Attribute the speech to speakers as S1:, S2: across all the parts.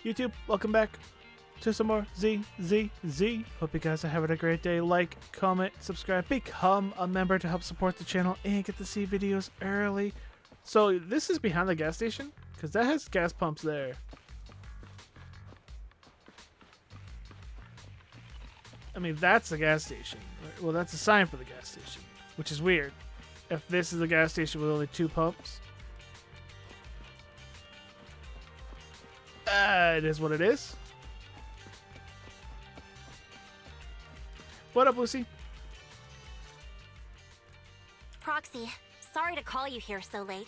S1: YouTube, welcome back to some more Z. Hope you guys are having a great day. Like, comment, subscribe, become a member to help support the channel and get to see videos early. So this is behind the gas station because that has gas pumps there. I mean, that's the gas station. Well, that's a sign for the gas station, which is weird. If this is a gas station with only 2 pumps. It is what it is. What up, Lucy?
S2: Proxy, sorry to call you here so late.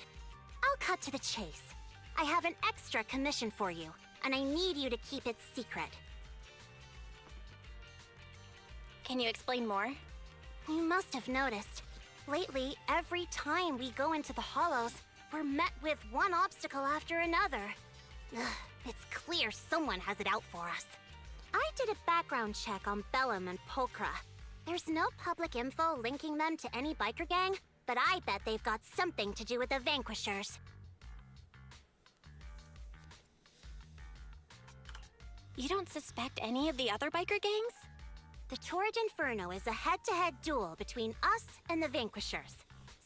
S2: I'll cut to the chase. I have an extra commission for you, and I need you to keep it secret. Can you explain more? You must have noticed. Lately, every time we go into the Hollows, we're met with one obstacle after another. Ugh, it's clear someone has it out for us. I did a background check on Bellum and Pulchra. There's no public info linking them to any biker gang, but I bet they've got something to do with the Vanquishers. You don't suspect any of the other biker gangs? The Torrid Inferno is a head-to-head duel between us and the Vanquishers.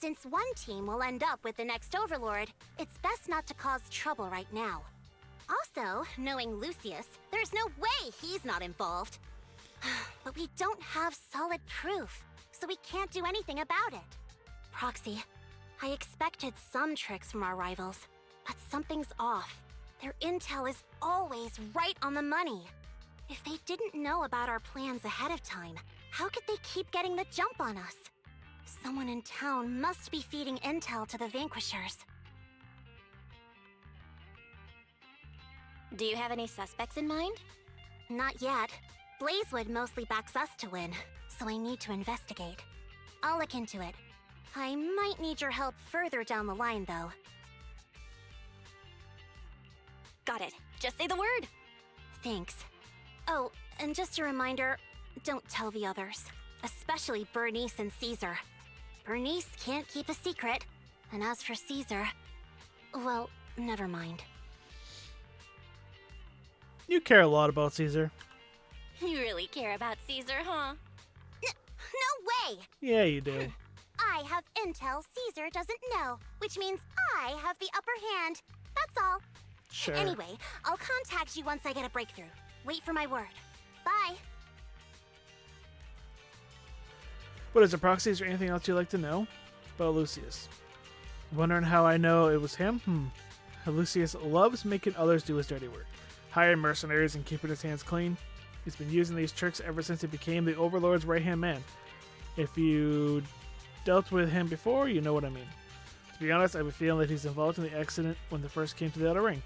S2: Since one team will end up with the next Overlord, it's best not to cause trouble right now. Also, knowing Lucius, there's no way he's not involved. But we don't have solid proof, so we can't do anything about it. Proxy, I expected some tricks from our rivals, but something's off. Their intel is always right on the money. If they didn't know about our plans ahead of time, how could they keep getting the jump on us? Someone in town must be feeding intel to the Vanquishers. Do you have any suspects in mind? Not yet. Blazewood mostly backs us to win, so I need to investigate. I'll look into it. I might need your help further down the line, though. Got it. Just say the word. Thanks. Oh, and just a reminder, don't tell the others. Especially Bernice and Caesar. Bernice can't keep a secret. And as for Caesar, well, never mind.
S1: You care a lot about Caesar.
S2: You really care about Caesar, huh? No way!
S1: Yeah, you do.
S2: I have intel Caesar doesn't know, which means I have the upper hand. That's all.
S1: Sure.
S2: Anyway, I'll contact you once I get a breakthrough. Wait for my word. Bye.
S1: What is it, Proxy? Is there anything else you'd like to know about Lucius? Wondering how I know it was him? Lucius loves making others do his dirty work. Hiring mercenaries and keeping his hands clean. He's been using these tricks ever since he became the Overlord's right-hand man. If you dealt with him before, you know what I mean. To be honest, I have a feeling that he's involved in the accident when they first came to the Outer Ring.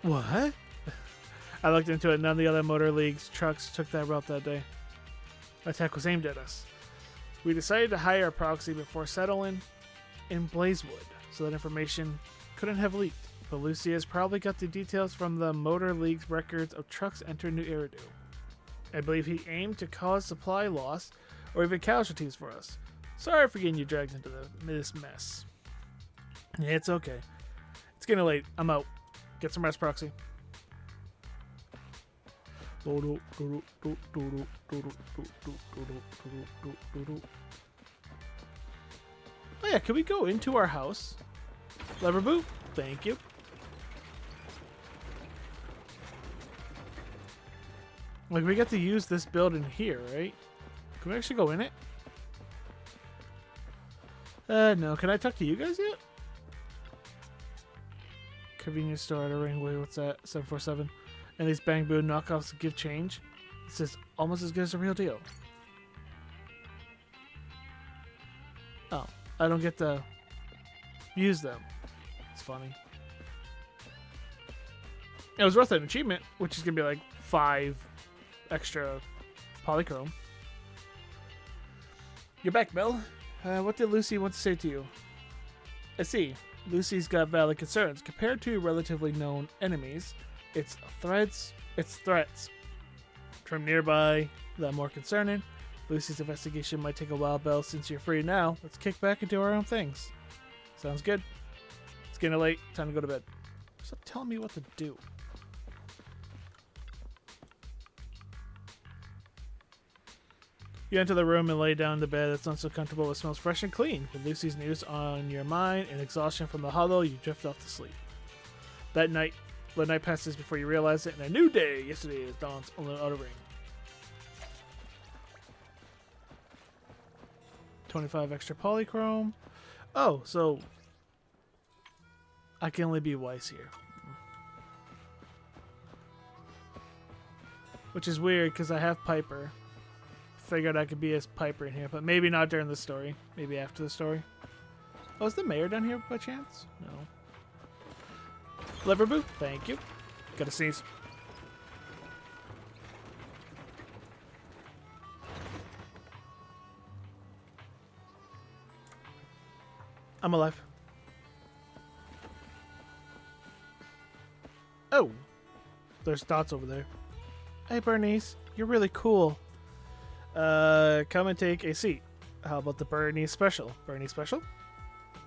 S1: What? I looked into it. None of the other Motor League's trucks took that route that day. The attack was aimed at us. We decided to hire a proxy before settling in Blazewood, so that information couldn't have leaked. But Lucius probably got the details from the Motor League's records of trucks entering New Eridu. I believe he aimed to cause supply loss or even casualties for us. Sorry for getting you dragged into this mess. Yeah, it's okay. It's getting late. I'm out. Get some rest, Proxy. Oh yeah, can we go into our house? Lever boot? Thank you. Like, we get to use this building here, right? Can we actually go in it? No. Can I talk to you guys yet? Convenience store at a ring. Wait, what's that? 747. And these Bang Boon knockoffs give change. This is almost as good as the real deal. Oh, I don't get to use them. It's funny. It was worth an achievement, which is gonna be like 5 extra polychrome. You're back, Mel. What did Lucy want to say to you? I see. Lucy's got valid concerns. Compared to relatively known enemies, its threats from nearby that are more concerning. Lucy's investigation might take a while, Belle. Since you're free now, let's kick back and do our own things. Sounds good. It's getting late. Time to go to bed. Stop telling me what to do. You enter the room and lay down in the bed that's not so comfortable. It smells fresh and clean. With Lucy's news on your mind and exhaustion from the huddle, you drift off to sleep. That night, the night passes before you realize it, and a new day, yesterday, is dawn's only outer ring. 25 extra polychrome. Oh, so I can only be Weiss here. Which is weird, because I have Piper. Figured I could be as Piper in here, but maybe not during the story. Maybe after the story. Oh, is the mayor down here by chance? No. Liverboo, thank you. Gotta sneeze. I'm alive. Oh, there's dots over there. Hey, Bernice, you're really cool. Come and take a seat. How about the Bernice special? Bernice special?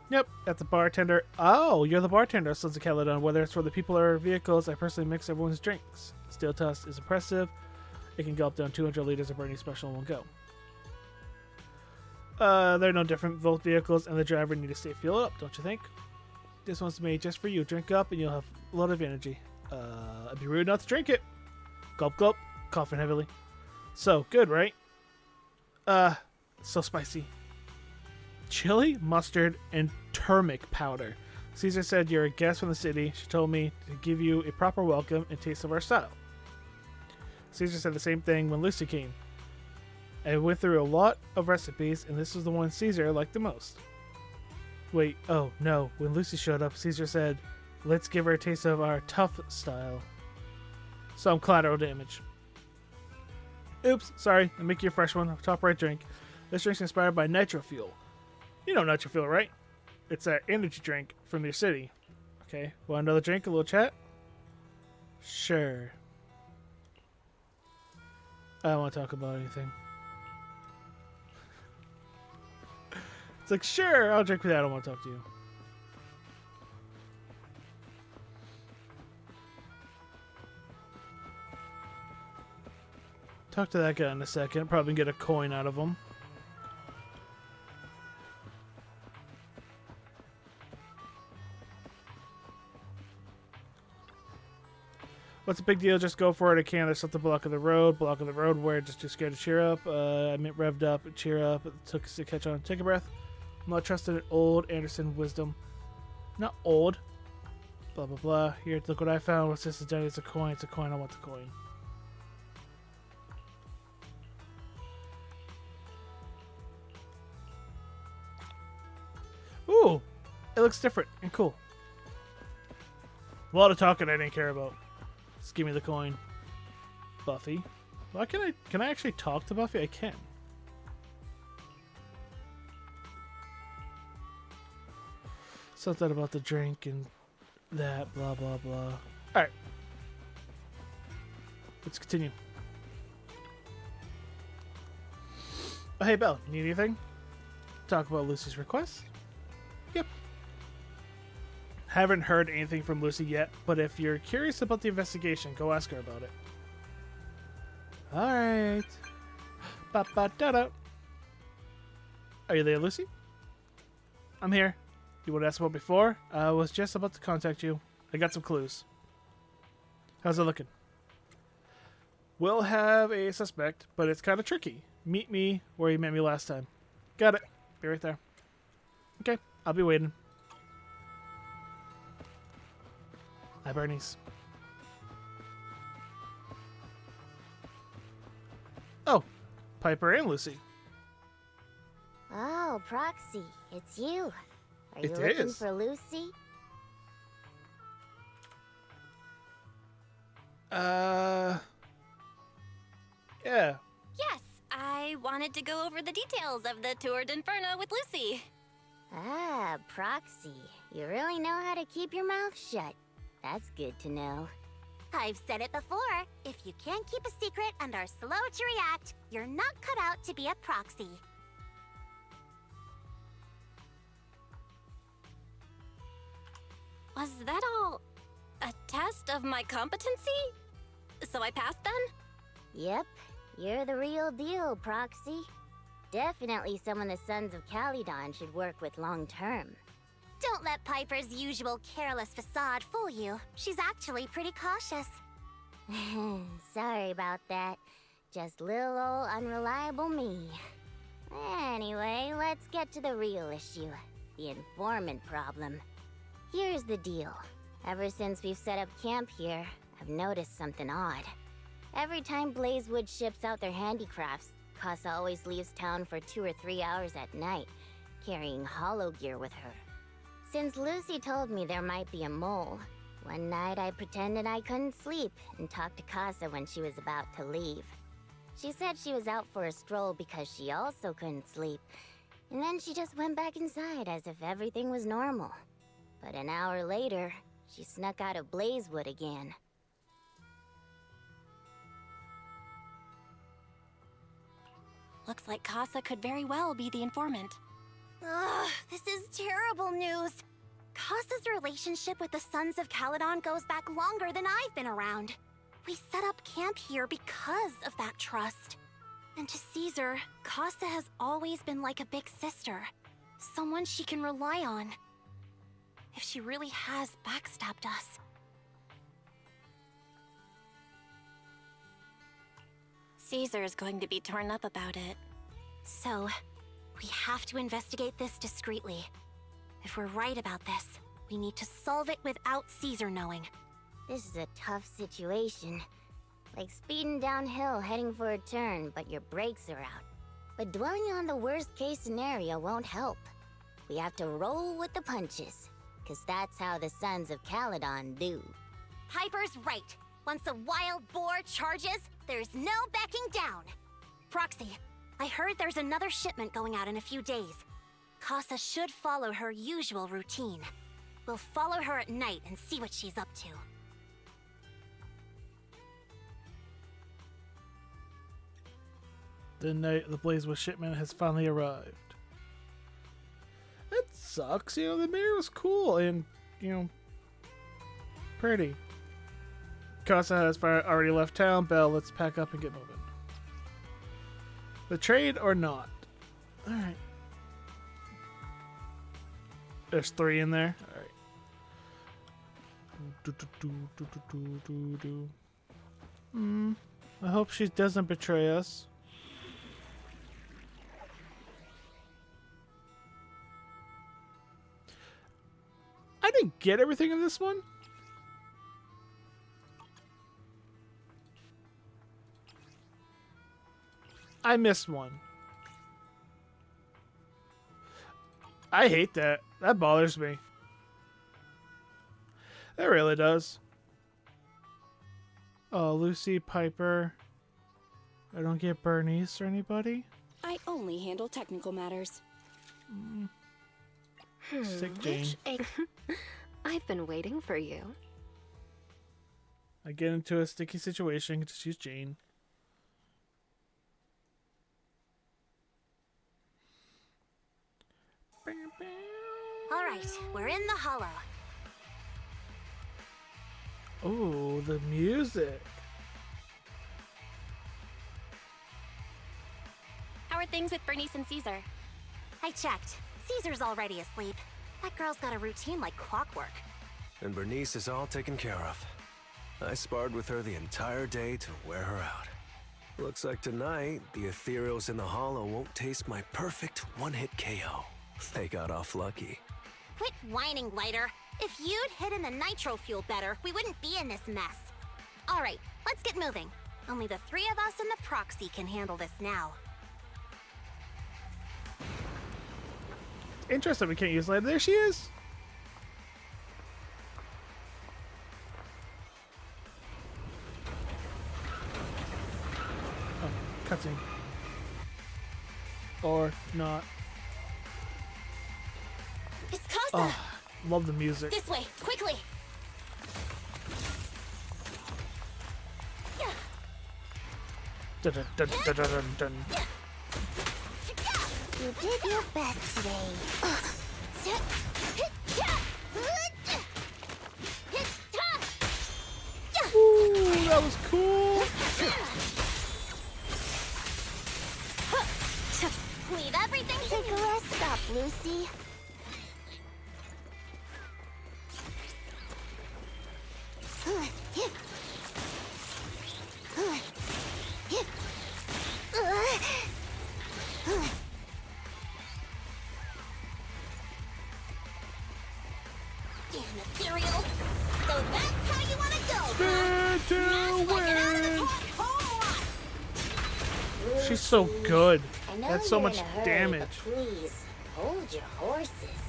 S1: Yep, at the bartender. Oh, you're the bartender, says the Caledon. Whether it's for the people or vehicles, I personally mix everyone's drinks. Steel Tusk is impressive. It can go up down 200 liters of Bernice special in one go. They're no different. Both vehicles and the driver need to stay fueled up, don't you think? This one's made just for you. Drink up and you'll have a lot of energy. It'd be rude not to drink it. Gulp, gulp. Coughing heavily. So, good, right? So spicy. Chili, mustard, and turmeric powder. Caesar said you're a guest from the city. She told me to give you a proper welcome and taste of our style. Caesar said the same thing when Lucy came. I went through a lot of recipes, and this was the one Caesar liked the most. Wait, oh no. When Lucy showed up, Caesar said, let's give her a taste of our tough style. Some collateral damage. Oops, sorry. I'll make you a fresh one. Top right drink. This drink's inspired by Nitro Fuel. You know Nitro Fuel, right? It's that energy drink from your city. Okay, want another drink? A little chat? Sure. I don't want to talk about anything. It's like, sure, I'll drink with that. I don't want to talk to you. Talk to that guy in a second. Probably get a coin out of him. What's the big deal? Just go for it. I can. There's something blocking the road. Blocking the road where? Just too scared to cheer up. I meant revved up. Cheer up. It took to catch on. Take a breath. I'm not trusting in old Anderson wisdom. Not old. Blah, blah, blah. Here, look what I found. What's this? It's a coin. It's a coin. I want the coin. Ooh, it looks different and cool. A lot of talking I didn't care about. Just give me the coin. Buffy. Why can I actually talk to Buffy? I can. Something about the drink and that, blah, blah, blah. Alright. Let's continue. Oh, hey, Belle, need anything? Talk about Lucy's request? Yep. Haven't heard anything from Lucy yet, but if you're curious about the investigation, go ask her about it. Alright. Ba-ba-da-da. Are you there, Lucy? I'm here. You would ask about before? I was just about to contact you. I got some clues. How's it looking? We'll have a suspect, but it's kind of tricky. Meet me where you met me last time. Got it. Be right there. Okay, I'll be waiting. Hi, Bernice. Oh, Piper and Lucy.
S2: Oh, Proxy, it's you. Are you
S1: It
S2: looking
S1: is.
S2: for Lucy?
S1: Yeah.
S2: Yes, I wanted to go over the details of the Tour d'Inferno with Lucy. Ah, Proxy, you really know how to keep your mouth shut. That's good to know. I've said it before. If you can't keep a secret and are slow to react, you're not cut out to be a proxy. Was that all A test of my competency? So I passed then?
S3: Yep, you're the real deal, Proxy. Definitely someone the Sons of Calydon should work with long term.
S2: Don't let Piper's usual careless facade fool you. She's actually pretty cautious.
S3: Sorry about that. Just little old unreliable me. Anyway, let's get to the real issue. The informant problem. Here's the deal. Ever since we've set up camp here, I've noticed something odd. Every time Blazewood ships out their handicrafts, Casa always leaves town for 2 or 3 hours at night, carrying hollow gear with her. Since Lucy told me there might be a mole, one night I pretended I couldn't sleep and talked to Casa when she was about to leave. She said she was out for a stroll because she also couldn't sleep, and then she just went back inside as if everything was normal. But an hour later, she snuck out of Blazewood again.
S2: Looks like Casa could very well be the informant. Ugh, this is terrible news. Casa's relationship with the Sons of Calydon goes back longer than I've been around. We set up camp here because of that trust. And to Caesar, Casa has always been like a big sister. Someone she can rely on. If she really has backstabbed us. Caesar is going to be torn up about it. So, we have to investigate this discreetly. If we're right about this, we need to solve it without Caesar knowing.
S3: This is a tough situation. Like speeding downhill heading for a turn, but your brakes are out. But dwelling on the worst case scenario won't help. We have to roll with the punches, 'cause that's how the Sons of Calydon do.
S2: Piper's right. Once a wild boar charges, there's no backing down. Proxy, I heard there's another shipment going out in a few days. Casa should follow her usual routine. We'll follow her at night and see what she's up to.
S1: The night the Blazewood shipment has finally arrived. That sucks, the mayor was cool and, pretty. Casa has already left town. Belle, let's pack up and get moving. The trade or not? Alright. There's 3 in there? Alright. I hope she doesn't betray us. I didn't get everything in this one. I missed one. I hate that. That bothers me. It really does. Oh, Lucy, Piper. I don't get Bernice or anybody.
S4: I only handle technical matters.
S1: Sick Jane.
S5: I've been waiting for you.
S1: I get into a sticky situation because she's Jane.
S2: All right, we're in the hollow.
S1: Oh, the music.
S2: How are things with Bernice and Caesar? I checked. Caesar's already asleep. That girl's got a routine like clockwork.
S6: And Bernice is all taken care of. I sparred with her the entire day to wear her out. Looks like tonight, the ethereals in the hollow won't taste my perfect one-hit KO. They got off lucky.
S2: Quit whining, Lighter. If you'd hidden the nitro fuel better, we wouldn't be in this mess. All right, let's get moving. Only the 3 of us and the proxy can handle this now.
S1: Interesting, we can't use light. There she is. Oh, cutscene. Or not.
S2: It's Casa!
S1: Oh, love the music.
S2: This way, quickly!
S1: Dun, dun, dun, dun, dun, dun, dun.
S3: You did your best today.
S1: That was cool.
S2: Leave everything
S3: Take a rest stop, Lucy.
S2: Damn ethereals. So that's how you want to go,
S1: Spin to
S2: Like an out of the
S1: win.
S2: park home run.
S1: She's so good.
S3: I know
S1: That's so
S3: you're
S1: much
S3: in a hurry,
S1: damage.
S3: But please, hold your horses.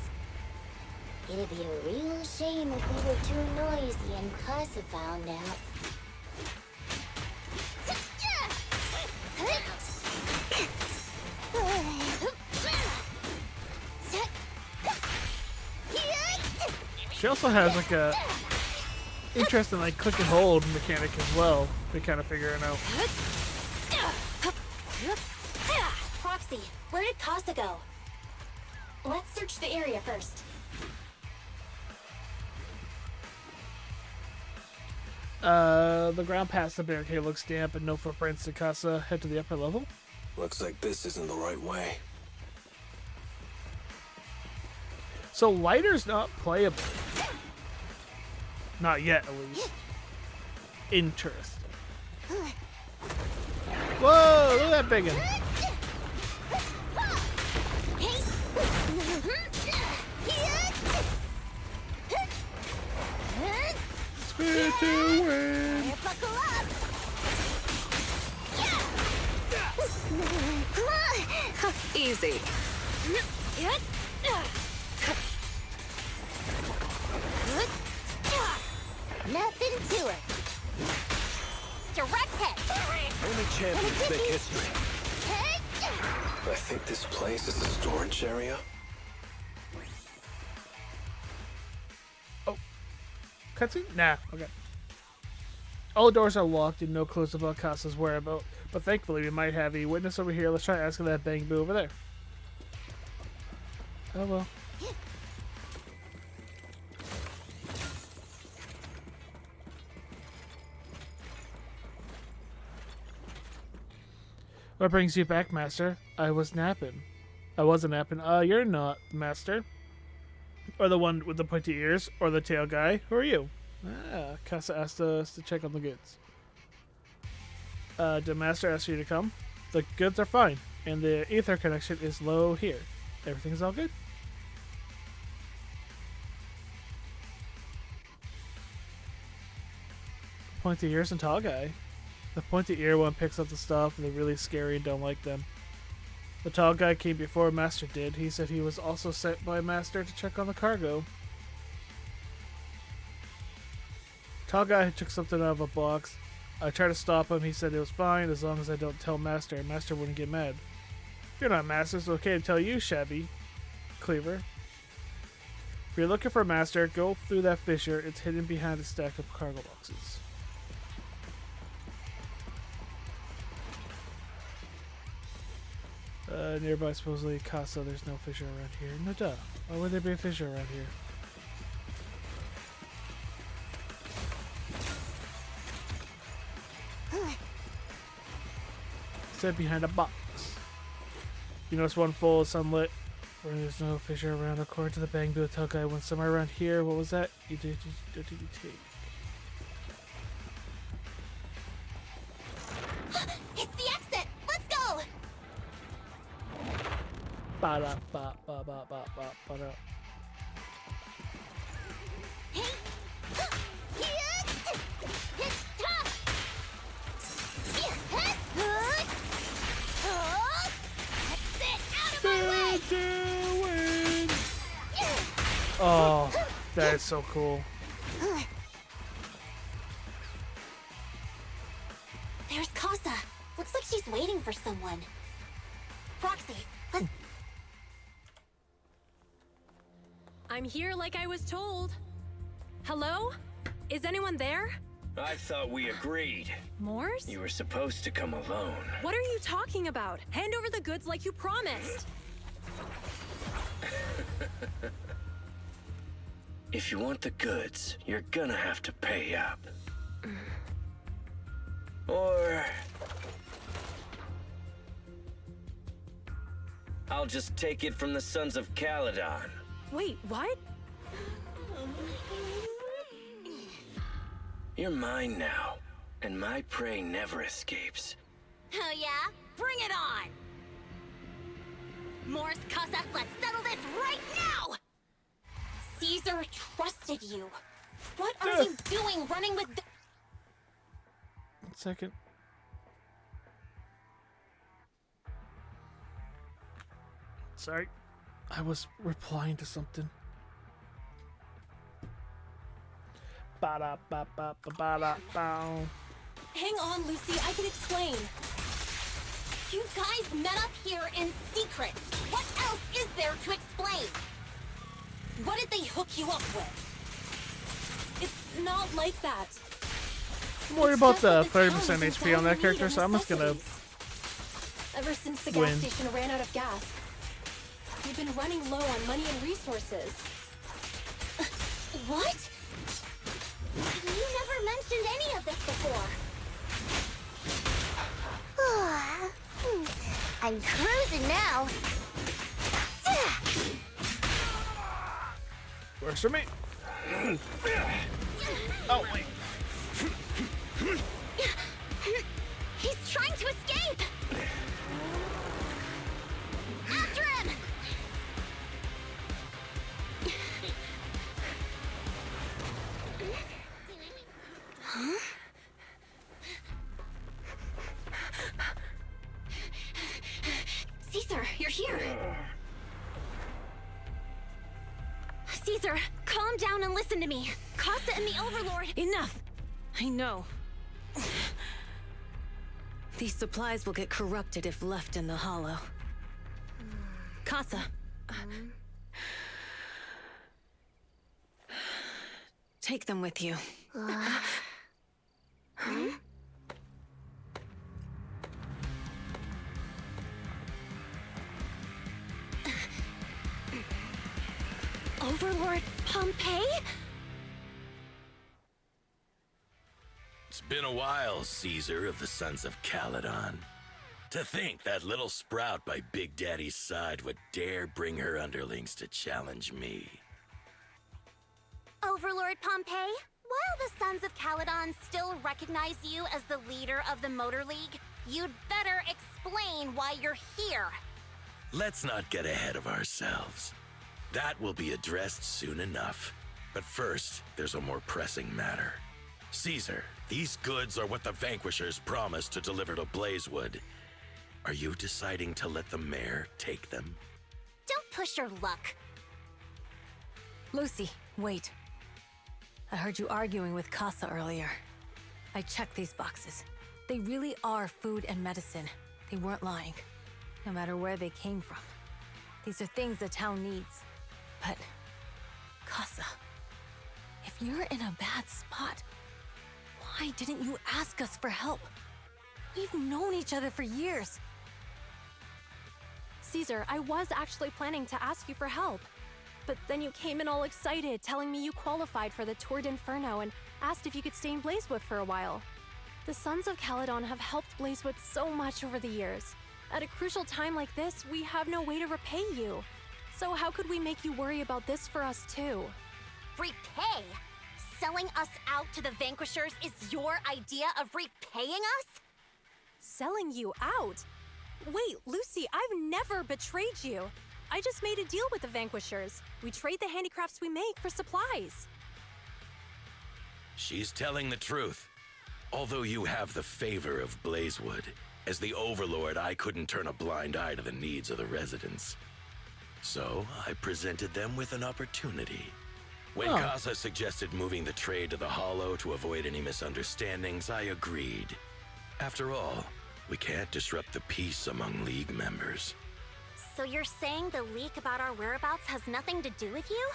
S3: It'd be a real shame if we were too noisy and Casa found out.
S1: She also has like a interesting like click and hold mechanic as well. They kind of figure it out.
S2: Proxy, where did Casa go? Let's search the area first.
S1: The ground past the barricade looks damp and no footprints to Casa. Head to the upper level.
S6: Looks like this isn't the right way.
S1: So lighter's not playable. Not yet, at least. Interesting. Whoa, look at that big one. Spin to win.
S2: Buckle up.
S5: Easy.
S3: Nothing to it.
S2: Direct hit.
S6: Only champions make history. I think this place is a storage area.
S1: Cutscene? Nah, okay. All the doors are locked and no clues about Casa's whereabouts, but thankfully we might have a witness over here. Let's try asking that bang boo over there. Oh well. What brings you back, Master? I was napping. I wasn't napping. You're not, Master. Or the one with the pointy ears, or the tail guy. Who are you? Ah, Casa asked us to check on the goods. Did Master ask you to come? The goods are fine, and the ether connection is low here. Everything's all good? Pointy ears and tall guy. The pointy ear one picks up the stuff, and they're really scary and don't like them. The tall guy came before Master did. He said he was also sent by Master to check on the cargo. Tall guy took something out of a box. I tried to stop him. He said it was fine as long as I don't tell Master, and Master wouldn't get mad. You're not Master, it's okay to tell you, Shabby Cleaver. If you're looking for Master, go through that fissure. It's hidden behind a stack of cargo boxes. Nearby, supposedly, Casa. There's no fissure around here. No duh. Why would there be a fissure around here? Said behind a box. You notice one full of sunlit where there's no fissure around. According to the Bang Boo Tell guy, went somewhere around here. What was that? You did you take?
S2: It's the exit. Let's go.
S1: Ba da ba ba ba ba ba ba da. Oh, that is so cool.
S2: There's Casa. Looks like she's waiting for someone. Proxy, let's...
S7: I'm here like I was told. Hello? Is anyone there?
S8: I thought we agreed.
S7: Morse?
S8: You were supposed to come alone.
S7: What are you talking about? Hand over the goods like you promised.
S8: If you want the goods, you're gonna have to pay up. Or I'll just take it from the Sons of Caledon.
S7: Wait, what?
S8: You're mine now, and my prey never escapes.
S2: Oh yeah? Bring it on! Morse Kosef, let's settle this right now! Caesar trusted you. What are you doing running with the...
S1: 1 second. Sorry. I was replying to something. Ba-da-ba-ba-ba-ba-da-bow.
S7: Hang on, Lucy, I can explain.
S2: You guys met up here in secret. What else is there to explain? What did they hook you up with?
S7: It's not like that.
S1: I'm worried about the 30% HP on that character, so I'm just gonna
S7: Ever since the
S1: win.
S7: gas station ran out of gas, we've been running low on money and resources.
S2: What? You never mentioned any of this before.
S3: I'm cruising now.
S1: Works for me. Oh, wait.
S2: He's trying to escape! After him! Huh? Caesar, you're here! Caesar, calm down and listen to me. Casa and the Overlord...
S5: Enough! I know. These supplies will get corrupted if left in the hollow. Casa. Take them with you.
S2: Overlord Pompeii?
S9: It's been a while, Caesar of the Sons of Caledon. To think that little sprout by Big Daddy's side would dare bring her underlings to challenge me.
S2: Overlord Pompeii, while the Sons of Caledon still recognize you as the leader of the Motor League, you'd better explain why you're here.
S9: Let's not get ahead of ourselves. That will be addressed soon enough. But first, there's a more pressing matter. Caesar, these goods are what the Vanquishers promised to deliver to Blazewood. Are you deciding to let the mayor take them?
S2: Don't push your luck.
S5: Lucy, wait. I heard you arguing with Casa earlier. I checked these boxes. They really are food and medicine. They weren't lying, no matter where they came from. These are things the town needs. But, Casa, if you're in a bad spot, why didn't you ask us for help? We've known each other for years.
S7: Caesar, I was actually planning to ask you for help. But then you came in all excited, telling me you qualified for the Tour d'Inferno and asked if you could stay in Blazewood for a while. The Sons of Caledon have helped Blazewood so much over the years. At a crucial time like this, we have no way to repay you. So how could we make you worry about this for us too?
S2: Repay? Selling us out to the Vanquishers is your idea of repaying us?
S7: Selling you out? Wait, Lucy, I've never betrayed you. I just made a deal with the Vanquishers. We trade the handicrafts we make for supplies.
S9: She's telling the truth. Although you have the favor of Blazewood, as the Overlord, I couldn't turn a blind eye to the needs of the residents. So, I presented them with an opportunity. When Casa suggested moving the trade to the Hollow to avoid any misunderstandings, I agreed. After all, we can't disrupt the peace among League members.
S2: So you're saying the leak about our whereabouts has nothing to do with you?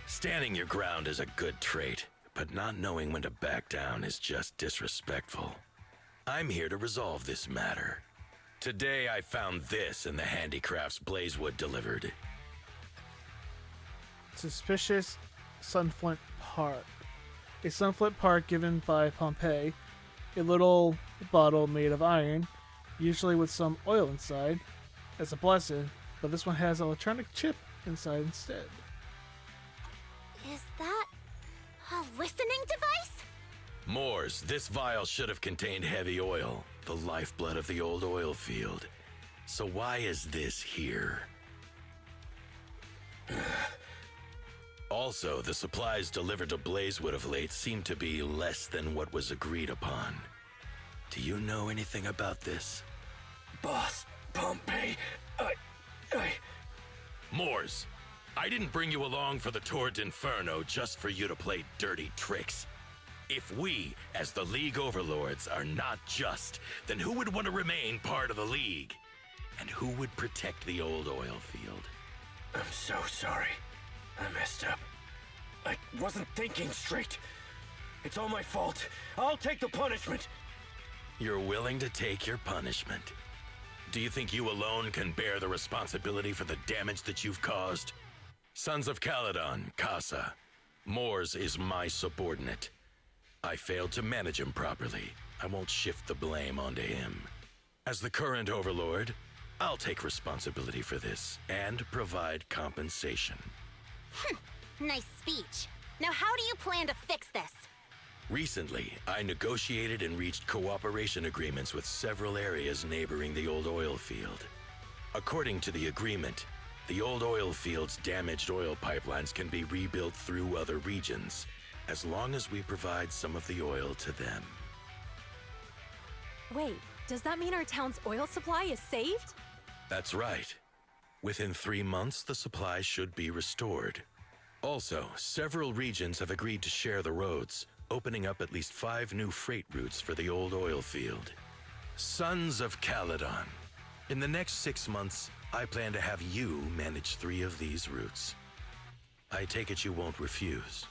S9: Standing your ground is a good trait, but not knowing when to back down is just disrespectful. I'm here to resolve this matter. Today I found this in the handicrafts Blazewood delivered.
S1: Suspicious Sunflint part. A Sunflint part given by Pompeii. A little bottle made of iron, usually with some oil inside, as a blessing, but this one has an electronic chip inside instead.
S2: Is that a listening device?
S9: Moors, this vial should have contained heavy oil, the lifeblood of the old oil field. So why is this here? Also, the supplies delivered to Blazewood of late seem to be less than what was agreed upon. Do you know anything about this?
S8: Boss, Pompey,
S9: Moors, I didn't bring you along for the Tour d'Inferno just for you to play dirty tricks. If we, as the League Overlords, are not just, then who would want to remain part of the League? And who would protect the old oil field?
S8: I'm so sorry. I messed up. I wasn't thinking straight. It's all my fault. I'll take the punishment.
S9: You're willing to take your punishment. Do you think you alone can bear the responsibility for the damage that you've caused? Sons of Caledon, Casa. Moors is my subordinate. I failed to manage him properly. I won't shift the blame onto him. As the current overlord, I'll take responsibility for this and provide compensation.
S2: Nice speech. Now how do you plan to fix this?
S9: Recently, I negotiated and reached cooperation agreements with several areas neighboring the old oil field. According to the agreement, the old oil field's damaged oil pipelines can be rebuilt through other regions, as long as we provide some of the oil to them.
S7: Wait, does that mean our town's oil supply is saved?
S9: That's right. Within 3 months, the supply should be restored. Also, several regions have agreed to share the roads, opening up at least 5 new freight routes for the old oil field. Sons of Caledon. In the next 6 months, I plan to have you manage 3 of these routes. I take it you won't refuse.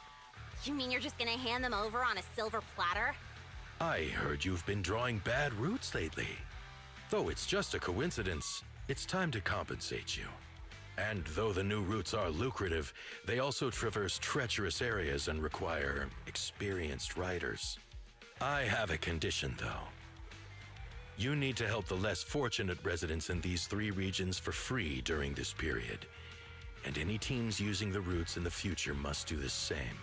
S2: You mean you're just gonna hand them over on a silver platter?
S9: I heard you've been drawing bad routes lately. Though it's just a coincidence, it's time to compensate you. And though the new routes are lucrative, they also traverse treacherous areas and require experienced riders. I have a condition, though. You need to help the less fortunate residents in these 3 regions for free during this period. And any teams using the routes in the future must do the same.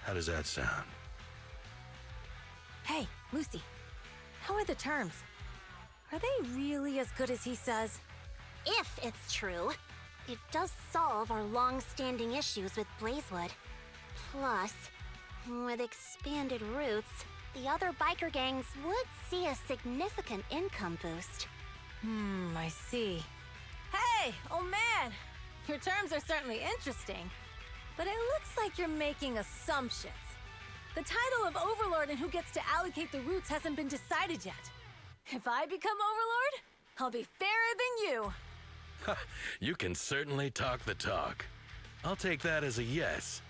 S9: How does that sound?
S5: Hey, Lucy. How are the terms? Are they really as good as he says?
S2: If it's true, it does solve our long-standing issues with Blazewood. Plus, with expanded routes, the other biker gangs would see a significant income boost.
S5: I see. Hey, old man! Your terms are certainly interesting, but it looks like you're making assumptions. The title of Overlord and who gets to allocate the routes hasn't been decided yet. If I become Overlord, I'll be fairer than you.
S9: You can certainly talk the talk. I'll take that as a yes.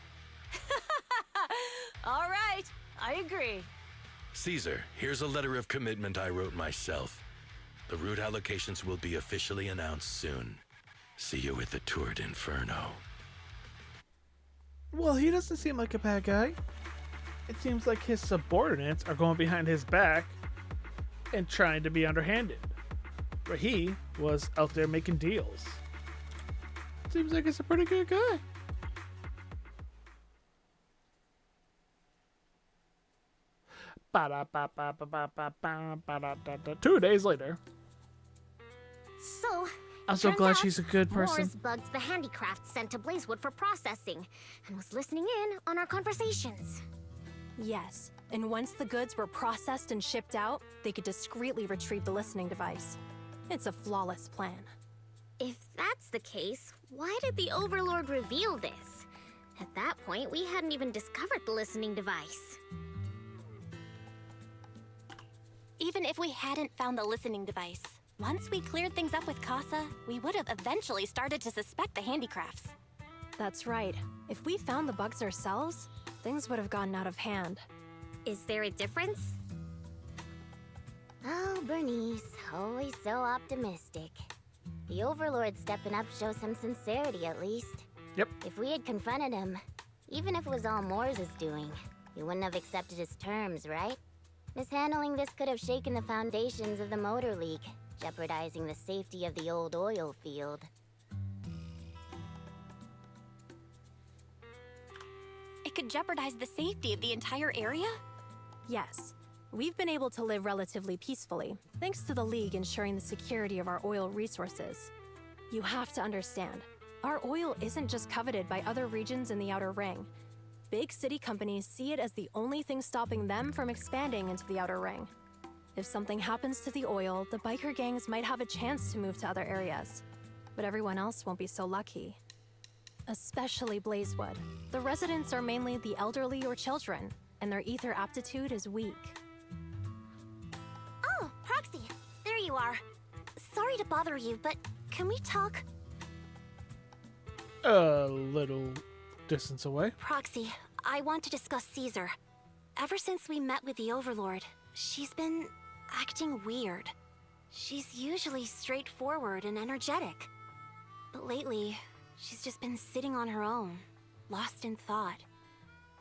S5: All right, I agree.
S9: Caesar, here's a letter of commitment I wrote myself. The route allocations will be officially announced soon. See you at the Tour d'Inferno.
S1: Well, he doesn't seem like a bad guy. It seems like his subordinates are going behind his back and trying to be underhanded. But he was out there making deals. Seems like he's a pretty good guy. Ba-da-ba-ba-ba-ba-ba-ba-da-da-da. 2 days later.
S3: So,
S1: I'm so
S3: turns
S1: glad
S3: out
S1: she's a good person.
S3: Moores bugged the handicrafts sent to Blazewood for processing and was listening in on our conversations.
S7: Yes, and once the goods were processed and shipped out, they could discreetly retrieve the listening device. It's a flawless plan.
S3: If that's the case, why did the Overlord reveal this? At that point, we hadn't even discovered the listening device.
S2: Even if we hadn't found the listening device, once we cleared things up with Casa, we would have eventually started to suspect the handicrafts.
S7: That's right. If we found the bugs ourselves, things would have gotten out of hand.
S3: Is there a difference? Oh, Bernice, always so optimistic. The Overlord stepping up shows some sincerity, at least.
S1: Yep.
S3: If we had confronted him, even if it was all Moores' doing, we wouldn't have accepted his terms, right? Mishandling this could have shaken the foundations of the Motor League, jeopardizing the safety of the old oil field.
S2: It could jeopardize the safety of the entire area?
S7: Yes. We've been able to live relatively peacefully, thanks to the League ensuring the security of our oil resources. You have to understand, our oil isn't just coveted by other regions in the Outer Ring. Big city companies see it as the only thing stopping them from expanding into the Outer Ring. If something happens to the oil, the biker gangs might have a chance to move to other areas. But everyone else won't be so lucky. Especially Blazewood. The residents are mainly the elderly or children, and their ether aptitude is weak.
S2: Oh, Proxy, there you are. Sorry to bother you, but can we talk?
S1: A little distance away.
S2: Proxy, I want to discuss Caesar. Ever since we met with the Overlord, she's been acting weird. She's usually straightforward and energetic. But lately, she's just been sitting on her own, lost in thought.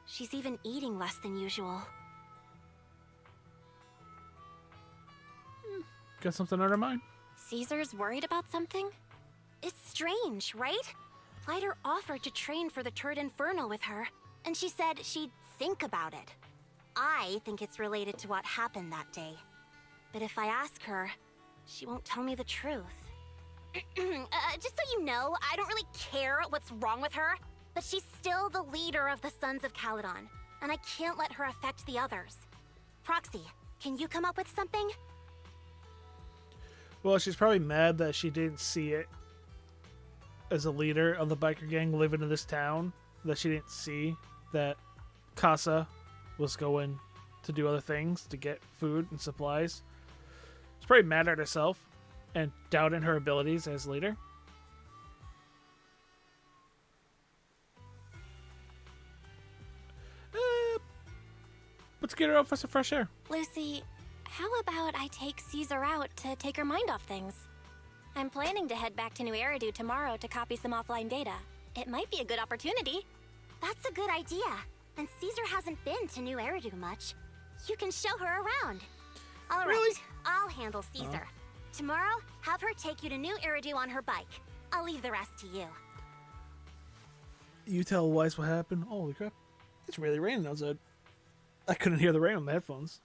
S2: She's even eating less than usual.
S1: Got something on her mind?
S2: Caesar's worried about something? It's strange, right? Lighter offered to train for the Turd Inferno with her, and she said she'd think about it. I think it's related to what happened that day. But if I ask her, she won't tell me the truth. Just so you know, I don't really care what's wrong with her, but she's still the leader of the Sons of Caledon, and I can't let her affect the others. Proxy, can you come up with something?
S1: Well, she's probably mad that she didn't see it as a leader of the biker gang living in this town, that she didn't see that Casa was going to do other things to get food and supplies. She's probably mad at herself and doubting her abilities as leader. Let's get her out for some fresh air.
S2: Lucy, how about I take Caesar out to take her mind off things? I'm planning to head back to New Eridu tomorrow to copy some offline data. It might be a good opportunity. That's a good idea. And Caesar hasn't been to New Eridu much. You can show her around. All right,
S1: Really?
S2: I'll handle Caesar. Tomorrow, have her take you to New Eridu on her bike. I'll leave the rest to you.
S1: You tell Weiss what happened. Holy crap. It's really raining outside. I couldn't hear the rain on the headphones.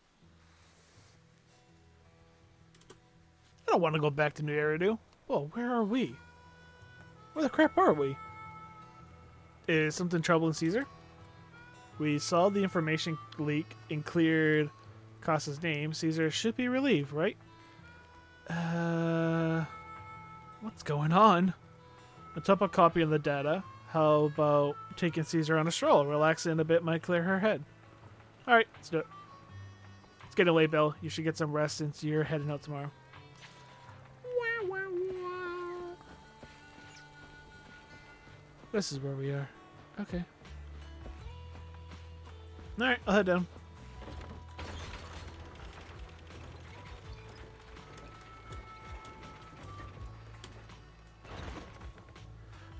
S1: I don't want to go back to New Eridu. Whoa, where are we? Where the crap are we? Is something troubling Caesar? We saw the information leak and cleared Casa's name. Caesar should be relieved, right? What's going on? On top of copying the data, how about taking Caesar on a stroll? Relaxing a bit might clear her head. Alright, let's do it. It's getting late, Bill. You should get some rest since you're heading out tomorrow. This is where we are. Okay. Alright, I'll head down.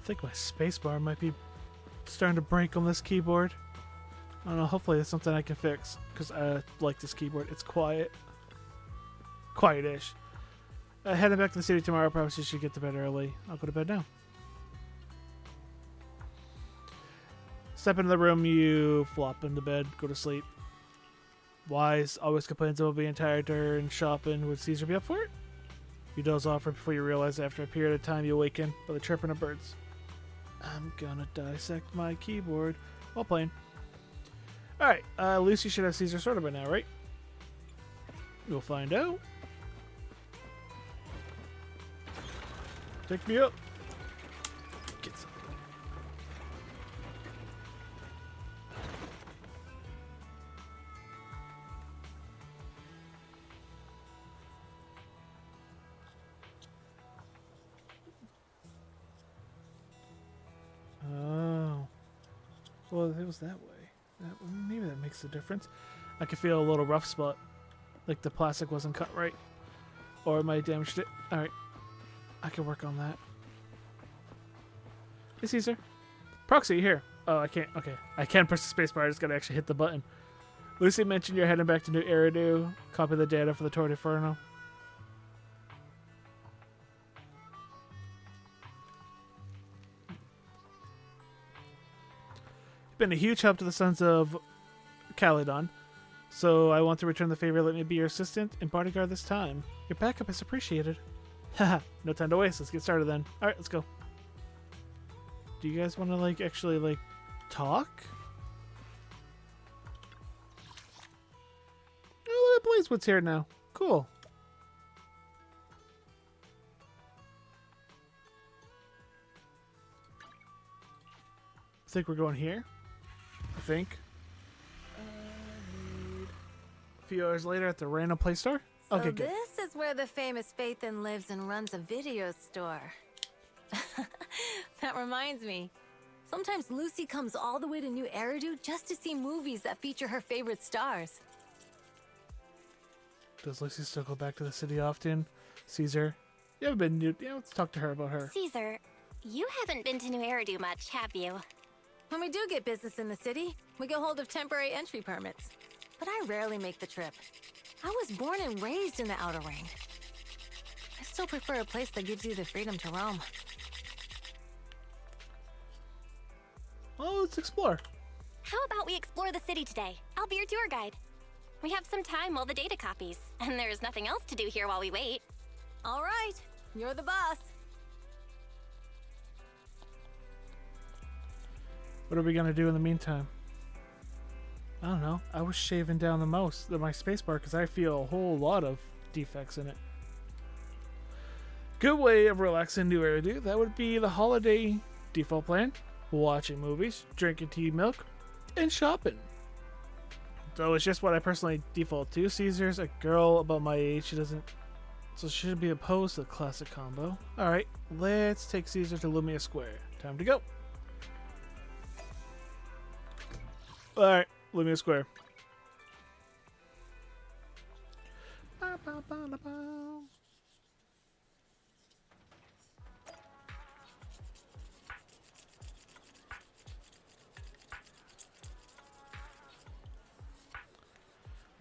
S1: I think my spacebar might be starting to break on this keyboard. I don't know, hopefully it's something I can fix, because I like this keyboard. It's quiet. Quiet-ish. Heading back to the city tomorrow, probably should get to bed early. I'll go to bed now. Step into the room, you flop into bed, go to sleep. Wise always complains about being tired during shopping. Would Caesar be up for it? You doze off right before you realize after a period of time you awaken by the chirping of birds. I'm gonna dissect my keyboard while playing. Alright, Lucy should have Caesar sorted by now, right? We'll find out. Take me up. Get some. Oh. Well, it was that way. Maybe that makes a difference. I could feel a little rough spot. Like the plastic wasn't cut right. Or it might have damaged it. Alright. I can work on that. Hey, Caesar. Proxy, here. Oh, I can't. Okay. I can't press the spacebar. I just gotta actually hit the button. Lucy mentioned you're heading back to New Eridu. Copy the data for the Tour d'Inferno. Been a huge help to the Sons of Caledon, so I want to return the favor. Let me be your assistant and bodyguard this time. Your backup is appreciated. Haha, no time to waste. Let's get started then. Alright, let's go. Do you guys want to, like, actually, like, talk? Oh, look at Blazewood's here now. Cool. I think we're going here. I think. A few hours later at the random play store.
S5: So
S1: Okay, good.
S5: this is where the famous Phaethon lives and runs a video store. That reminds me. Sometimes Lucy comes all the way to New Eridu just to see movies that feature her favorite stars.
S1: Does Lucy still go back to the city often? Caesar? You haven't been new. Yeah, let's talk to her about her.
S2: Caesar, you haven't been to New Eridu much, have you?
S5: When we do get business in the city, we get hold of temporary entry permits. But I rarely make the trip. I was born and raised in the Outer Ring. I still prefer a place that gives you the freedom to roam.
S1: Well, let's explore.
S2: How about we explore the city today? I'll be your tour guide. We have some time while the data copies, and there's nothing else to do here while we wait.
S5: All right, you're the boss.
S1: What are we gonna do in the meantime? I don't know. I was shaving down the mouse, my spacebar, because I feel a whole lot of defects in it. Good way of relaxing New Eridu. That would be the holiday default plan. Watching movies, drinking tea, milk, and shopping. So it's just what I personally default to. Caesar's a girl about my age. She doesn't... So she should be opposed to the classic combo. Alright, let's take Caesar to Lumia Square. Time to go. Alright, Lumia Square. Ba, ba, ba, ba, ba.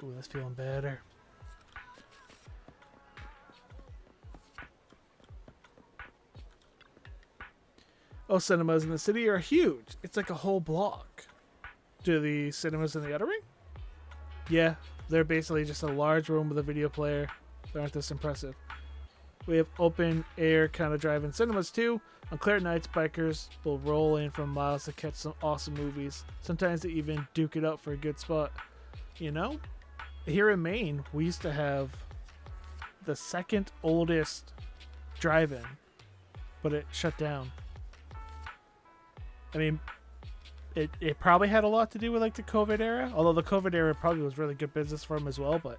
S1: Ooh, that's feeling better. Oh, cinemas in the city are huge. It's like a whole block. Do the cinemas in the Outer Ring? Yeah, they're basically just a large room with a video player. They aren't this impressive. We have open air kind of drive-in cinemas too. On clear nights, bikers will roll in from miles to catch some awesome movies. Sometimes they even duke it out for a good spot. You know? Here in Maine, we used to have the second oldest drive-in, but it shut down. I mean, it probably had a lot to do with like the COVID era, although the COVID era probably was really good business for them as well, but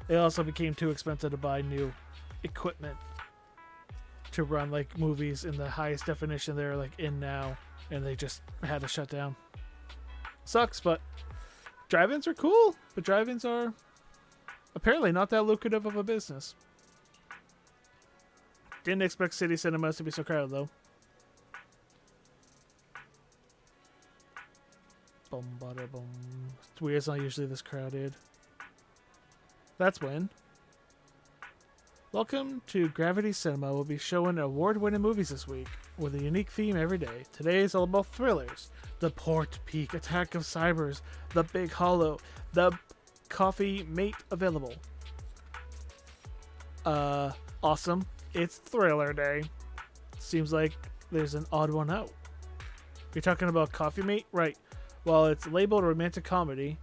S1: it also became too expensive to buy new equipment to run like movies in the highest definition they're like in now, and they just had to shut down. Sucks, but drive-ins are cool, but drive-ins are apparently not that lucrative of a business. Didn't expect city cinemas to be so crowded though. Boom, bada, boom. It's weird, it's not usually this crowded. That's when. Welcome to Gravity Cinema. We'll be showing award-winning movies this week with a unique theme every day. Today is all about thrillers. The Port Peak, Attack of Cybers, The Big Hollow, The Coffee Mate available. Awesome. It's Thriller Day. Seems like there's an odd one out. You're talking about Coffee Mate? Right. While it's labeled a romantic comedy,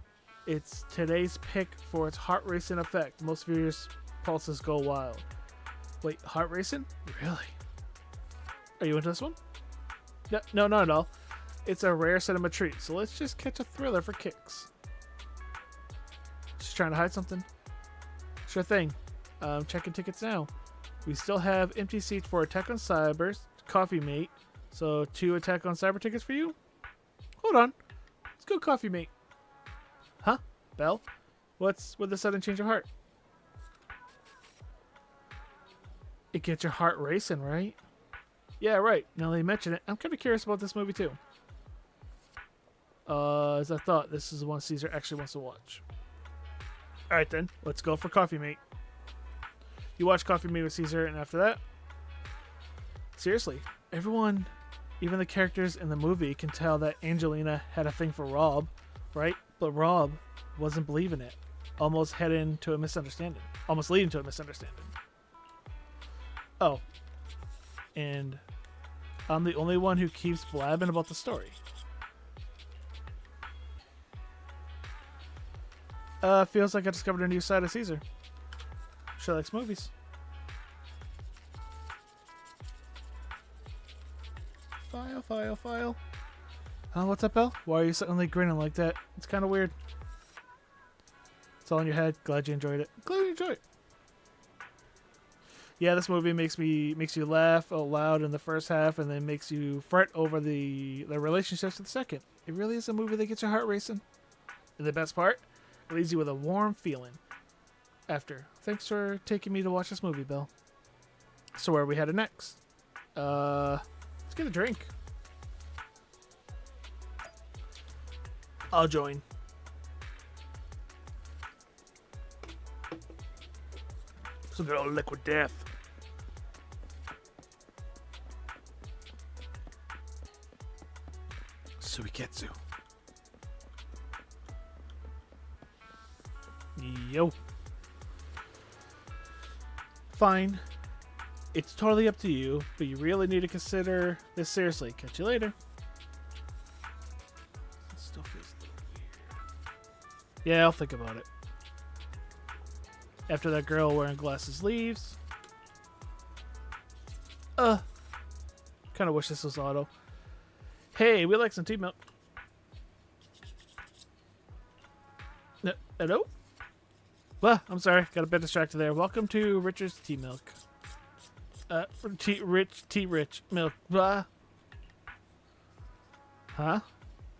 S1: it's today's pick for its heart racing effect. Most viewers' pulses go wild. Wait, heart racing? Really? Are you into this one? No, not at all. It's a rare cinema treat, so let's just catch a thriller for kicks. Just trying to hide something? Sure thing. Checking tickets now. We still have empty seats for Attack on Cybers, Coffee Mate. So 2 Attack on Cyber tickets for you? Hold on. Let's go Coffee Mate. Huh? Belle? What's with the sudden change of heart? It gets your heart racing, right? Yeah, right. Now that you mention it, I'm kind of curious about this movie too. As I thought, this is the one Caesar actually wants to watch. Alright then, let's go for Coffee Mate. You watch Coffee Mate with Caesar, and after that... Seriously, everyone, even the characters in the movie, can tell that Angelina had a thing for Rob, right? But Rob wasn't believing it. Almost leading to a misunderstanding. Oh. And I'm the only one who keeps blabbing about the story. Feels like I discovered a new side of Caesar. She likes movies. File. Oh, what's up, Belle? Why are you suddenly grinning like that? It's kind of weird. It's all in your head. Glad you enjoyed it. Yeah, this movie makes you laugh out loud in the first half, and then makes you fret over the relationships in the second. It really is a movie that gets your heart racing. And the best part, it leaves you with a warm feeling after. Thanks for taking me to watch this movie, Belle. So where are we headed next? Let's get a drink. I'll join. Some good old liquid death. Suiketsu. Yo. Fine. It's totally up to you, but you really need to consider this seriously. Catch you later. It still feels a little weird. Yeah, I'll think about it. After that girl wearing glasses leaves. Kind of wish this was auto. Hey, we like some tea milk. Hello? Well, I'm sorry. Got a bit distracted there. Welcome to Richard's Tea Milk. Rich milk. Blah. Huh?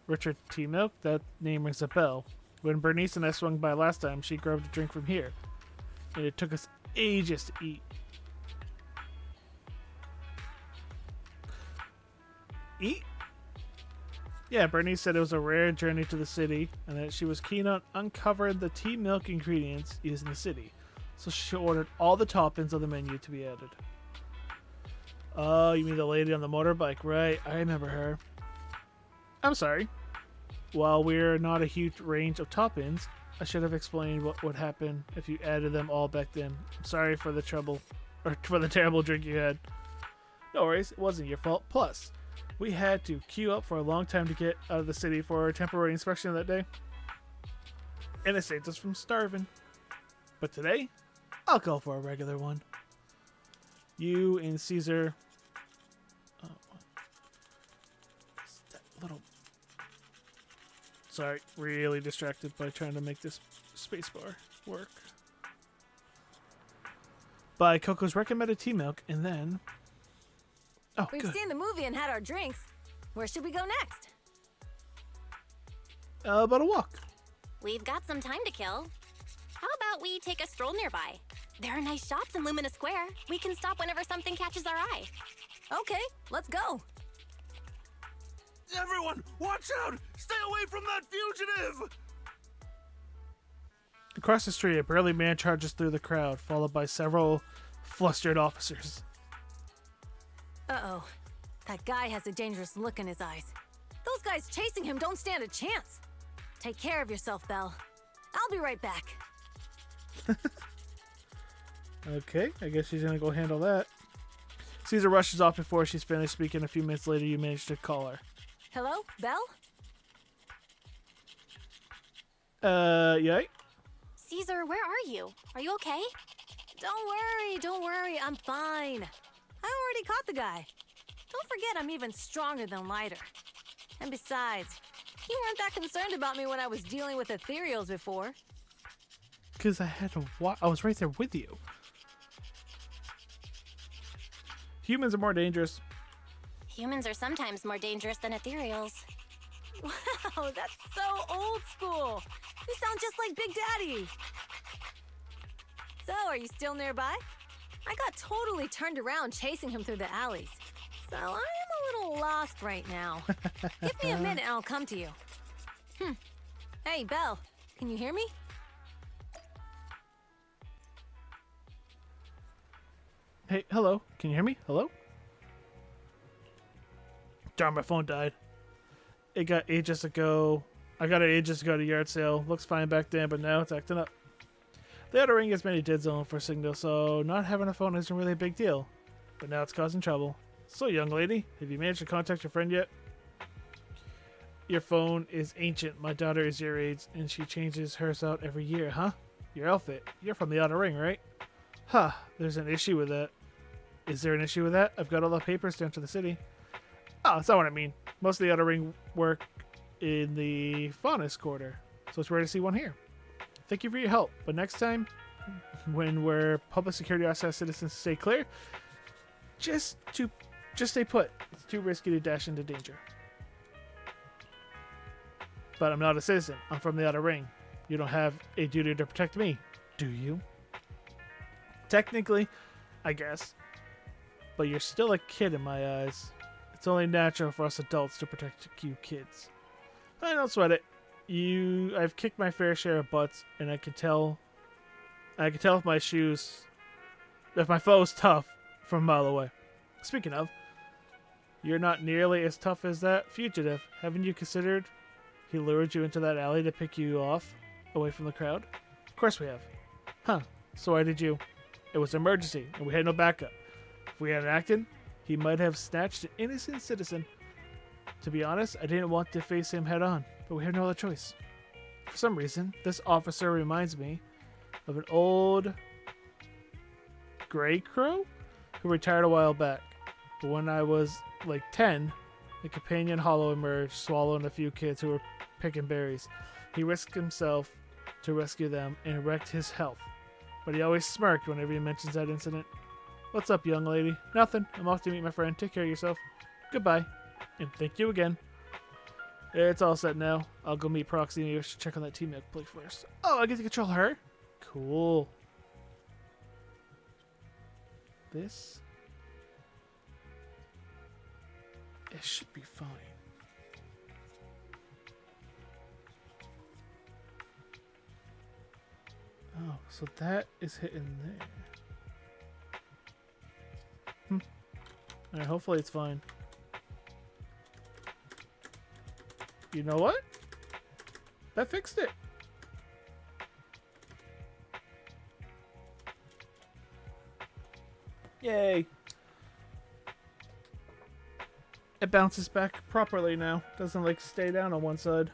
S1: Richard Tea Milk? That name rings a bell. When Bernice and I swung by last time, she grabbed a drink from here. And it took us ages to eat. Eat? Yeah, Bernice said it was a rare journey to the city, and that she was keen on uncovering the tea milk ingredients used in the city. So she ordered all the toppings on the menu to be added. Oh, you mean the lady on the motorbike, right? I remember her. I'm sorry. While we're not a huge range of toppings, I should have explained what would happen if you added them all back then. I'm sorry for the trouble, or for the terrible drink you had. No worries, it wasn't your fault. Plus, we had to queue up for a long time to get out of the city for a temporary inspection that day. And it saved us from starving. But today, I'll go for a regular one. You and Caesar... that little... Sorry, really distracted by trying to make this spacebar work. Buy Coco's recommended tea milk, and then... Oh,
S5: We've
S1: good.
S5: seen the movie and had our drinks. Where should we go next?
S1: About a walk.
S2: We've got some time to kill. How about we take a stroll nearby? There are nice shops in Lumina Square. We can stop whenever something catches our eye.
S5: Okay, let's go.
S6: Everyone, watch out! Stay away from that fugitive!
S1: Across the street, a burly man charges through the crowd, followed by several flustered officers.
S5: Uh-oh. That guy has a dangerous look in his eyes. Those guys chasing him don't stand a chance. Take care of yourself, Belle. I'll be right back.
S1: Okay, I guess she's gonna go handle that. Caesar rushes off before she's finished speaking. A few minutes later, you manage to call her.
S5: Hello, Belle?
S1: Yeah?
S2: Caesar, where are you? Are you okay?
S5: Don't worry, I'm fine. I already caught the guy. Don't forget I'm even stronger than lighter. And besides, you weren't that concerned about me when I was dealing with ethereals before.
S1: Because I had to I was right there with you. Humans are more dangerous.
S2: Humans are sometimes more dangerous than ethereals.
S5: Wow, that's so old school. You sound just like Big Daddy. So, are you still nearby? I got totally turned around chasing him through the alleys. So, I am a little lost right now. Give me a minute and I'll come to you. Hey, Belle, can you hear me?
S1: Hey, hello. Can you hear me? Hello? Darn, my phone died. It got ages ago. I got it ages ago at a yard sale. Looks fine back then, but now it's acting up. The outer ring has many dead zone for signal, so not having a phone isn't really a big deal. But now it's causing trouble. So, young lady, have you managed to contact your friend yet? Your phone is ancient. My daughter is your age, and she changes hers out every year, huh? Your outfit. You're from the outer ring, right? Huh, there's an issue with that. Is there an issue with that? I've got all the papers down to the city. Oh, that's not what I mean. Most of the outer ring work in the Faunus quarter, so it's rare to see one here. Thank you for your help, but next time, when we're public security asks our citizens to stay clear, just stay put. It's too risky to dash into danger. But I'm not a citizen. I'm from the outer ring. You don't have a duty to protect me, do you? Technically, I guess. But you're still a kid in my eyes. It's only natural for us adults to protect you kids. I don't sweat it. I've kicked my fair share of butts, and I can tell if my foe's tough from a mile away. Speaking of, you're not nearly as tough as that fugitive. Haven't you considered he lured you into that alley to pick you off away from the crowd? Of course we have. Huh, so why did you? It was an emergency, and we had no backup. If we hadn't acted, he might have snatched an innocent citizen. To be honest, I didn't want to face him head on, but we had no other choice. For some reason, this officer reminds me of an old gray crow who retired a while back. But when I was like 10, a companion hollow emerged, swallowing a few kids who were picking berries. He risked himself to rescue them and wrecked his health. But he always smirked whenever he mentions that incident. What's up, young lady? Nothing. I'm off to meet my friend. Take care of yourself. Goodbye. And thank you again. It's all set now. I'll go meet Proxy. Maybe I should check on that team milk plate first. Oh, I get to control her? Cool. This? It should be fine. Oh, so that is hitting there. Alright, hopefully it's fine. You know what? That fixed it. Yay. It bounces back properly now. Doesn't like stay down on one side.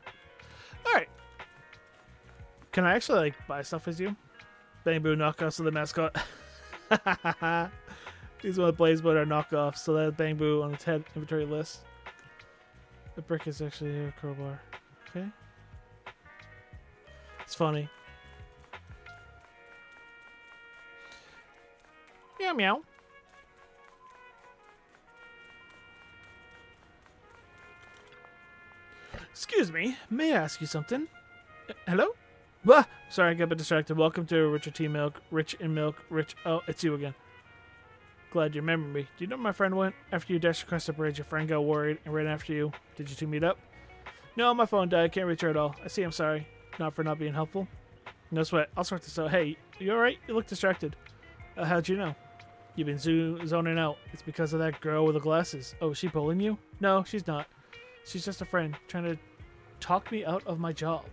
S1: Alright. Can I actually like buy stuff as you? Bamboo knockoffs of the mascot. These one with BlazBlade are knockoffs, so that Bamboo on its head inventory list. The brick is actually a crowbar. Okay. It's funny. Meow meow. Excuse me, may I ask you something? Hello? Bah! Sorry, I got a bit distracted. Welcome to Richard T. Milk. Rich in Milk. Rich. Oh, it's you again. Glad you remember me. Do you know where my friend went? After you dashed across the bridge, your friend got worried and ran after you. Did you two meet up? No, my phone died. Can't reach her at all. I see. I'm sorry. Not for not being helpful. No sweat. I'll sort this out. Hey, you alright? You look distracted. How'd you know? You've been zoning out. It's because of that girl with the glasses. Oh, is she bullying you? No, she's not. She's just a friend trying to talk me out of my job.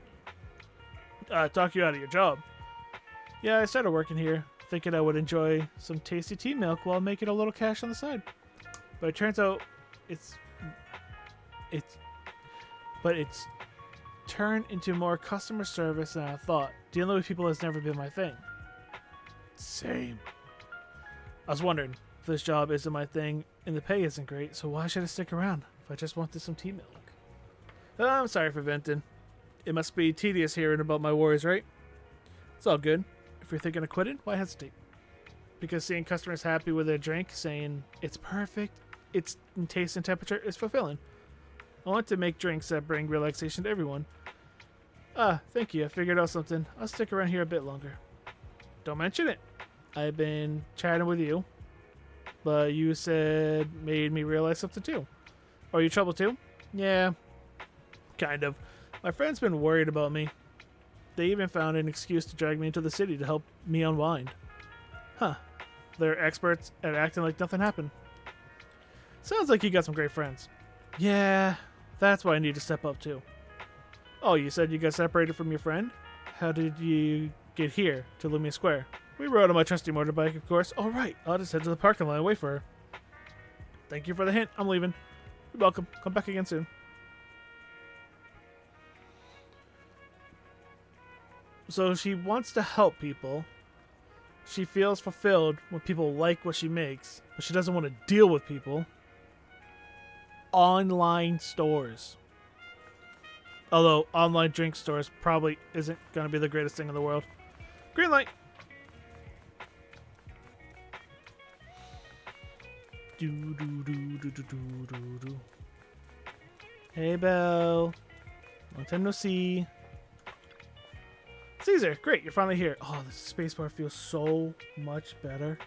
S1: Talk you out of your job? Yeah, I started working here, thinking I would enjoy some tasty tea milk while making a little cash on the side. But it turns out it's turned into more customer service than I thought. Dealing with people has never been my thing. Same. I was wondering, if this job isn't my thing and the pay isn't great, so why should I stick around if I just wanted some tea milk? I'm sorry for venting. It must be tedious hearing about my worries, right? It's all good. If you're thinking of quitting, why hesitate? Because seeing customers happy with their drink, saying it's perfect, it's in taste and temperature, is fulfilling. I want to make drinks that bring relaxation to everyone. Thank you. I figured out something. I'll stick around here a bit longer. Don't mention it. I've been chatting with you, but you said made me realize something too. Are you trouble too? Yeah, kind of. My friend's been worried about me. They even found an excuse to drag me into the city to help me unwind. Huh. They're experts at acting like nothing happened. Sounds like you got some great friends. Yeah, that's why I need to step up too. Oh, you said you got separated from your friend? How did you get here to Lumia Square? We rode on my trusty motorbike, of course. All right, I'll just head to the parking lot and wait for her. Thank you for the hint. I'm leaving. You're welcome. Come back again soon. So she wants to help people. She feels fulfilled when people like what she makes, but she doesn't want to deal with people. Online stores. Although online drink stores probably isn't going to be the greatest thing in the world. Green light. Do do do do do do do do. Hey, Belle. Long time no see. Caesar, great, you're finally here. Oh, the spacebar feels so much better.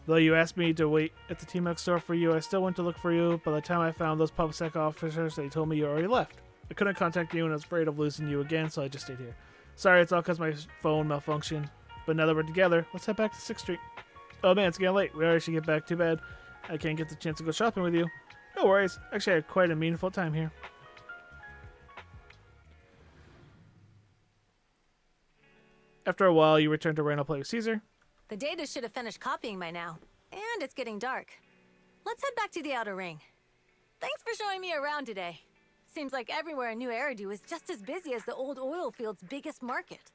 S1: Though you asked me to wait at the T-Mex store for you, I still went to look for you. By the time I found those PubSec officers, they told me you already left. I couldn't contact you and I was afraid of losing you again, so I just stayed here. Sorry, it's all because my phone malfunctioned. But now that we're together, let's head back to 6th Street. Oh man, it's getting late. We already should get back. Too bad I can't get the chance to go shopping with you. No worries. Actually, I had quite a meaningful time here. After a while, you return to Rhino play with Caesar.
S5: The data should have finished copying by now. And it's getting dark. Let's head back to the outer ring. Thanks for showing me around today. Seems like everywhere in New Eridu is just as busy as the old oil field's biggest market.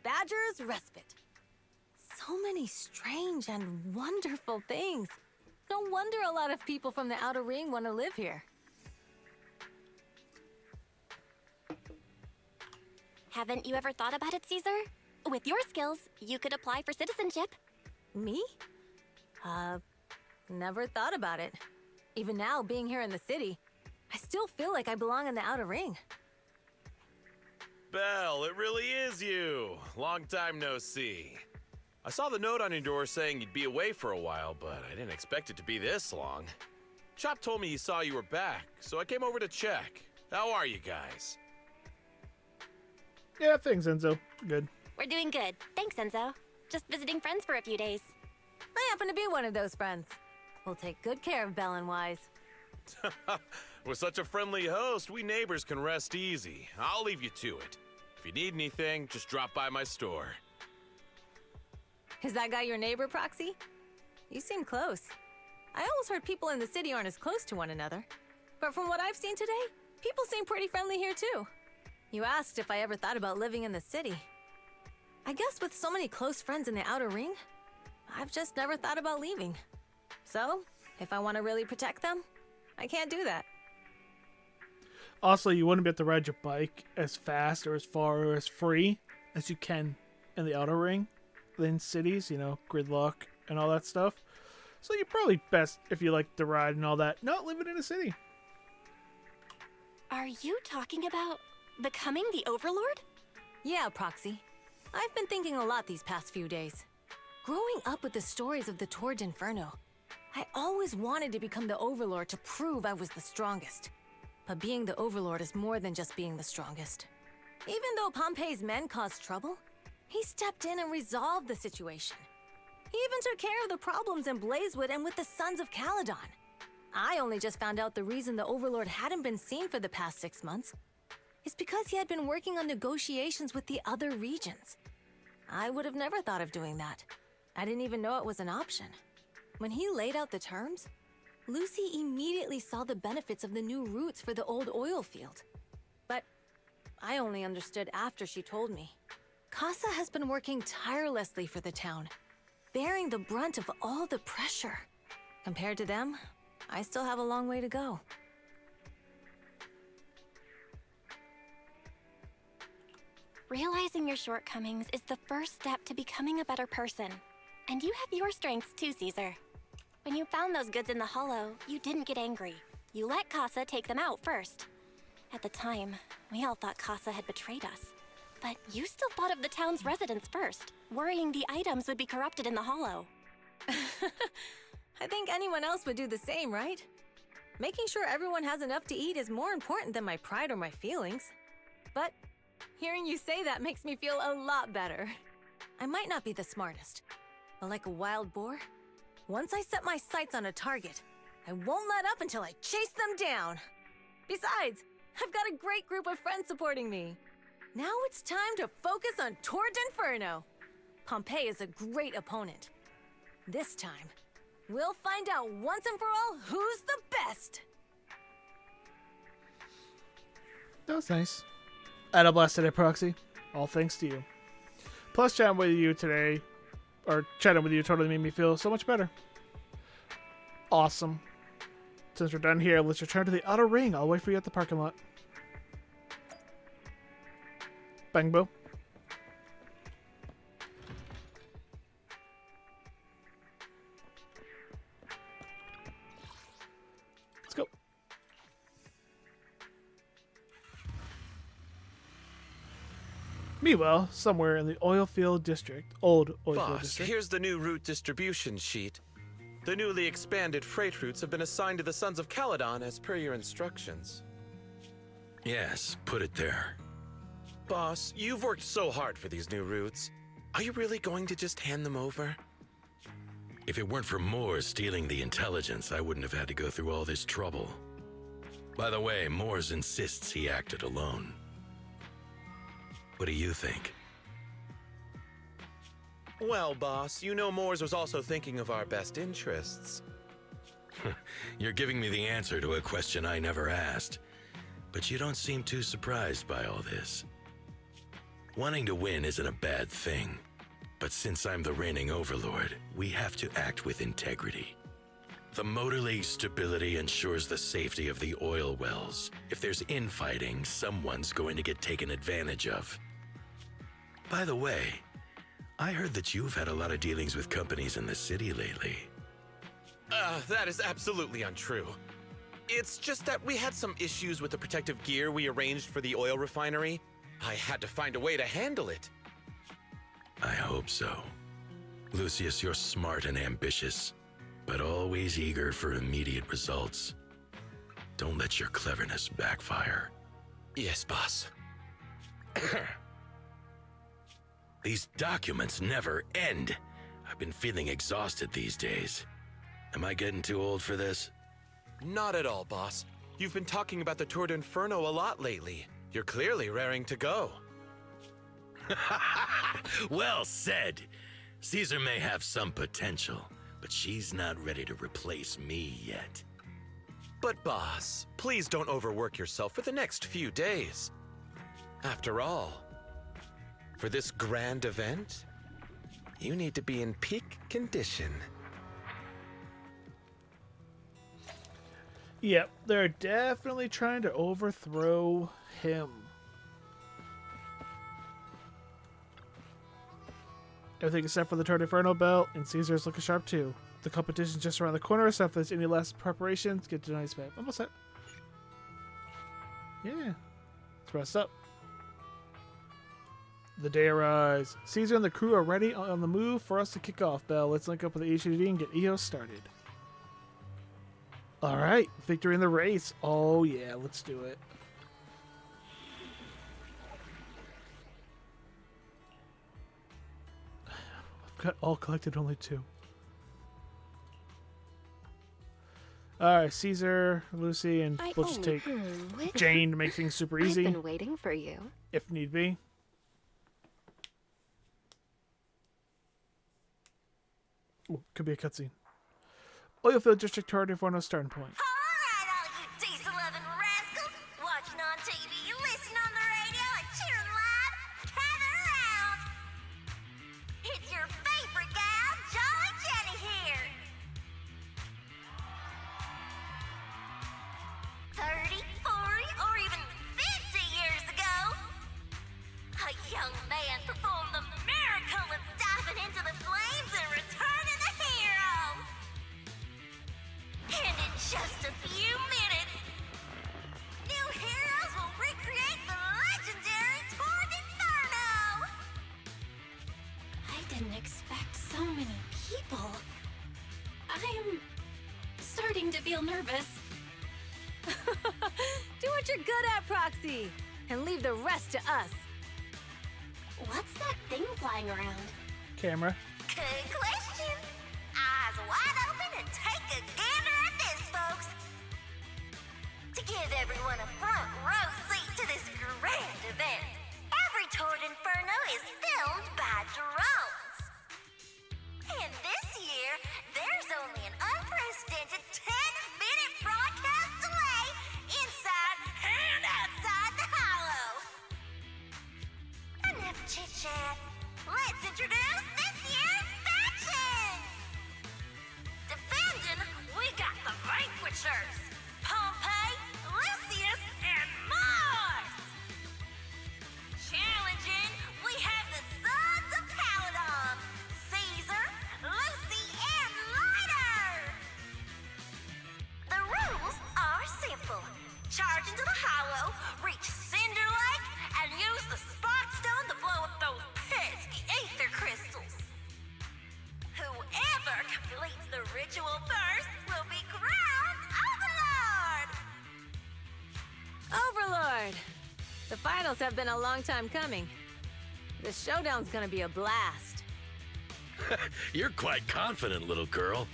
S5: Badger's Respite. So many strange and wonderful things. No wonder a lot of people from the outer ring want to live here.
S2: Haven't you ever thought about it, Caesar? With your skills, you could apply for citizenship.
S5: Me? Never thought about it. Even now, being here in the city, I still feel like I belong in the outer ring.
S10: Belle, it really is you. Long time no see. I saw the note on your door saying you'd be away for a while, but I didn't expect it to be this long. Chop told me he saw you were back, so I came over to check. How are you guys?
S1: Yeah, thanks, Enzo. Good.
S2: We're doing good. Thanks, Enzo. Just visiting friends for a few days.
S5: I happen to be one of those friends. We'll take good care of Belle and Wise.
S10: With such a friendly host, we neighbors can rest easy. I'll leave you to it. If you need anything, just drop by my store.
S5: Is that guy your neighbor, Proxy? You seem close. I always heard people in the city aren't as close to one another. But from what I've seen today, people seem pretty friendly here too. You asked if I ever thought about living in the city. I guess with so many close friends in the outer ring, I've just never thought about leaving. So, if I want to really protect them, I can't do that.
S1: Also, you wouldn't be able to ride your bike as fast or as far or as free as you can in the outer ring in cities, you know, gridlock and all that stuff. So you're probably best, if you like to ride and all that, not living in a city.
S2: Are you talking about becoming the Overlord?
S5: Yeah, Proxy. I've been thinking a lot these past few days. Growing up with the stories of the Torrid Inferno, I always wanted to become the Overlord to prove I was the strongest. But being the Overlord is more than just being the strongest. Even though Pompey's men caused trouble, he stepped in and resolved the situation. He even took care of the problems in Blazewood and with the Sons of Caledon. I only just found out the reason the Overlord hadn't been seen for the past 6 months is because he had been working on negotiations with the other regions. I would have never thought of doing that. I didn't even know it was an option. When he laid out the terms, Lucy immediately saw the benefits of the new routes for the old oil field. But I only understood after she told me. Casa has been working tirelessly for the town, bearing the brunt of all the pressure. Compared to them, I still have a long way to go.
S2: Realizing your shortcomings is the first step to becoming a better person. And you have your strengths too, Caesar. When you found those goods in the hollow, you didn't get angry. You let Casa take them out first. At the time, we all thought Casa had betrayed us. But you still thought of the town's residents first, worrying the items would be corrupted in the hollow.
S5: I think anyone else would do the same, right? Making sure everyone has enough to eat is more important than my pride or my feelings. But hearing you say that makes me feel a lot better. I might not be the smartest, but like a wild boar, once I set my sights on a target, I won't let up until I chase them down. Besides, I've got a great group of friends supporting me. Now it's time to focus on Tour d'Inferno. Pompeii is a great opponent. This time, we'll find out once and for all who's the best.
S1: That was nice. I had a blast today, Proxy. All thanks to you. Plus, chatting with you today, or chatting with you totally made me feel so much better. Awesome. Since we're done here, let's return to the outer ring. I'll wait for you at the parking lot. Bang, Bo. Let's go. Meanwhile, somewhere in the oilfield district, old oilfield
S10: Boss,
S1: district.
S10: here's the new route distribution sheet. The newly expanded freight routes have been assigned to the Sons of Caledon as per your instructions.
S9: Yes, put it there.
S10: Boss, you've worked so hard for these new routes. Are you really going to just hand them over?
S9: If it weren't for Moores stealing the intelligence, I wouldn't have had to go through all this trouble. By the way, Moores insists he acted alone. What do you think?
S10: Well, boss, you know Moores was also thinking of our best interests.
S9: You're giving me the answer to a question I never asked. But you don't seem too surprised by all this. Wanting to win isn't a bad thing. But since I'm the reigning overlord, we have to act with integrity. The Motor League's stability ensures the safety of the oil wells. If there's infighting, someone's going to get taken advantage of. By the way, I heard that you've had a lot of dealings with companies in the city lately.
S10: That is absolutely untrue. It's just that we had some issues with the protective gear we arranged for the oil refinery. I had to find a way to handle it.
S9: I hope so. Lucius, you're smart and ambitious, but always eager for immediate results. Don't let your cleverness backfire.
S10: Yes, boss.
S9: These documents never end. I've been feeling exhausted these days. Am I getting too old for this?
S10: Not at all, boss. You've been talking about the Tour d'Inferno a lot lately. You're clearly raring to go.
S9: Well said. Caesar may have some potential, but she's not ready to replace me yet.
S10: But boss, please don't overwork yourself for the next few days. After all, for this grand event, you need to be in peak condition.
S1: Yep, they're definitely trying to overthrow him. Everything except for the Tour d'Inferno belt, and Caesar's looking sharp too. The competition's just around the corner, so if there's any last preparations, get to nice bed. Almost set. Yeah. Let's rest up. The day arrives. Caesar and the crew are ready on the move for us to kick off. Bell, let's link up with the HUD and get EOS started. Alright, victory in the race. Oh yeah, let's do it. I've got all collected, only 2. Alright, Caesar, Lucy, and we'll just take Jane to make things super easy.
S11: I've been waiting for you.
S1: If need be. Ooh, could be a cutscene. Oilfield District Tour d'Inferno starting point.
S3: Alright, all you diesel-loving rascals, watching on TV, listening on the radio, and cheering live, gather around. It's your favorite gal, Jolly Jenny here. 30, 40, or even 50 years ago, a young man performed the miracle of diving into the flames and returning a hero. And in just a few minutes, new heroes will recreate the legendary Tour d'Inferno!
S7: I didn't expect so many people. I'm starting to feel nervous.
S5: Do what you're good at, Proxy, and leave the rest to us.
S2: What's that thing flying around?
S1: Camera.
S3: Good question. Eyes wide open and take a gander at this, folks. To give everyone a front row seat to this grand event, every Tord Inferno is filmed by drones. And this year, there's only an unprecedented 10-minute broadcast delay inside and outside the Hollow. Enough chit-chat. Let's introduce this year's factions! Defending, we got the Vanquishers, Pompey, Lucius, and Mars! Challenging, we have the Sons of Caledon, Caesar, Lucy, and Lighter! The rules are simple. Charge into the Hollow, reach Cinder Lake, and use the Spot Stone to blow up those pesky ether crystals. Whoever completes the ritual first will be crowned Overlord!
S5: Overlord! The finals have been a long time coming. The showdown's gonna be a blast.
S9: You're quite confident, little girl.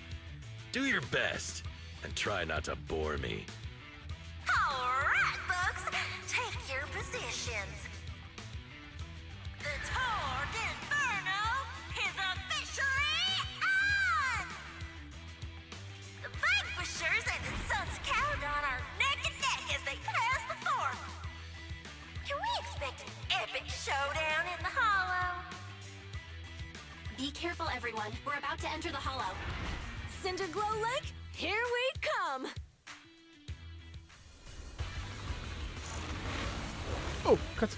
S9: Do your best, and try not to bore me.
S3: Alright, folks, take your positions. The Tord Inferno is officially on! The Vanquishers and the Sons of Caledon are neck and neck as they pass the fort. Can we expect an epic showdown in the Hollow?
S2: Be careful, everyone. We're about to enter the Hollow.
S5: Cinderglow Lake, here we come!
S1: Oh, cut.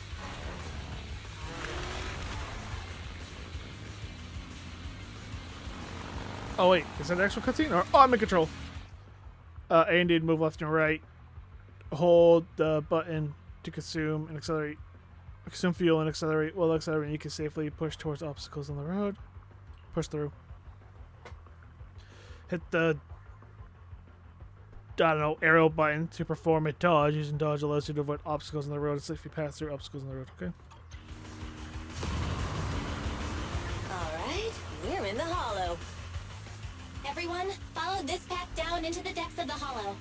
S1: Oh wait, is that an actual cutscene? Or oh, I'm in control. A and D to move left and right. Hold the button to consume and accelerate. Consume fuel and accelerate. While accelerating, you can safely push towards obstacles on the road. Push through. Hit the arrow button to perform a dodge. Using dodge allows you to avoid obstacles on the road and safely pass through obstacles on the road. Okay.
S5: Alright, we're in the Hollow.
S2: Everyone, follow this path down into the depths of the Hollow.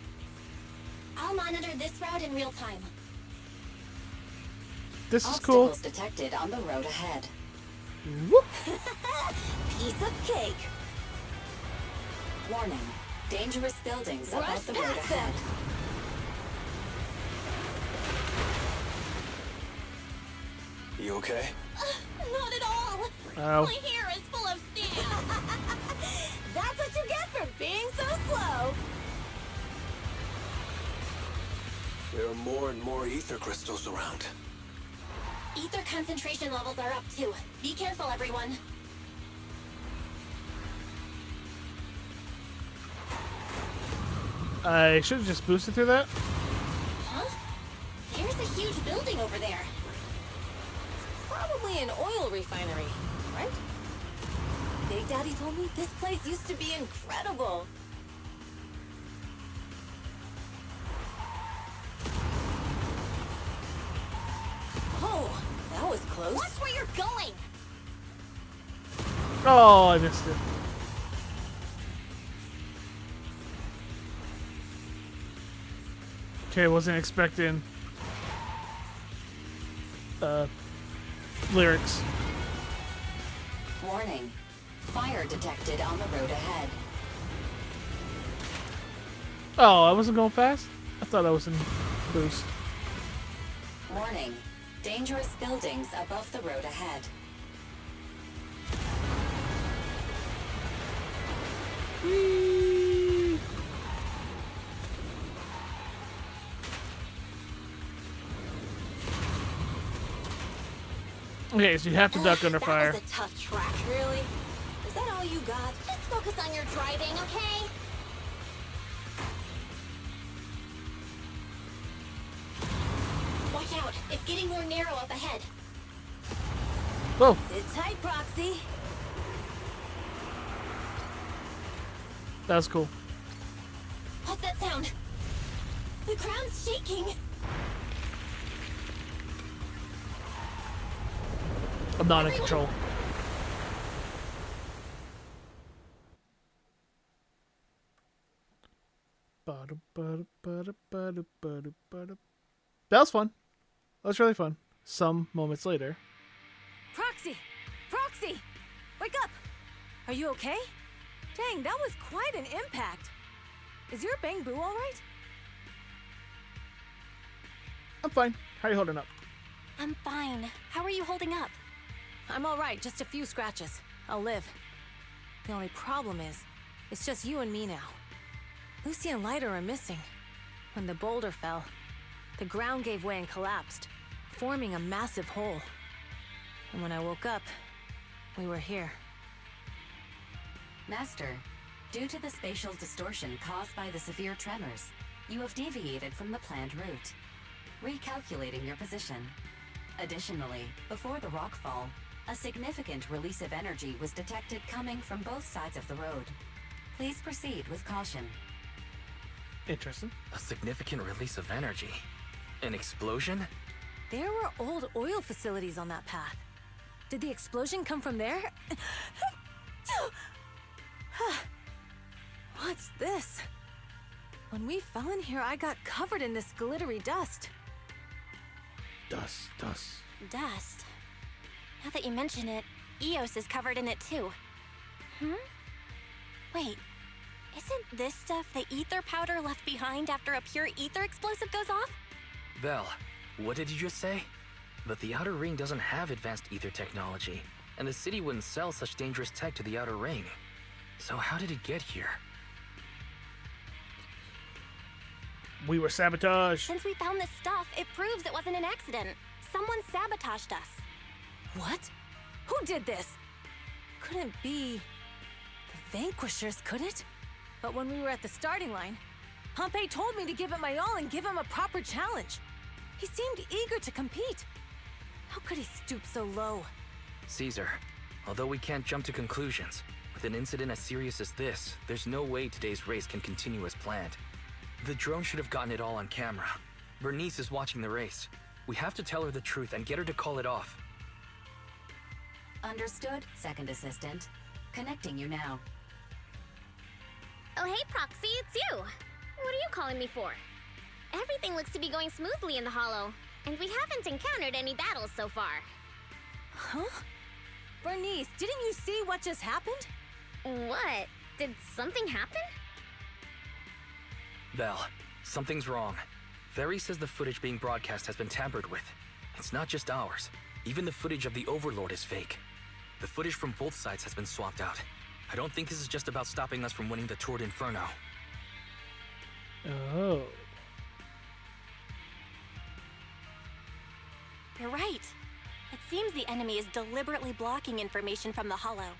S2: I'll monitor this route in real time.
S1: This is cool.
S4: Obstacles detected on the road ahead.
S1: Whoop.
S5: Piece of cake.
S4: Warning. Dangerous buildings
S5: Rush
S4: above the road
S5: past
S4: ahead.
S6: You okay?
S2: Not at all!
S1: Ow.
S2: My hair is full of sand!
S5: That's what you get for being so slow.
S6: There are more and more ether crystals around.
S2: Ether concentration levels are up too. Be careful, everyone.
S1: I should have just boosted through that.
S2: Huh? Here's a huge building over there.
S5: Probably an oil refinery, right? Big Daddy told me this place used to be incredible. Oh, that was close.
S2: Watch where you're going!
S1: Oh, I missed it. Okay, wasn't expecting lyrics.
S4: Warning. Fire detected on the road ahead.
S1: Oh, I wasn't going fast? I thought I was in boost.
S4: Warning. Dangerous buildings above the road ahead.
S1: Whee! Okay, so you have to duck under fire.
S2: That was a tough track.
S5: Really? Is that all you got?
S2: Just focus on your driving, okay? Watch out! It's getting more narrow up ahead.
S1: Whoa.
S5: Sit tight, Proxy.
S1: That was cool.
S2: What's that sound? The ground's shaking.
S1: I'm not in control. That was fun. That was really fun. Some moments later.
S5: Proxy! Proxy! Wake up! Are you okay? Dang, that was quite an impact. Is your bang boo alright?
S1: I'm fine. How are you holding up?
S7: I'm fine. How are you holding up?
S5: I'm alright, just a few scratches. I'll live. The only problem is, it's just you and me now. Lucy and Lighter are missing. When the boulder fell, the ground gave way and collapsed, forming a massive hole. And when I woke up, we were here.
S4: Master, due to the spatial distortion caused by the severe tremors, you have deviated from the planned route, recalculating your position. Additionally, before the rockfall, a significant release of energy was detected coming from both sides of the road. Please proceed with caution.
S1: Interesting.
S11: A significant release of energy? An explosion?
S5: There were old oil facilities on that path. Did the explosion come from there? What's this? When we fell in here, I got covered in this glittery dust.
S1: Dust.
S7: Dust. Now that you mention it, Eos is covered in it too. Wait, isn't this stuff the ether powder left behind after a pure ether explosive goes off?
S11: Belle, what did you just say? But the Outer Ring doesn't have advanced ether technology, and the city wouldn't sell such dangerous tech to the Outer Ring. So how did it get here?
S1: We were sabotaged.
S7: Since we found this stuff, it proves it wasn't an accident. Someone sabotaged us.
S5: What? Who did this? Couldn't be the Vanquishers, could it? But when we were at the starting line, Pompey told me to give it my all and give him a proper challenge. He seemed eager to compete. How could he stoop so low?
S11: Caesar, although we can't jump to conclusions, with an incident as serious as this, there's no way today's race can continue as planned. The drone should have gotten it all on camera. Bernice is watching the race. We have to tell her the truth and get her to call it off.
S4: Understood, Second Assistant. Connecting you now.
S3: Oh, hey, Proxy, it's you. What are you calling me for? Everything looks to be going smoothly in the Hollow, and we haven't encountered any battles so far.
S5: Huh? Bernice, didn't you see what just happened?
S3: What? Did something happen?
S11: Belle, something's wrong. Ferry says the footage being broadcast has been tampered with. It's not just ours. Even the footage of the Overlord is fake. The footage from both sides has been swapped out. I don't think this is just about stopping us from winning the Tour d'Inferno.
S1: Oh.
S7: You're right. It seems the enemy is deliberately blocking information from the Hollow.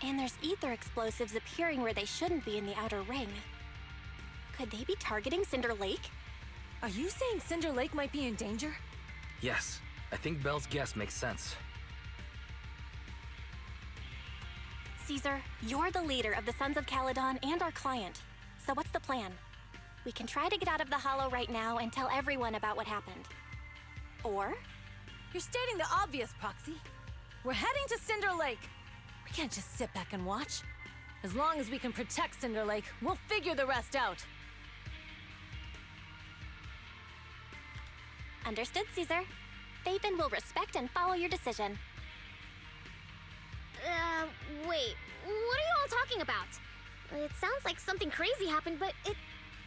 S7: And there's ether explosives appearing where they shouldn't be in the Outer Ring. Could they be targeting Cinder Lake?
S5: Are you saying Cinder Lake might be in danger?
S11: Yes, I think Belle's guess makes sense.
S7: Caesar, you're the leader of the Sons of Caledon and our client. So what's the plan? We can try to get out of the Hollow right now and tell everyone about what happened. Or?
S5: You're stating the obvious, Proxy. We're heading to Cinder Lake. We can't just sit back and watch. As long as we can protect Cinder Lake, we'll figure the rest out.
S7: Understood, Caesar. Phaethon will respect and follow your decision.
S3: Wait. What are you all talking about? It sounds like something crazy happened, but it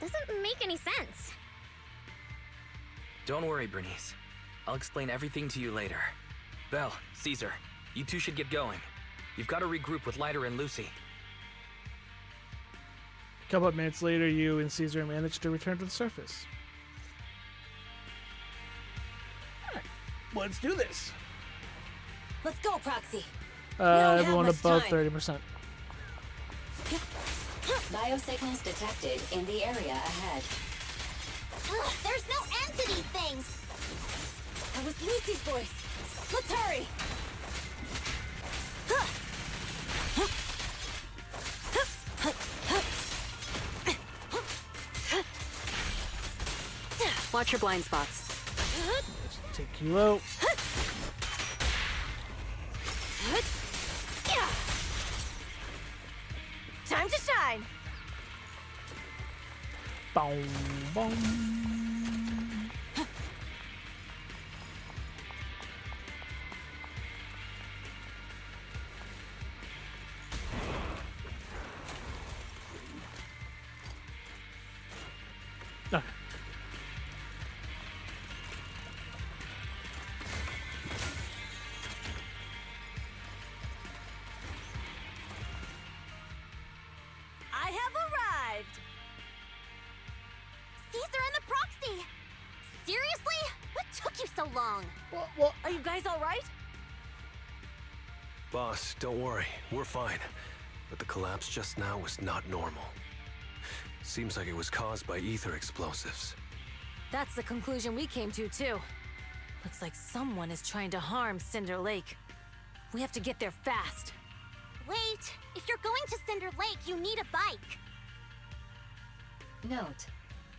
S3: doesn't make any sense.
S11: Don't worry, Bernice. I'll explain everything to you later. Belle, Caesar, you two should get going. You've got to regroup with Lighter and Lucy.
S1: A couple of minutes later, you and Caesar managed to return to the surface. Alright, let's do this.
S5: Let's go, Proxy.
S1: Everyone above 30%.
S4: Biosignals detected in the area ahead.
S3: Ugh, there's no end to these things!
S5: That was Lucy's voice. Let's hurry!
S12: Watch your blind spots.
S1: Let's take you out.
S5: Time to shine.
S1: Boom, boom. Okay.
S5: I have arrived.
S2: Caesar and the proxy! Seriously? What took you so long?
S1: Well,
S5: Are you guys all right?
S6: Boss, don't worry. We're fine. But the collapse just now was not normal. Seems like it was caused by ether explosives.
S5: That's the conclusion we came to, too. Looks like someone is trying to harm Cinder Lake. We have to get there fast.
S2: Wait, if you're going to Cinder Lake, you need a bike.
S4: Note,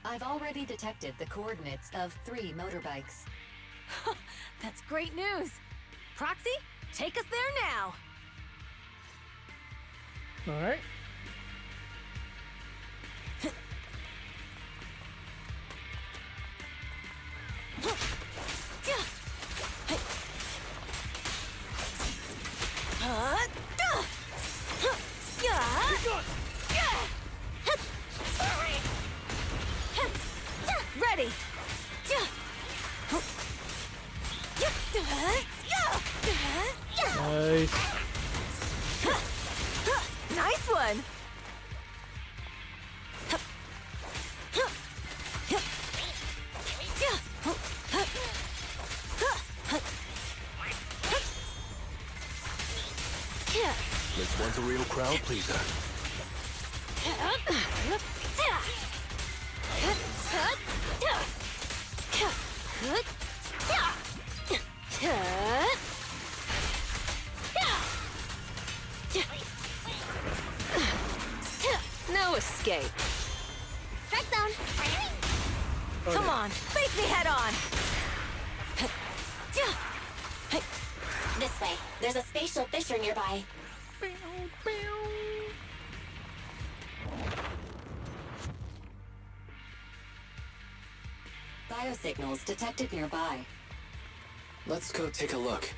S4: I've already detected the coordinates of 3 motorbikes.
S5: That's great news. Proxy, take us there now.
S1: all right.
S5: Ready.
S1: Nice.
S5: Nice one.
S6: This one's a real crowd pleaser.
S12: No escape.
S2: Strike zone.
S5: Come on, face me head on.
S2: This way. There's a spatial fissure nearby.
S4: Biosignals detected nearby.
S11: Let's go take a look.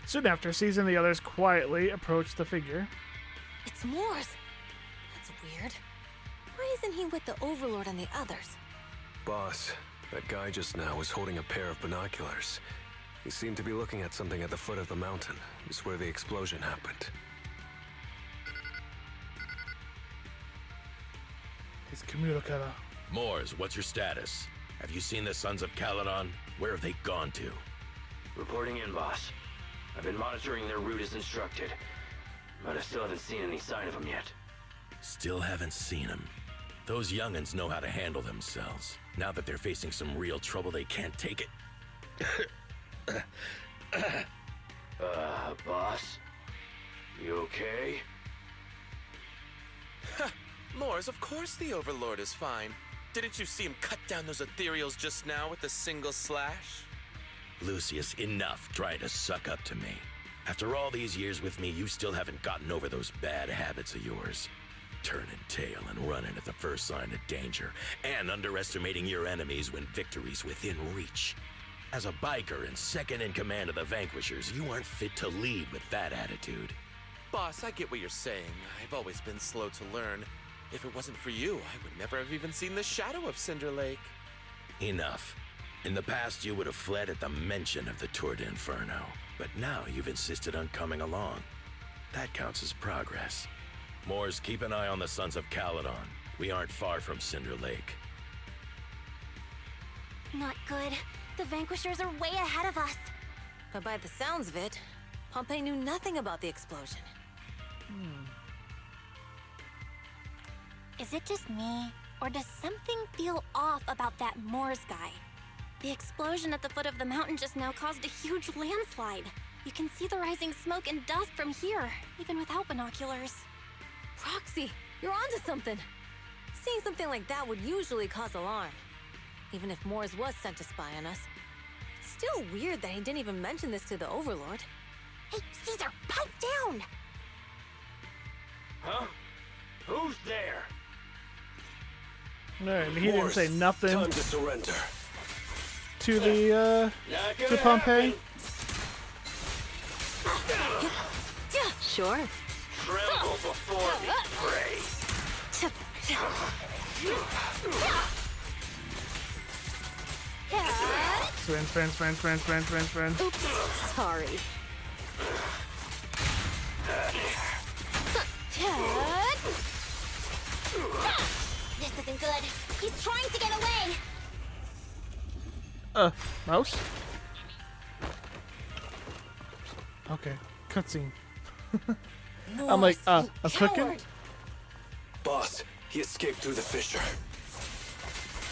S1: Soon after, Caesar and the others quietly approached the figure.
S5: It's Morse. That's weird. Why isn't he with the Overlord and the others?
S6: Boss, that guy just now was holding a pair of binoculars. He seemed to be looking at something at the foot of the mountain. It's where the explosion happened.
S1: His communicator.
S9: Moors, what's your status? Have you seen the Sons of Caledon? Where have they gone to?
S8: Reporting in, boss. I've been monitoring their route as instructed, but I still haven't seen any sign of them yet.
S9: Still haven't seen them. Those young'uns know how to handle themselves. Now that they're facing some real trouble, they can't take it.
S8: Boss? You okay?
S10: Moors, of course the Overlord is fine. Didn't you see him cut down those ethereals just now with a single slash?
S9: Lucius, enough trying to suck up to me. After all these years with me, you still haven't gotten over those bad habits of yours. Turning tail and running at the first sign of danger, and underestimating your enemies when victory's within reach. As a biker and second in command of the Vanquishers, you aren't fit to lead with that attitude.
S10: Boss, I get what you're saying. I've always been slow to learn. If it wasn't for you, I would never have even seen the shadow of Cinder Lake.
S9: Enough. In the past, you would have fled at the mention of the Tour d'Inferno, but now you've insisted on coming along. That counts as progress. Moors, keep an eye on the Sons of Caledon. We aren't far from Cinder Lake.
S2: Not good. The Vanquishers are way ahead of us.
S5: But by the sounds of it, Pompey knew nothing about the explosion.
S2: Is it just me, or does something feel off about that Moors guy? The explosion at the foot of the mountain just now caused a huge landslide. You can see the rising smoke and dust from here, even without binoculars.
S5: Proxy, you're onto something. Seeing something like that would usually cause alarm. Even if Morse was sent to spy on us. It's still weird that he didn't even mention this to the Overlord.
S2: Hey, Caesar, pipe down!
S8: Huh? Who's there?
S1: Alright, he didn't say nothing
S6: Time to surrender.
S1: to the, to Pompeii.
S12: Sure.
S8: Tremble before me, prey.
S1: Spin.
S12: Oops, sorry.
S2: This isn't good. He's trying to get away.
S1: Mouse? Okay, cutscene. I'm like, I'm cooking?
S6: Boss, he escaped through the fissure.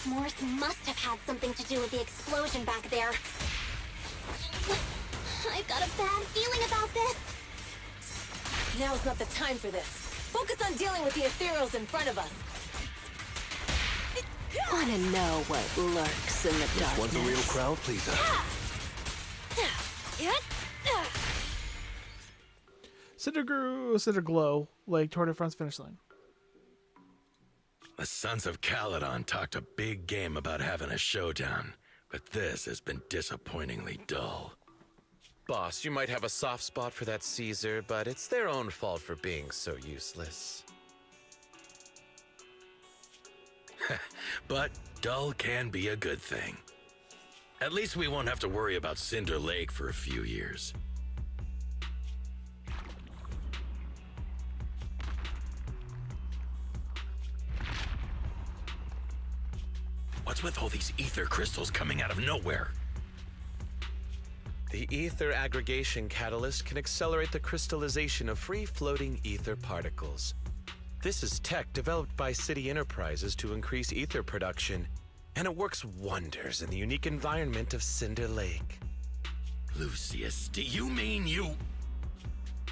S2: Morse must have had something to do with the explosion back there. I've got a bad feeling about this.
S5: Now's not the time for this. Focus on dealing with the ethereals in front of us.
S12: Wanna know what lurks in the darkness?
S6: One's a real crowd pleaser.
S1: Cinder glow, like Tour de France finish line.
S9: The Sons of Caledon talked a big game about having a showdown, but this has been disappointingly dull.
S10: Boss, you might have a soft spot for that Caesar, but it's their own fault for being so useless.
S9: But dull can be a good thing. At least we won't have to worry about Cinder Lake for a few years. What's with all these ether crystals coming out of nowhere?
S10: The ether aggregation catalyst can accelerate the crystallization of free-floating ether particles. This is tech developed by City Enterprises to increase ether production, and it works wonders in the unique environment of Cinder Lake.
S9: Lucius, do you mean you...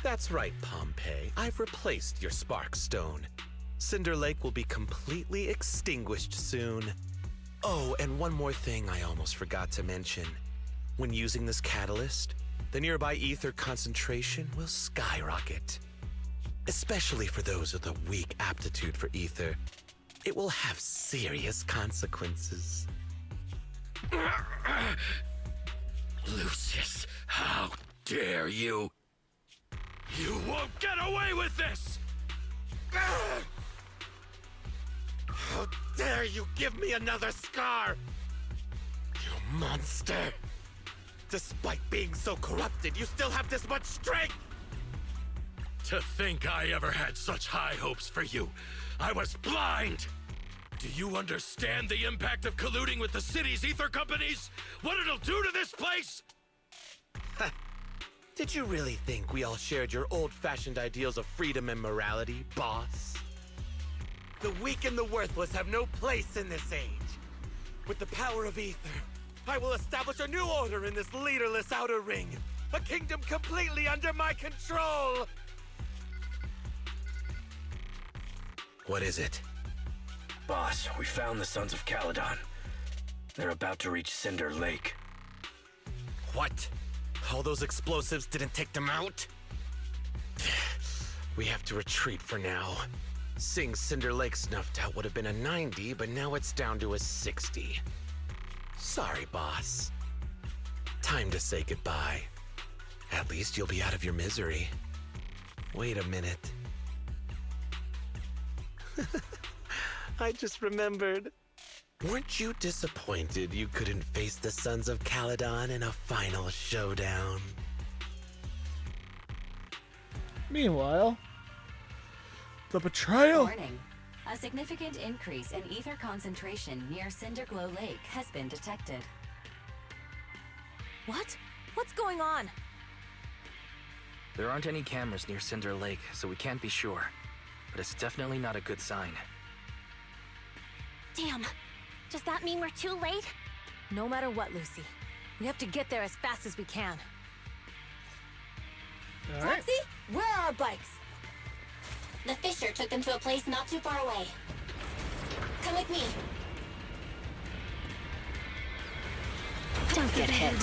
S10: That's right, Pompeii. I've replaced your spark stone. Cinder Lake will be completely extinguished soon. Oh, and one more thing I almost forgot to mention. When using this catalyst, the nearby ether concentration will skyrocket. Especially for those with a weak aptitude for ether, it will have serious consequences.
S9: Lucius, how dare you? You won't get away with this!
S10: How dare you give me another scar! You monster! Despite being so corrupted, you still have this much strength!
S9: To think I ever had such high hopes for you. I was blind! Do you understand the impact of colluding with the city's ether companies? What it'll do to this place?
S10: Did you really think we all shared your old-fashioned ideals of freedom and morality, boss? The weak and the worthless have no place in this age. With the power of ether, I will establish a new order in this leaderless outer ring. A kingdom completely under my control! What is it?
S6: Boss, we found the Sons of Caledon. They're about to reach Cinder Lake.
S10: What? All those explosives didn't take them out? We have to retreat for now. Seeing Cinder Lake snuffed out would have been a 90, but now it's down to a 60. Sorry, boss. Time to say goodbye. At least you'll be out of your misery. Wait a minute. I just remembered. Weren't you disappointed you couldn't face the Sons of Caledon in a final showdown?
S1: Meanwhile, the betrayal.
S4: Warning. A significant increase in ether concentration near Cinderglow Lake has been detected.
S5: What? What's going on?
S11: There aren't any cameras near Cinder Lake, so we can't be sure. But it's definitely not a good sign.
S2: Damn. Does that mean we're too late?
S5: No matter what, Lucy. We have to get there as fast as we can.
S1: All right.
S5: Taxi, where are our bikes?
S2: The fissure took them to a place not too far away. Come with me.
S12: Don't get hit.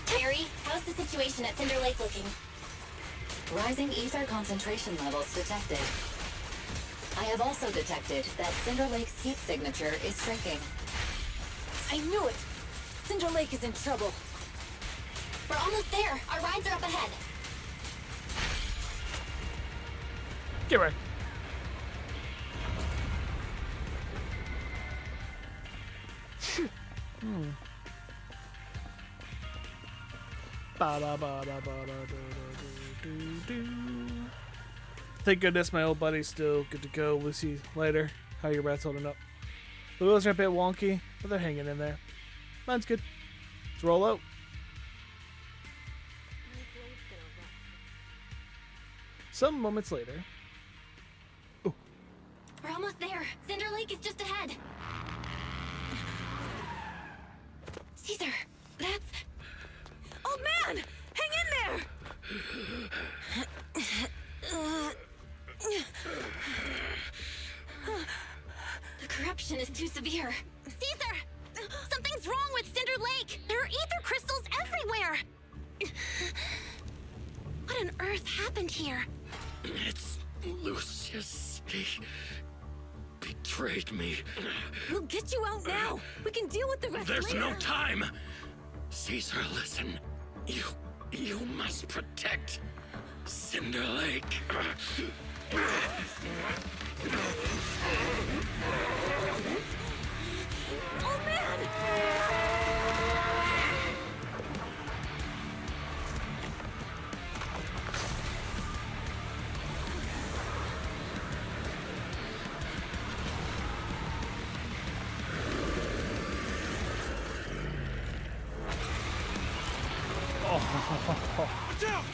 S2: Terry, how's the situation at Cinder Lake looking?
S4: Rising ether concentration levels detected. I have also detected that Cinder Lake's heat signature is shrinking.
S5: I knew it! Cinder Lake is in trouble.
S2: We're almost there. Our rides are up ahead.
S1: Get right. Thank goodness my old buddy's still good to go. We'll see later how your rats holding up. The wheels are a bit wonky, but they're hanging in there. Mine's good. Let's roll out. Some moments later.
S2: We're almost there. Cinder Lake is just ahead. Caesar, that's...
S5: Oh man! Hang in there!
S2: The corruption is too severe. Caesar! Something's wrong with Cinder Lake! There are ether crystals everywhere! What on earth happened here?
S9: It's Lucius. He betrayed me.
S5: We'll get you out now! We can deal with the rest
S9: There's
S5: later.
S9: no time! Caesar, listen. You must protect Cinder Lake.
S5: Oh man!
S8: Watch out!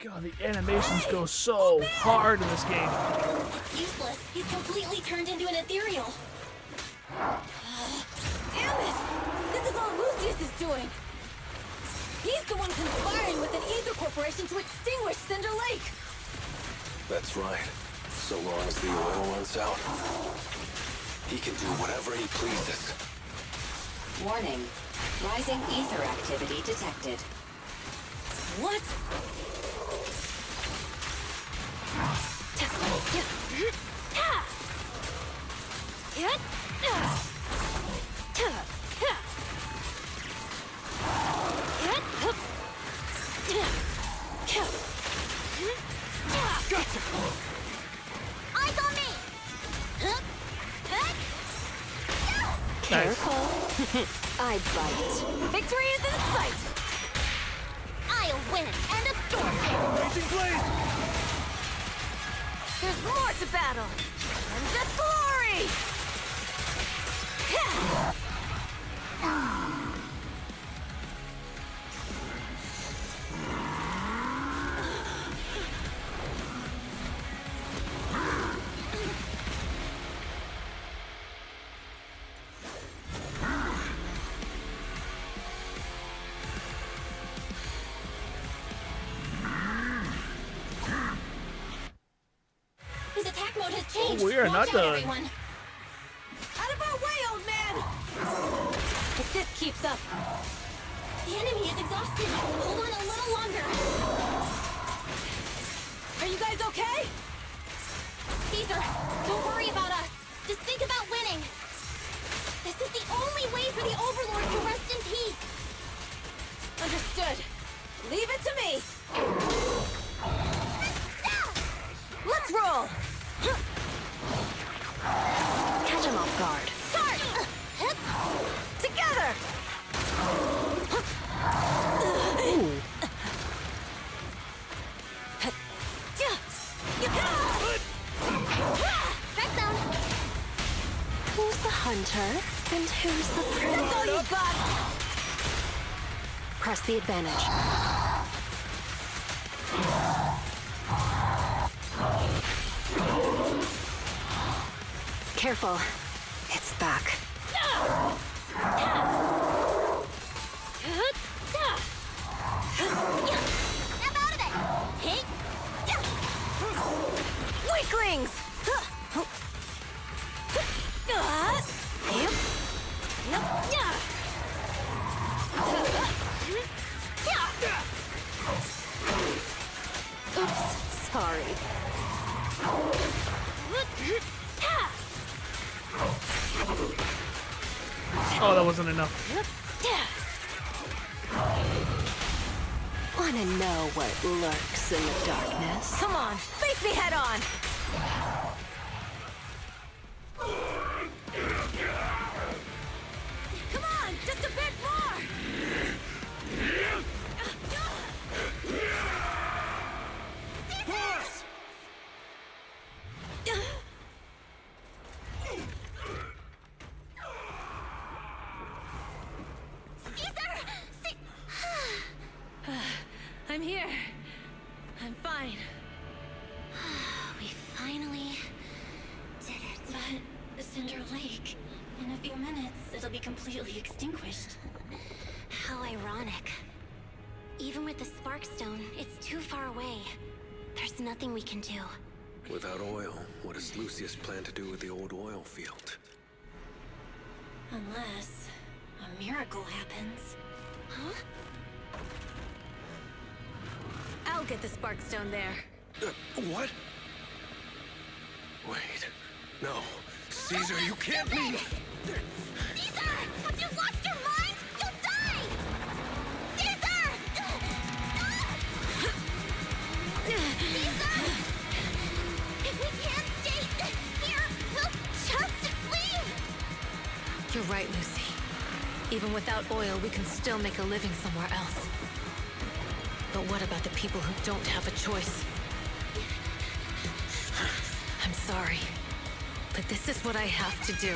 S1: God, the animations go so hard in this game.
S2: It's useless. He's completely turned into an ethereal.
S5: Damn it! This is all Lucius is doing! He's the one conspiring with an ether corporation to extinguish Cinder Lake!
S6: That's right. So long as the oil runs out, he can do whatever he pleases.
S4: Warning. Rising ether activity detected.
S5: What?
S2: Gotcha. Eyes on me.
S12: Careful. I bite.
S5: Victory is in sight!
S2: I'll win. End of story.
S8: Raging blade!
S5: There's more to battle! And just glory!
S2: His attack mode has changed.
S1: We are
S2: Watch
S1: not
S2: out,
S1: done.
S2: everyone.
S5: Out of our way, old man! If this keeps up,
S2: The enemy is exhausted. Hold on a little longer.
S5: are you guys okay?
S2: Caesar, don't worry about us. Just think about winning. This is the only way for the Overlord to rest in peace.
S5: Understood. Leave it to me. Let's roll.
S12: Catch him off guard.
S5: Start. Together.
S12: hunter, and who's the prey?
S5: That's all you got!
S12: Press the advantage. Careful. It's back.
S2: Snap out of it! Take.
S5: Weaklings!
S12: Oops, sorry.
S1: Oh, that wasn't enough.
S12: Wanna know what lurks in the darkness?
S5: Come on, face me head on! Come on, just a bit more!
S8: Boss!
S5: I'm here. I'm fine.
S2: We finally did it.
S4: But Cinder Lake, in a few minutes, it'll be completely extinguished.
S2: How ironic. Even with the Sparkstone, it's too far away. There's nothing we can do.
S6: Without oil, what does Lucius plan to do with the old oil field?
S4: Unless a miracle happens.
S2: Huh?
S5: I'll get the Sparkstone there.
S6: What? Wait. No. Caesar, you can't mean...
S2: Caesar! Have you lost your mind? You'll die! Caesar! Caesar! If we can't stay here, we'll just leave!
S5: You're right, Lucy. Even without oil, we can still make a living somewhere else. But what about the people who don't have a choice? I'm sorry, but this is what I have to do.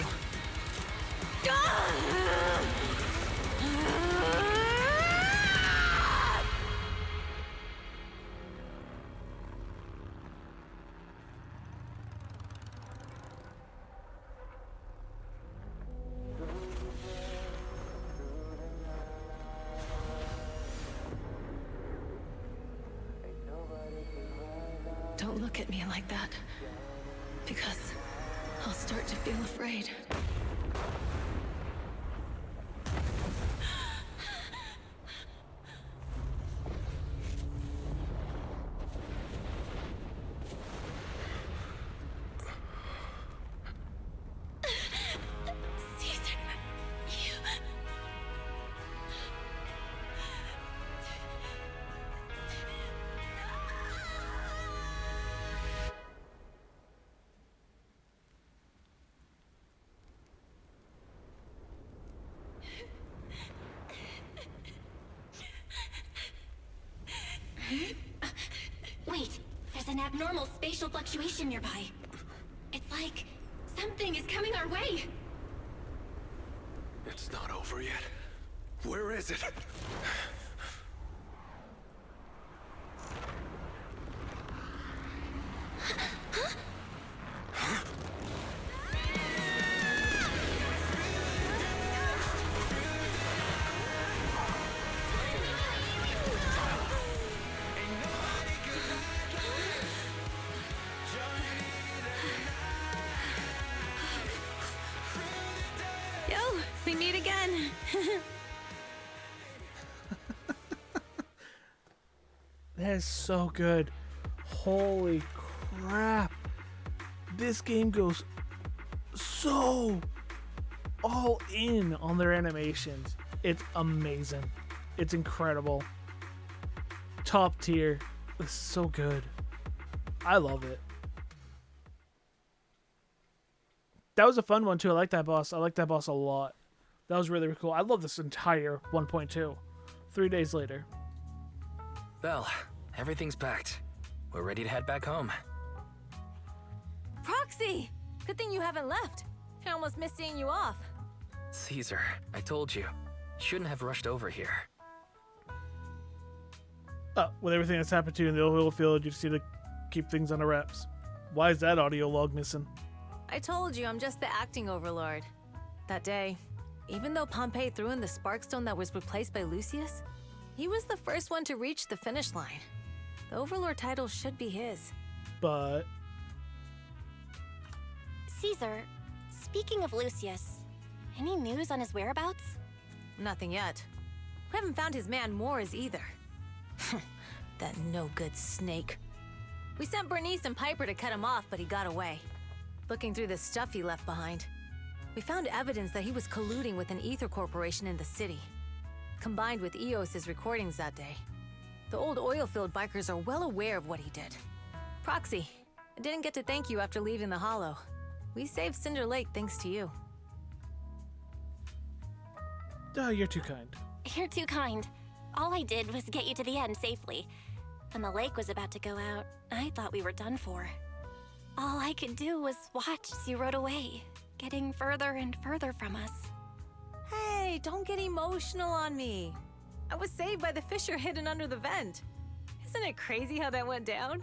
S5: Don't look at me like that, because I'll start to feel afraid.
S2: Caesar, you...
S4: Wait, there's an abnormal spatial fluctuation nearby. It's like something is coming our way.
S6: It's not over yet. Where is it?
S5: Yo, we meet again.
S1: That is so good. Holy crap. This game goes so all in on their animations. It's amazing. It's incredible. Top tier. It's so good. I love it. That was a fun one too. I like that boss. I like that boss a lot. That was really, really cool. I love this entire 1.2. 3 days later.
S11: Well, everything's packed. We're ready to head back home.
S5: Proxy! Good thing you haven't left. I almost missed seeing you off.
S11: Caesar, I told you. Shouldn't have rushed over here.
S1: Oh, with everything that's happened to you in the oil field, you just need to keep things on the wraps. Why is that audio log missing?
S5: I told you I'm just the acting overlord. That day, even though Pompey threw in the Sparkstone that was replaced by Lucius, he was the first one to reach the finish line. The overlord title should be his.
S1: But...
S2: Caesar, speaking of Lucius, any news on his whereabouts?
S5: Nothing yet. We haven't found his man Moores either. That no-good snake. We sent Bernice and Piper to cut him off, but he got away. Looking through the stuff he left behind, we found evidence that he was colluding with an ether corporation in the city, combined with EOS's recordings that day. The old oil-filled bikers are well aware of what he did. Proxy, I didn't get to thank you after leaving the Hollow. We saved Cinder Lake thanks to you.
S1: Oh, you're too kind.
S2: You're too kind. All I did was get you to the end safely. When the lake was about to go out, I thought we were done for. All I could do was watch as you rode away, getting further and further from us.
S5: Hey, don't get emotional on me. I was saved by the fissure hidden under the vent. Isn't it crazy how that went down?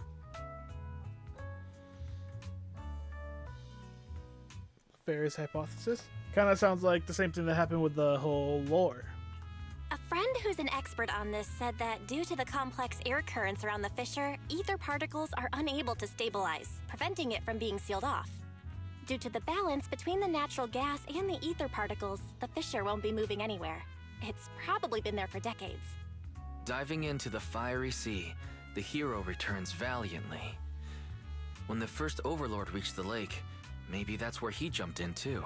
S1: Various hypothesis. Kind of sounds like the same thing that happened with the whole lore.
S2: A friend who's an expert on this said that due to the complex air currents around the fissure, ether particles are unable to stabilize, preventing it from being sealed off. Due to the balance between the natural gas and the ether particles, the fissure won't be moving anywhere. It's probably been there for decades.
S11: Diving into the fiery sea, the hero returns valiantly. When the first overlord reached the lake, maybe that's where he jumped in too.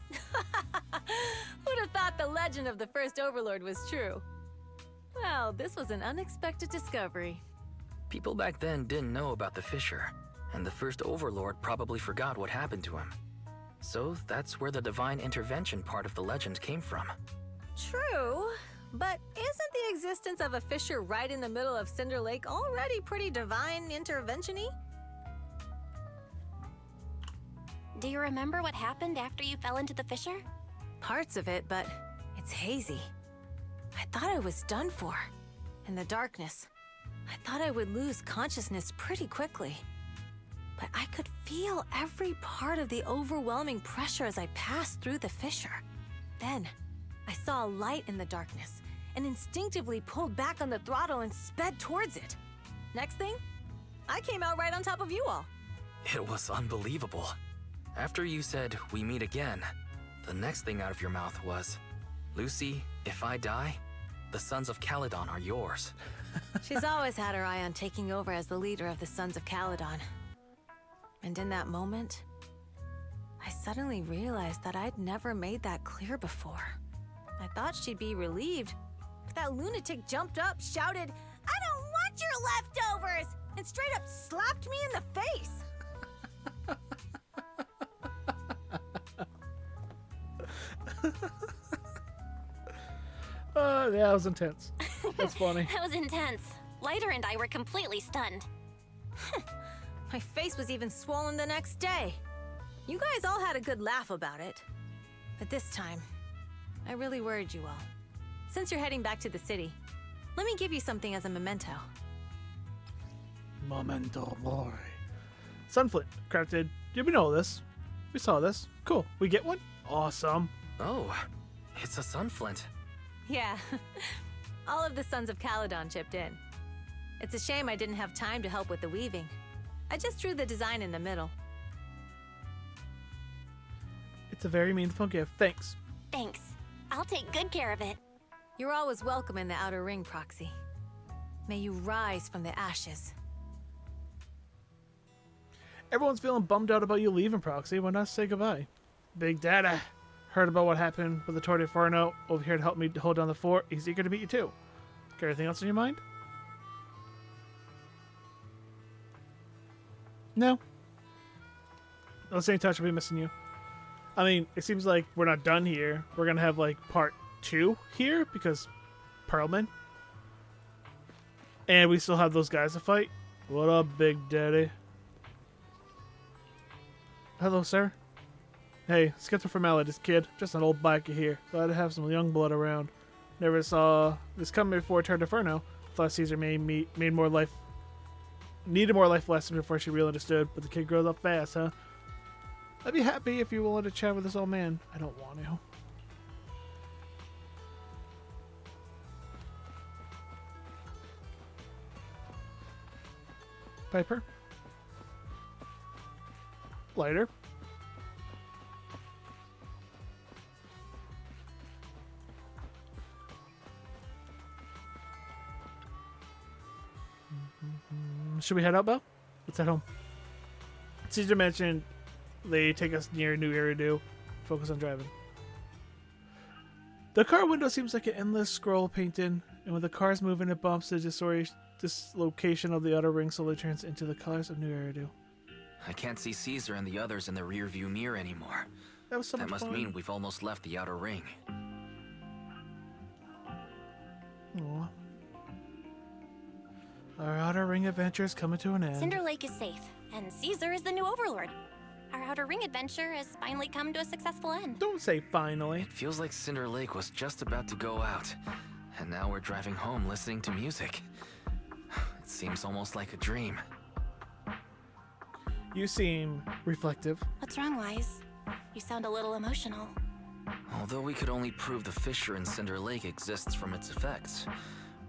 S5: Who'd have thought the legend of the first overlord was true? Well, this was an unexpected discovery.
S11: People back then didn't know about the fissure, and the first overlord probably forgot what happened to him. So that's where the divine intervention part of the legend came from.
S5: True, but isn't the existence of a fissure right in the middle of Cinder Lake already pretty divine intervention-y?
S2: Do you remember what happened after you fell into the fissure?
S5: Parts of it, but it's hazy. I thought I was done for. In the darkness, I thought I would lose consciousness pretty quickly. But I could feel every part of the overwhelming pressure as I passed through the fissure. Then, I saw a light in the darkness and instinctively pulled back on the throttle and sped towards it. Next thing, I came out right on top of you all.
S11: It was unbelievable. After you said, "We meet again," the next thing out of your mouth was, "Lucy, if I die, the Sons of Caledon are yours."
S5: She's always had her eye on taking over as the leader of the Sons of Caledon. And in that moment, I suddenly realized that I'd never made that clear before. I thought she'd be relieved, but that lunatic jumped up, shouted, "I don't want your leftovers!" and straight up slapped me in the face.
S1: Yeah, that was intense. That's funny.
S2: That was intense. Lighter and I were completely stunned.
S5: My face was even swollen the next day. You guys all had a good laugh about it. But this time, I really worried you all. Since you're heading back to the city, let me give you something as a memento.
S1: Memento mori. Sunflint crafted. Did we know this? We saw this. Cool. We get one? Awesome.
S11: Oh, it's a sunflint.
S5: Yeah, all of the Sons of Caledon chipped in. It's a shame I didn't have time to help with the weaving. I just drew the design in the middle.
S1: It's a very meaningful gift. Thanks.
S2: Thanks. I'll take good care of it.
S5: You're always welcome in the Outer Ring, Proxy. May you rise from the ashes.
S1: Everyone's feeling bummed out about you leaving, Proxy. Why not say goodbye? Big Dada heard about what happened with the Tour de Inferno over here to help me hold down the fort. He's eager to meet you too. Got anything else on your mind? No. I'll stay in touch. I'll be missing you. I mean, it seems like we're not done here. We're gonna have like part 2 here because Pearlman. And we still have those guys to fight. What up, Big Daddy? Hello, sir. Hey, skip the formalities, kid. Just an old biker here. Glad to have some young blood around. Never saw this coming before Turn Inferno. Thought Caesar needed more life lessons before she really understood, but the kid grows up fast, huh? I'd be happy if you wanted to chat with this old man. I don't want to. Piper? Lighter? Should we head out, Belle? Let's head home. Caesar mentioned they take us near New Eridu. Focus on driving. The car window seems like an endless scroll painted, and when the car's moving, it bumps the dislocation of the outer ring slowly turns into the colors of New Eridu.
S11: I can't see Caesar and the others in the rearview mirror anymore.
S1: That was so much
S11: That must
S1: fun.
S11: mean we've almost left the outer ring.
S1: Aww. Our outer ring adventure is coming to an end.
S2: Cinder Lake is safe, and Caesar is the new overlord. Our outer ring adventure has finally come to a successful end.
S1: Don't say finally.
S11: It feels like Cinder Lake was just about to go out, and now we're driving home listening to music. It seems almost like a dream.
S1: You seem reflective.
S2: What's wrong, Wise? You sound a little emotional.
S11: Although we could only prove the fissure in Cinder Lake exists from its effects,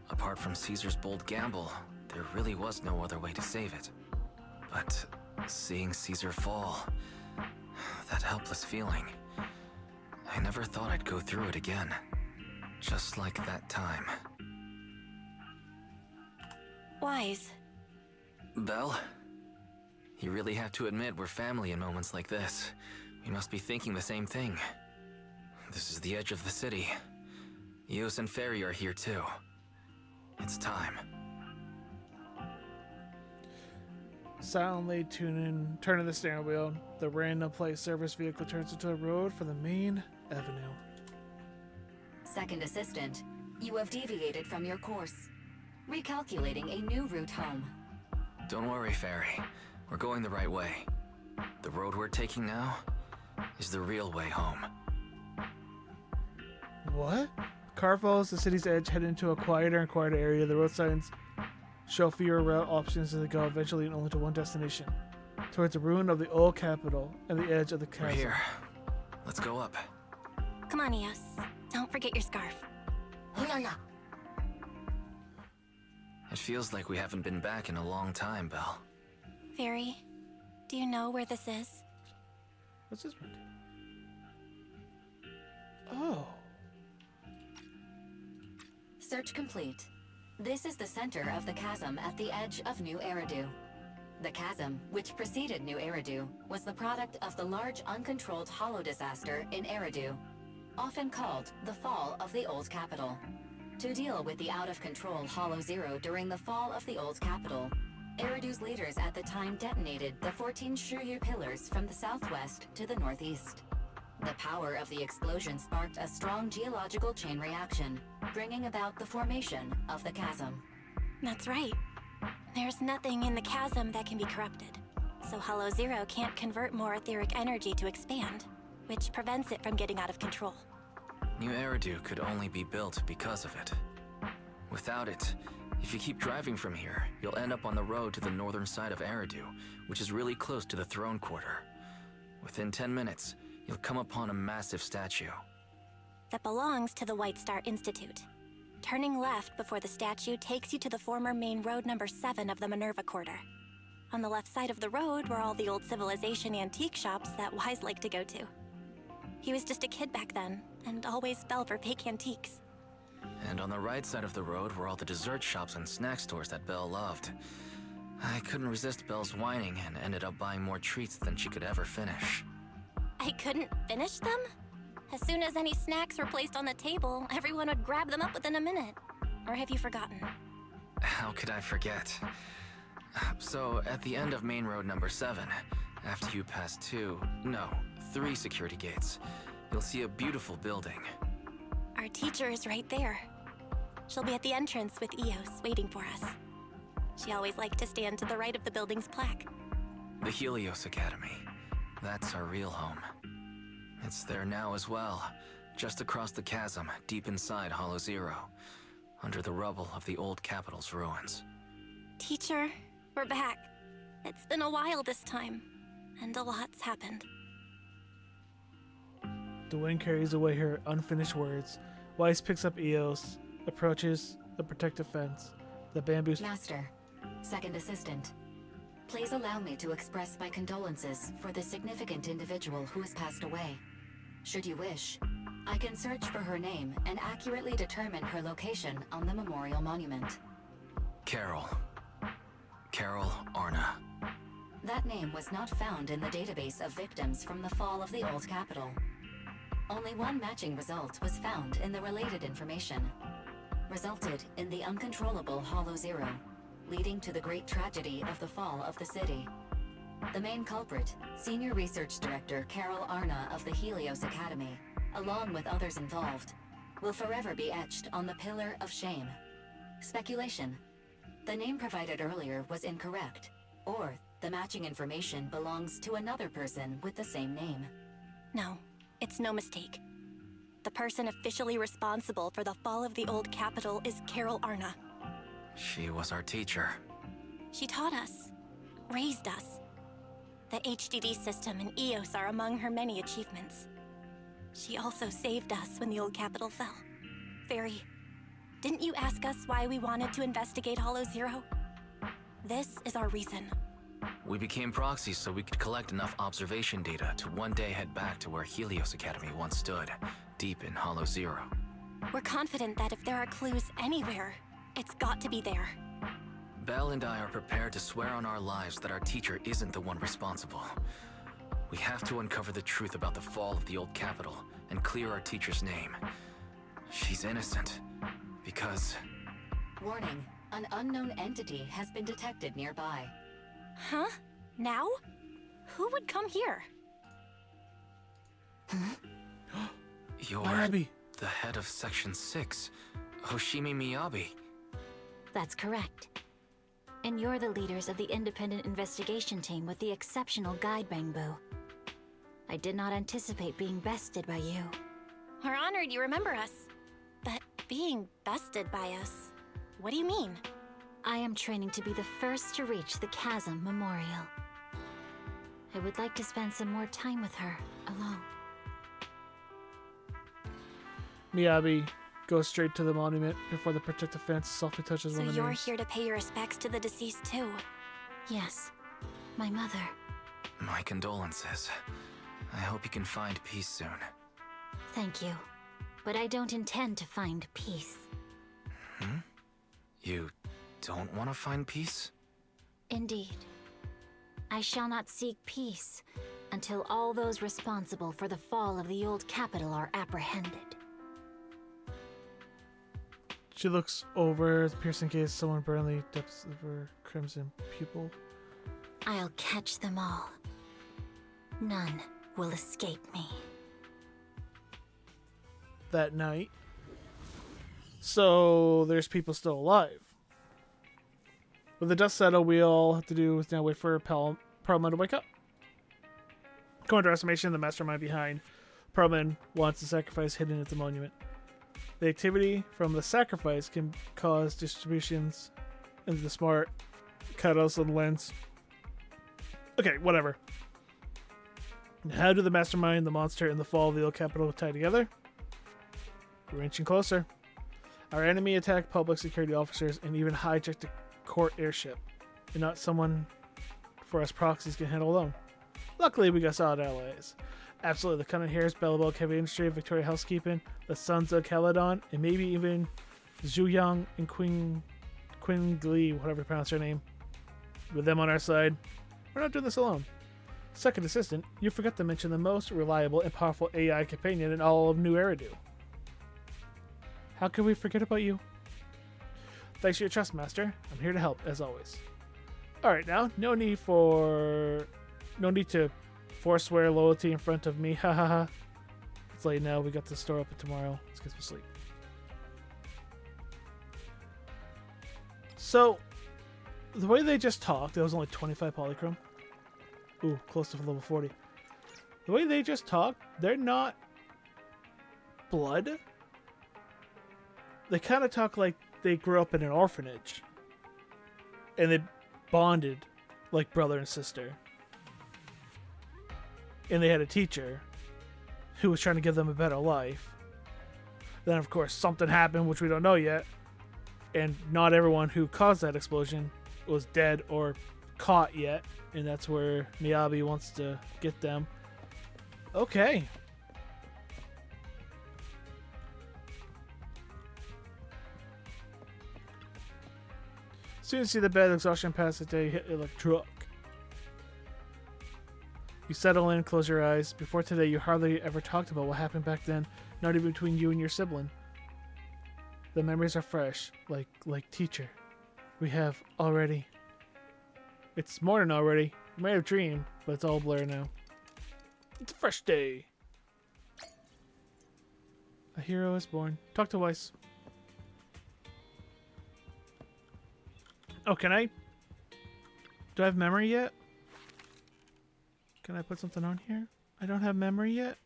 S11: apart from Caesar's bold gamble, there really was no other way to save it. But seeing Caesar fall, that helpless feeling, I never thought I'd go through it again. Just like that time.
S2: Wise.
S11: Belle? You really have to admit we're family in moments like this. We must be thinking the same thing. This is the edge of the city. Eos and Ferry are here too. It's time.
S1: Silently turning the steering wheel, the random place service vehicle turns into a road for the main avenue.
S4: Second assistant, you have deviated from your course. Recalculating a new route home.
S11: Don't worry, Ferry. We're going the right way. The road we're taking now is the real way home.
S1: What? Car follows the city's edge, head into a quieter and quieter area. The road signs show fewer route options as they go, eventually leading only to one destination. Towards the ruin of the old capital and the edge of the chasm.
S11: We're here. Let's go up.
S2: Come on, Eos. Don't forget your scarf. No.
S11: It feels like we haven't been back in a long time, Belle.
S2: Fairy, do you know where this is?
S1: What's this one? Oh.
S4: Search complete. This is the center of the chasm at the edge of New Eridu. The chasm, which preceded New Eridu, was the product of the large uncontrolled hollow disaster in Eridu, often called the fall of the old capital. To deal with the out-of-control Hollow Zero during the fall of the old capital, Eridu's leaders at the time detonated the 14 Shuryu pillars from the southwest to the northeast. The power of the explosion sparked a strong geological chain reaction, bringing about the formation of the chasm.
S2: That's right. There's nothing in the chasm that can be corrupted, so Hollow Zero can't convert more etheric energy to expand, which prevents it from getting out of control.
S11: New Eridu could only be built because of it. Without it, if you keep driving from here, you'll end up on the road to the northern side of Eridu, which is really close to the throne quarter. Within 10 minutes, you'll come upon a massive statue.
S2: That belongs to the White Star Institute. Turning left before the statue takes you to the former main road number 7 of the Minerva Quarter. On the left side of the road were all the old civilization antique shops that Wise liked to go to. He was just a kid back then, and always fell for fake antiques.
S11: And on the right side of the road were all the dessert shops and snack stores that Belle loved. I couldn't resist Belle's whining and ended up buying more treats than she could ever finish.
S2: I couldn't finish them? As soon as any snacks were placed on the table, everyone would grab them up within a minute. Or have you forgotten?
S11: How could I forget? So, at the end of main road number 7, after you pass 3 security gates, you'll see a beautiful building.
S2: Our teacher is right there. She'll be at the entrance with Eos waiting for us. She always liked to stand to the right of the building's plaque.
S11: The Helios Academy. That's our real home. It's there now as well. Just across the chasm, deep inside Hollow Zero. Under the rubble of the old capital's ruins.
S7: Teacher, we're back. It's been a while this time, and a lot's happened.
S1: The wind carries away her unfinished words. Weiss picks up Eos, approaches the protective fence. The bamboo...
S4: Master, second assistant. Please allow me to express my condolences for the significant individual who has passed away. Should you wish, I can search for her name and accurately determine her location on the memorial monument.
S11: Carol. Carol Arna.
S4: That name was not found in the database of victims from the fall of the old capital. Only one matching result was found in the related information. Resulted in the uncontrollable Hollow Zero, leading to the great tragedy of the fall of the city. The main culprit, Senior Research Director Carol Arna of the Helios Academy, along with others involved, will forever be etched on the Pillar of Shame. Speculation. The name provided earlier was incorrect, or the matching information belongs to another person with the same name.
S7: No, it's no mistake. The person officially responsible for the fall of the old capital is Carol Arna.
S11: She was our teacher.
S7: She taught us, raised us. The HDD system and EOS are among her many achievements. She also saved us when the old capital fell. Fairy, didn't you ask us why we wanted to investigate Hollow Zero? This is our reason.
S11: We became proxies so we could collect enough observation data to one day head back to where Helios Academy once stood, deep in Hollow Zero.
S7: We're confident that if there are clues anywhere, it's got to be there.
S11: Belle and I are prepared to swear on our lives that our teacher isn't the one responsible. We have to uncover the truth about the fall of the old capital and clear our teacher's name. She's innocent, because...
S4: Warning, an unknown entity has been detected nearby.
S7: Huh? Now? Who would come here?
S11: You're
S1: Miyabi.
S11: the head of Section 6, Hoshimi Miyabi.
S3: That's correct. And you're the leaders of the independent investigation team with the exceptional guide Bangbo. I did not anticipate being bested by you.
S7: We're honored you remember us. But being bested by us, what do you mean?
S3: I am training to be the first to reach the Chasm Memorial. I would like to spend some more time with her, alone.
S1: Miyabi goes straight to the monument before the protective fence softly touches
S7: So
S1: one of the
S7: you're
S1: names.
S7: here to pay your respects to the deceased too?
S3: Yes, my mother.
S11: My condolences. I hope you can find peace soon.
S3: Thank you. But I don't intend to find peace.
S11: You don't want to find peace?
S3: Indeed. I shall not seek peace until all those responsible for the fall of the old capital are apprehended.
S1: She looks over the piercing gaze, someone burned the depths of her crimson pupil.
S3: I'll catch them all. None will escape me.
S1: That night. So there's people still alive. With the dust settled, we all have to do is now wait for Perlman to wake up. According to our estimation, the mastermind behind Perlman wants the sacrifice hidden at the monument. The activity from the sacrifice can cause distributions into the smart cuttles and lens. Okay, whatever. How do the mastermind, the monster, and the fall of the old capital tie together? We're inching closer. Our enemy attacked public security officers and even hijacked a court airship, and not someone for us proxies can handle alone. Luckily, we got solid allies. Absolutely, the Cunning Hairs, Bellabelle Heavy Industry, Victoria Housekeeping, the Sons of Caledon, and maybe even Zhu Yang and Queen Glee, whatever you pronounce her name. With them on our side, we're not doing this alone. Second assistant, you forgot to mention the most reliable and powerful AI companion in all of New Eridu. How could we forget about you? Thanks for your trust, Master. I'm here to help, as always. Alright now, no need to forswear loyalty in front of me, ha ha ha. It's late now, we got the store open tomorrow. Let's get some sleep. So, the way they just talked, it was only 25 polychrome. Ooh, close to level 40. The way they just talk, they're not blood. They kind of talk like they grew up in an orphanage. And they bonded like brother and sister. And they had a teacher who was trying to give them a better life. Then, of course, something happened, which we don't know yet. And not everyone who caused that explosion was dead or caught yet. And that's where Miyabi wants to get them. Okay. Soon as you see the bed, exhaustion passes the day, hit it like a truck. You settle in, close your eyes. Before today, you hardly ever talked about what happened back then, not even between you and your sibling. The memories are fresh, like teacher. We have already. It's morning already. You might have dreamed, but it's all blur now. It's a fresh day. A hero is born. Talk to Weiss. Oh, can I? Do I have memory yet? Can I put something on here? I don't have memory yet.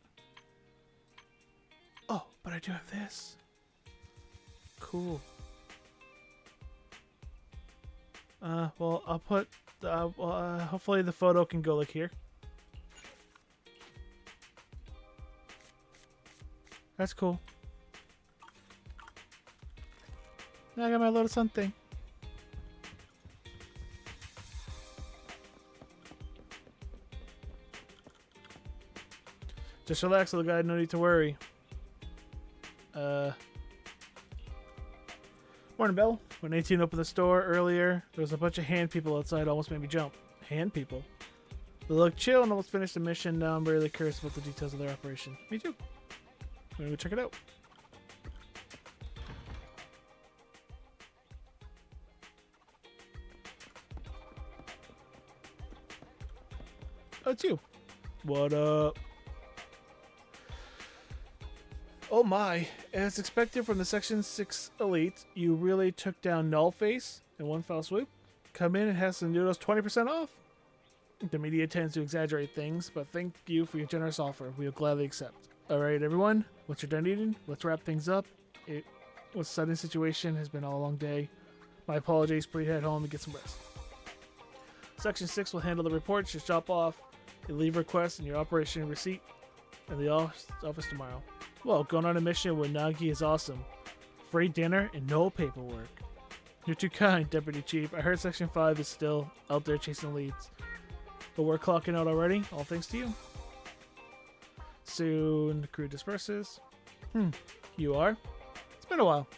S1: Oh, but I do have this. Cool. Well, I'll put. Hopefully the photo can go like here. That's cool. Now I got my little sun thing. Just relax, little guy. No need to worry. Morning, Bell. When 18 opened the store earlier, there was a bunch of hand people outside. Almost made me jump. Hand people? They look chill and almost finished the mission. Now I'm really curious about the details of their operation. Me too. I'm gonna go check it out. Oh, it's you. What up? Oh my, as expected from the Section 6 Elite, you really took down Nullface in one foul swoop. Come in and have some noodles 20% off. The media tends to exaggerate things, but thank you for your generous offer. We will gladly accept. Alright everyone, once you're done eating, let's wrap things up. It was a sudden situation, has been all a long day. My apologies, please head home and get some rest. Section 6 will handle the reports, just drop off a leave request and your operation receipt in the office tomorrow. Well, going on a mission with Nagi is awesome. Free dinner and no paperwork. You're too kind, Deputy Chief. I heard Section 5 is still out there chasing leads. But we're clocking out already, all thanks to you. Soon the crew disperses. You are? It's been a while.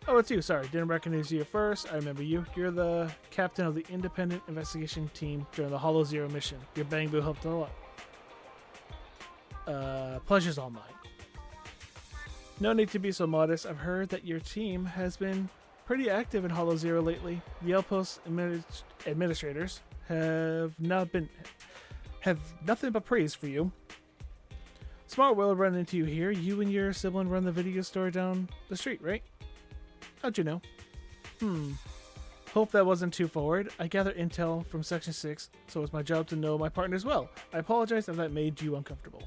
S1: Oh, it's you. Sorry, didn't recognize you at first. I remember you. You're the captain of the independent investigation team during the Hollow Zero mission. Your bang boo helped a lot. Pleasure's all mine. No need to be so modest. I've heard that your team has been pretty active in Hollow Zero lately. The outpost administrators have nothing but praise for you. Smart will run into you here. You and your sibling run the video store down the street, right? How'd you know? Hope that wasn't too forward. I gather intel from Section 6, so it's my job to know my partners well. I apologize if that made you uncomfortable.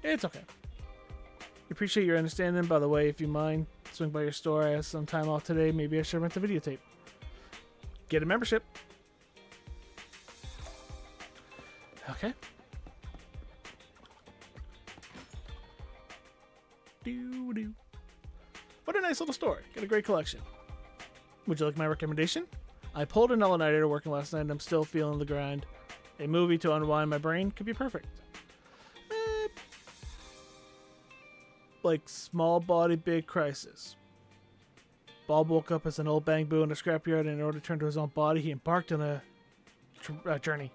S1: It's okay. Appreciate your understanding. By the way, if you mind, swing by your store. I have some time off today. Maybe I should rent the videotape. Get a membership. Okay. Doo-doo. What a nice little store. Got a great collection. Would you like my recommendation? I pulled an all-nighter working last night and I'm still feeling the grind. A movie to unwind my brain could be perfect. Like Small Body, Big Crisis. Bob woke up as an old bang boo in a scrapyard, and in order to turn to his own body, he embarked on a journey.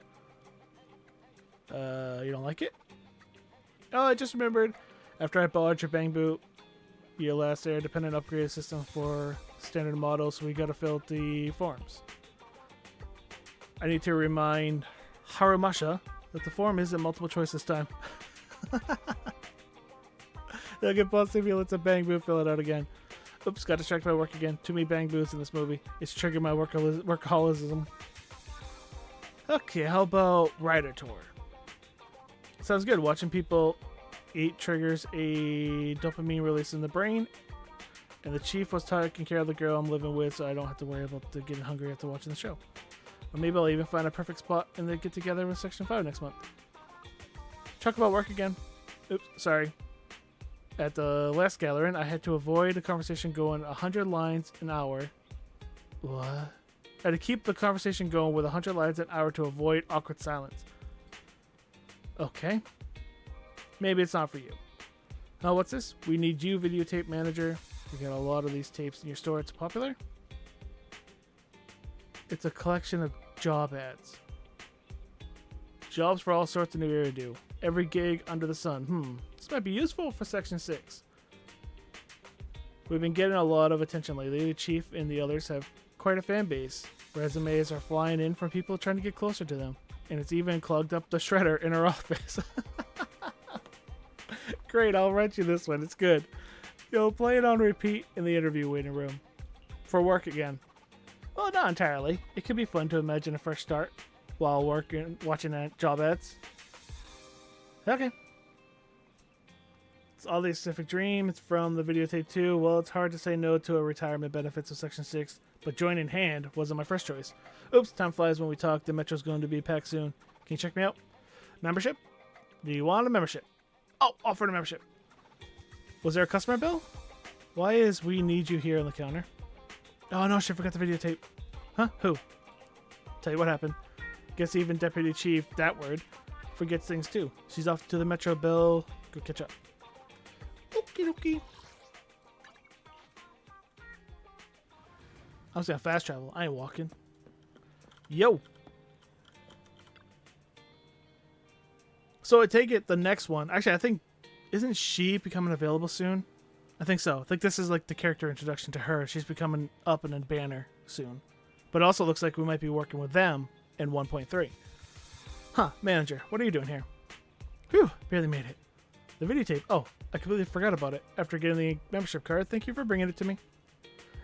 S1: You don't like it? Oh, I just remembered. After I bought your bang boo, your last air dependent upgrade system for standard models, so we gotta fill out the forms. I need to remind Harumasha that the form isn't multiple choice this time. They'll get busted if he lets a bang boo fill it out again. Oops, got distracted by work again. Too many bang boos in this movie. It's triggered my workaholism. Okay, how about Rider Tour? Sounds good. Watching people eat triggers a dopamine release in the brain. And the chief was taking care of the girl I'm living with, so I don't have to worry about getting hungry after watching the show. Or maybe I'll even find a perfect spot and then get together with Section 5 next month. Talk about work again. Oops, sorry. At the last gathering, I had to avoid the conversation going 100 lines an hour. What? I had to keep the conversation going with 100 lines an hour to avoid awkward silence. Okay. Maybe it's not for you. Now, what's this? We need you, videotape manager. You got a lot of these tapes in your store. It's popular? It's a collection of job ads. Jobs for all sorts of new area do. Every gig under the sun. This might be useful for Section 6. We've been getting a lot of attention lately. The chief and the others have quite a fan base. Resumes are flying in from people trying to get closer to them. And it's even clogged up the shredder in our office. Great, I'll rent you this one. It's good. You'll play it on repeat in the interview waiting room. For work again. Well, not entirely. It could be fun to imagine a fresh start while watching job ads. Okay. It's all the specific dream. It's from the videotape too. Well, it's hard to say no to a retirement benefits of Section 6, but join in hand wasn't my first choice. Oops, time flies when we talk. The Metro's going to be packed soon. Can you check me out? Membership? Do you want a membership? Oh, offer a membership. Was there a customer bill? Why is we need you here on the counter? Oh no, shit, forgot the videotape. Huh? Who? Tell you what happened. Guess even Deputy Chief, that word, forgets things too. She's off to the Metro Bill. Go catch up. Okie dokie. I was gonna fast travel. I ain't walking. Yo. So I take it the next one. Actually, I think, isn't she becoming available soon? I think so. I think this is like the character introduction to her. She's becoming up in a banner soon. But it also looks like we might be working with them in 1.3. Huh, manager, what are you doing here? Whew, barely made it. The videotape. Oh, I completely forgot about it. After getting the membership card, thank you for bringing it to me.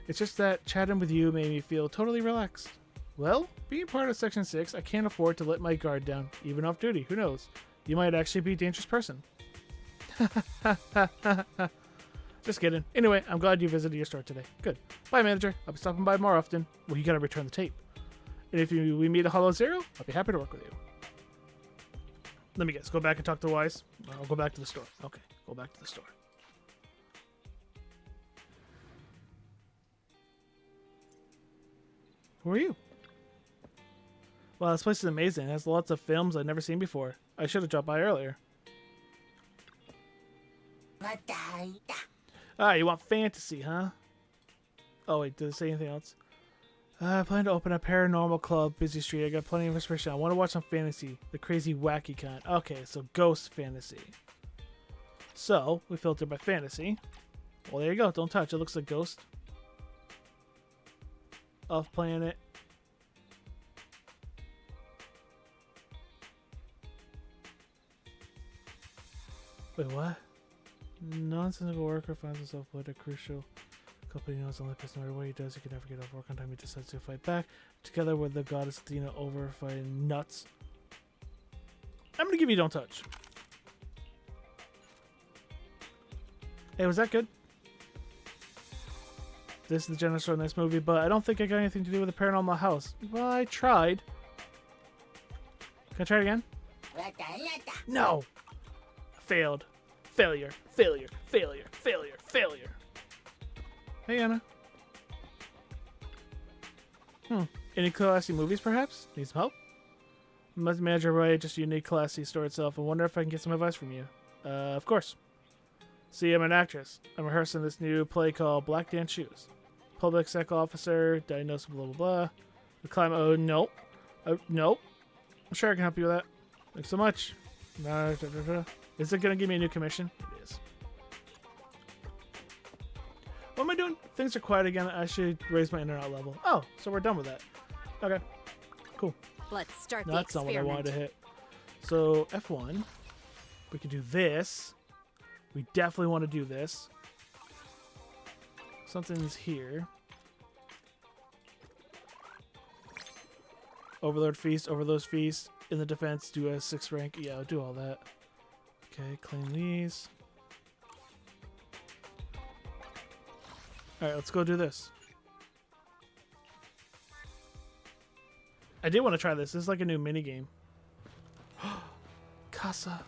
S1: It's just that chatting with you made me feel totally relaxed. Well, being part of Section 6, I can't afford to let my guard down, even off duty. Who knows? You might actually be a dangerous person. Just kidding. Anyway, I'm glad you visited your store today. Good. Bye, manager. I'll be stopping by more often. Well, you gotta return the tape. And if we meet a Hollow Zero, I'll be happy to work with you. Let me guess. Go back and talk to Wise. I'll go back to the store. Okay, go back to the store. Who are you? Wow, this place is amazing. It has lots of films I've never seen before. I should have dropped by earlier. Ah, you want fantasy, huh? Oh, wait, did it say anything else? I plan to open a paranormal club, busy street. I got plenty of inspiration. I want to watch some fantasy, the crazy, wacky kind. Okay, so ghost fantasy. So, we filtered by fantasy. Well, there you go. Don't touch. It looks like ghost. Off planet. Wait, what? Non-cynical worker finds himself put a crucial company knows the only person, no matter what he does, he can never get off work on time. He decides to fight back together with the goddess Athena over fighting nuts. I'm gonna give you don't touch. Hey, was that good? This is the general store in this movie, but I don't think I got anything to do with the paranormal house. Well, I tried. Can I try it again? No! Failed. Failure. Failure. Failure. Failure. Failure. Hey, Anna. Any classy movies, perhaps? Need some help? Must manager right, just a unique classy store itself. I wonder if I can get some advice from you. Of course. See, I'm an actress. I'm rehearsing this new play called Black Dance Shoes. Public sec officer, diagnosed with blah blah blah. The climate. Oh, nope. Nope. I'm sure I can help you with that. Thanks so much. Is it going to give me a new commission? It is. What am I doing? Things are quiet again. I should raise my internet level. Oh, so we're done with that. Okay. Cool.
S7: Let's start
S1: No,
S7: the
S1: that's not
S7: experiment.
S1: what I wanted to hit. So, F1. We can do this. We definitely want to do this. Something's here. Overlord Feast, Overlord's Feast. In the defense, do a 6 rank. Yeah, I'll do all that. Okay, claim these. Alright, let's go do this. I did want to try this. This is like a new mini game. Casa.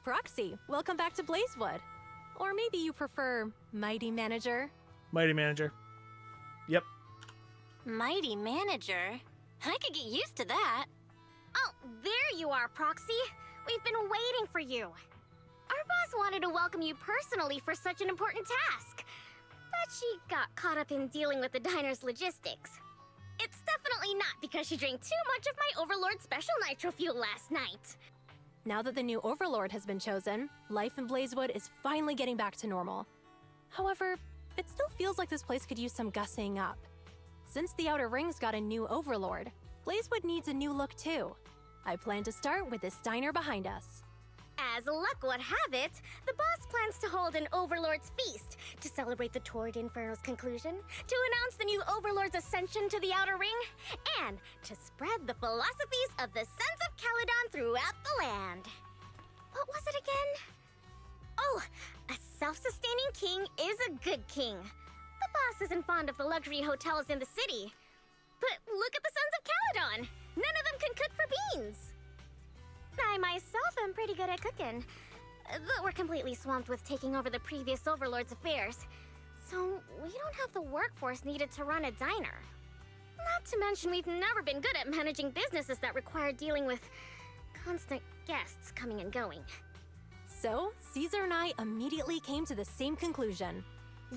S7: Proxy, welcome back to Blazewood. Or maybe you prefer Mighty Manager.
S1: Mighty Manager. Yep.
S2: Mighty Manager? I could get used to that. Oh, there you are, Proxy. We've been waiting for you. Our boss wanted to welcome you personally for such an important task. But she got caught up in dealing with the diner's logistics. It's definitely not because she drank too much of my Overlord special nitro fuel last night.
S7: Now that the new Overlord has been chosen, life in Blazewood is finally getting back to normal. However, it still feels like this place could use some gussying up. Since the Outer Rings got a new Overlord, Blazewood needs a new look too. I plan to start with this diner behind us.
S2: As luck would have it, the boss plans to hold an Overlord's Feast to celebrate the Torrid Inferno's conclusion, to announce the new Overlord's ascension to the Outer Ring, and to spread the philosophies of the Sons of Caledon throughout the land. What was it again? Oh, a self-sustaining king is a good king. The boss isn't fond of the luxury hotels in the city. But look at the Sons of Caledon! None of them can cook for beans! I myself am pretty good at cooking, but we're completely swamped with taking over the previous Overlord's affairs, so we don't have the workforce needed to run a diner. Not to mention we've never been good at managing businesses that require dealing with constant guests coming and going.
S7: So, Caesar and I immediately came to the same conclusion.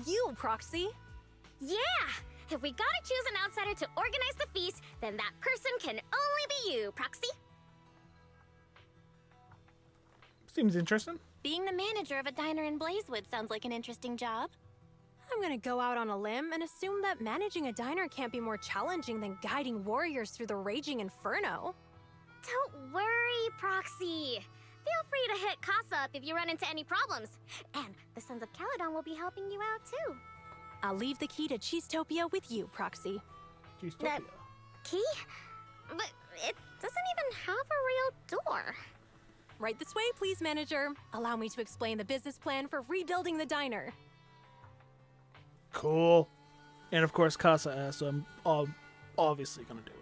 S7: You, Proxy!
S2: Yeah! If we gotta choose an outsider to organize the feast, then that person can only be you, Proxy!
S1: Seems interesting.
S2: Being the manager of a diner in Blazewood sounds like an interesting job.
S7: I'm gonna go out on a limb and assume that managing a diner can't be more challenging than guiding warriors through the raging inferno.
S2: Don't worry, Proxy. Feel free to hit Casa up if you run into any problems. And the Sons of Caledon will be helping you out too.
S7: I'll leave the key to Cheesetopia with you, Proxy.
S1: Cheesetopia.
S2: Key? But it doesn't even have a real door.
S7: Right this way, please, manager. Allow me to explain the business plan for rebuilding the diner.
S1: Cool. And of course, Casa asked, so I'm obviously going to do it.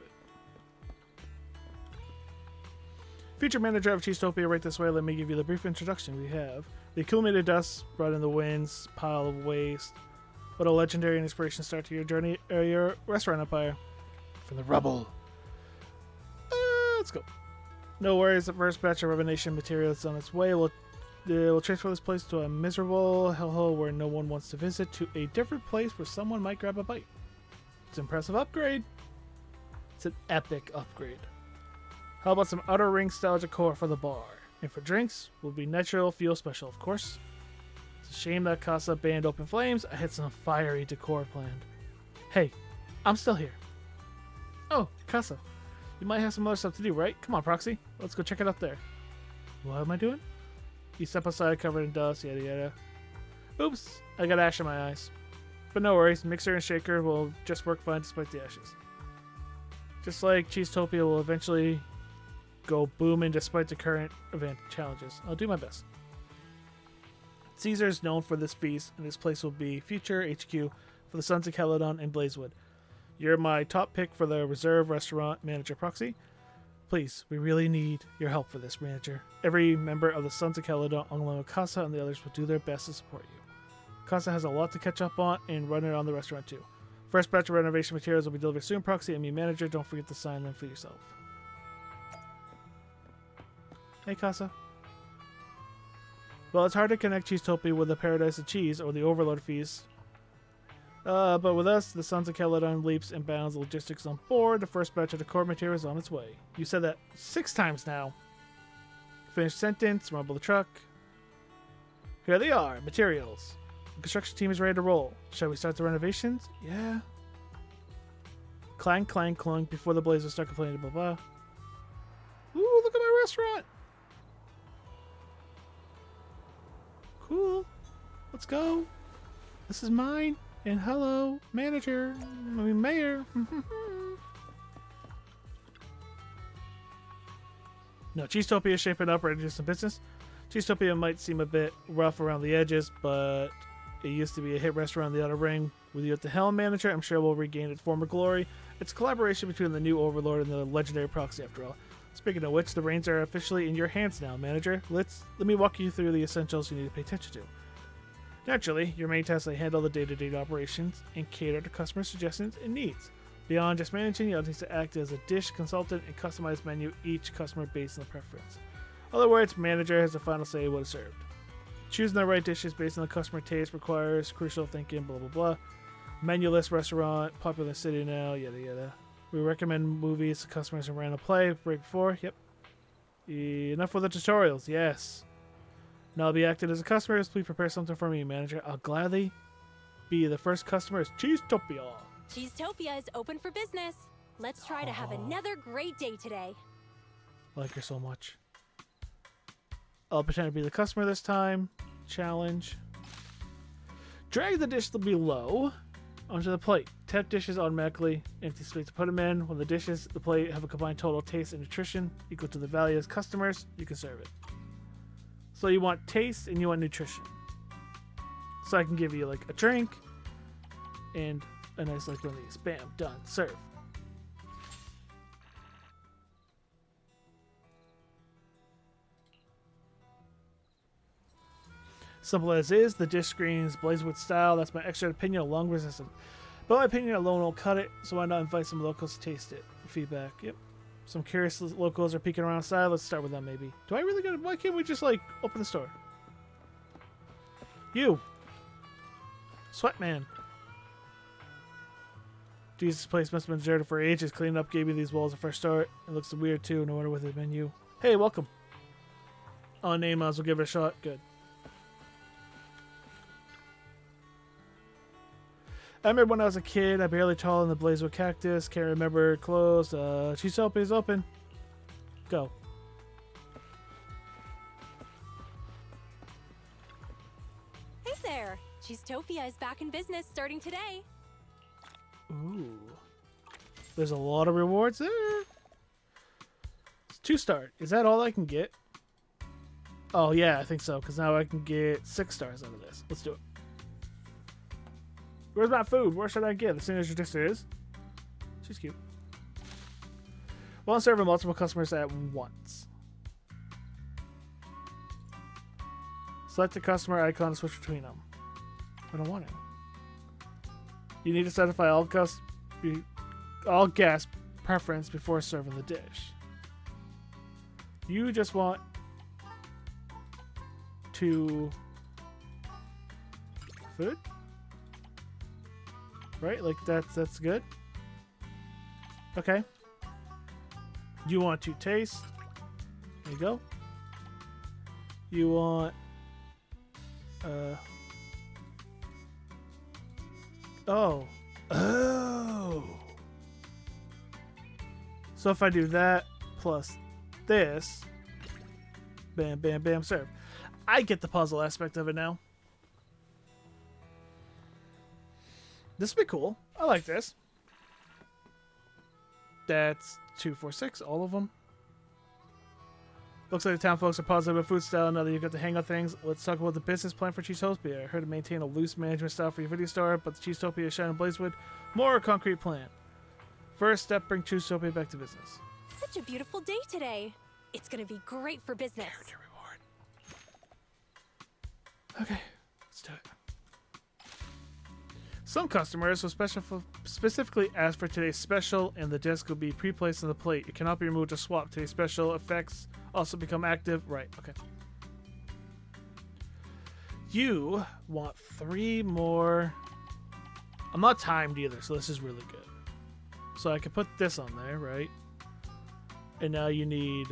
S1: Future manager of Cheesetopia, right this way. Let me give you the brief introduction. We have the accumulated dust brought in the winds, pile of waste. What a legendary and inspiration start to your journey, your restaurant empire. From the rubble. Let's go. No worries, the first batch of revenation material is on its way. We'll transfer this place to a miserable hellhole where no one wants to visit to a different place where someone might grab a bite. It's an impressive upgrade. It's an epic upgrade. How about some Outer Ring style decor for the bar? And for drinks, will be Nitro Fuel Special, of course. It's a shame that Casa banned Open Flames. I had some fiery decor planned. Hey, I'm still here. Oh, Casa. You might have some other stuff to do, right? Come on, Proxy. Let's go check it out there. What am I doing? You step aside covered in dust, yada yada. Oops, I got ash in my eyes. But no worries, mixer and shaker will just work fine despite the ashes. Just like Cheesetopia will eventually go booming despite the current event challenges. I'll do my best. Caesar is known for this feast, and this place will be future HQ for the Sons of Caledon and Blazewood. You're my top pick for the reserve restaurant manager, Proxy. Please, we really need your help for this, manager. Every member of the Sons of Caledon, along with Casa and the others, will do their best to support you. Casa has a lot to catch up on and run it on the restaurant too. First batch of renovation materials will be delivered soon, Proxy, and me, manager. Don't forget to sign them for yourself. Hey, Casa. Well, it's hard to connect Cheesetopia with the Paradise of Cheese or the Overlord Feast. But with us, the Sons of Caledon leaps and bounds logistics on board. The first batch of decor materials is on its way. You said that 6 times now. Finished sentence, rumble the truck. Here they are, materials. The construction team is ready to roll. Shall we start the renovations? Yeah. Clang, clang, clunk before the blazers start complaining, blah, blah. Ooh, look at my restaurant. Cool. Let's go. This is mine. And hello, manager. I mean, mayor. No, Cheesetopia is shaping up, ready to do some business. Cheesetopia might seem a bit rough around the edges, but it used to be a hit restaurant on the outer ring. With you at the helm, manager, I'm sure it will regain its former glory. It's a collaboration between the new Overlord and the legendary proxy, after all. Speaking of which, the reins are officially in your hands now, manager. Let me walk you through the essentials you need to pay attention to. Naturally, your main task is to handle the day-to-day operations and cater to customer suggestions and needs. Beyond just managing, you'll need to act as a dish consultant and customize menu each customer based on the preference. In other words, manager has the final say what is served. Choosing the right dishes based on the customer taste requires crucial thinking, blah blah blah. Menu list restaurant, popular city now, yada yada. We recommend movies to customers in random play right before, yep. Enough with the tutorials, yes. Now I'll be acting as a customer, please prepare something for me, manager. I'll gladly be the first customer as Cheesetopia.
S7: Cheesetopia is open for business. Let's try to have another great day today.
S1: I like her so much. I'll pretend to be the customer this time. Challenge. Drag the dish below onto the plate. Tap dishes automatically. Empty space to put them in. When the dishes, the plate have a combined total taste and nutrition equal to the value as customers, you can serve it. So you want taste and you want nutrition. So I can give you like a drink and a nice like one of these. Bam, done. Serve. Simple as is, the dish screens Blazewood style. That's my extra opinion of long resistant. But my opinion alone won't cut it, so why not invite some locals to taste it? Feedback, yep. Some curious locals are peeking around outside. Let's start with them, maybe. Do I really gotta... Why can't we just, like, open the store? You! Sweatman. Jesus, this place must have been deserted for ages. Cleaning up gave me these walls a fresh start. It looks weird, too. No wonder with the menu. Hey, welcome. Oh, name, might as well give it a shot. Good. I remember when I was a kid, I barely tall in the Blazewood cactus. Can't remember clothes. Cheesetopia's open. Go.
S7: Hey there! Cheesetopia is back in business starting today.
S1: Ooh. There's a lot of rewards there. It's 2-star. Is that all I can get? Oh, yeah, I think so. Because now I can get 6 stars out of this. Let's do it. Where's my food? Where should I get? The same as your sister is. She's cute. Won't serve multiple customers at once. Select the customer icon to switch between them. I don't want to. You need to satisfy all guest preference before serving the dish. You just want to food? Right? Like that's good. Okay. You want to taste. There you go. You want oh. So if I do that plus this, bam, bam, bam, serve. I get the puzzle aspect of it now. This would be cool. I like this. That's 2, 4, 6, all of them. Looks like the town folks are positive about food style. Now that you've got the hang of things, let's talk about the business plan for Cheesetopia. I heard to maintain a loose management style for your video store, but the Cheesetopia is shining Blazewood. More concrete plan. First step, bring Cheesetopia back to business.
S7: Such a beautiful day today. It's gonna be great for business.
S1: Character reward. Okay, let's do it. Some customers will specifically ask for today's special, and the disc will be pre-placed on the plate. It cannot be removed or swapped. Today's special effects also become active. Right, okay. You want 3 more. I'm not timed either, so this is really good. So I can put this on there, right? And now you need...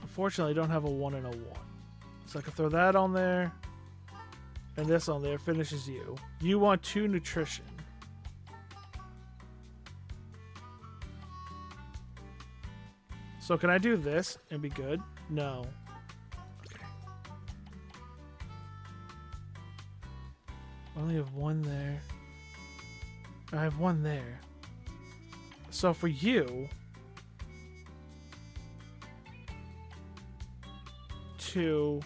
S1: Unfortunately, I don't have a 1 and a 1. So I can throw that on there. And this on there finishes you. You want 2 nutrition. So can I do this and be good? No. Okay. I only have 1 there. I have 1 there. So for you, 2.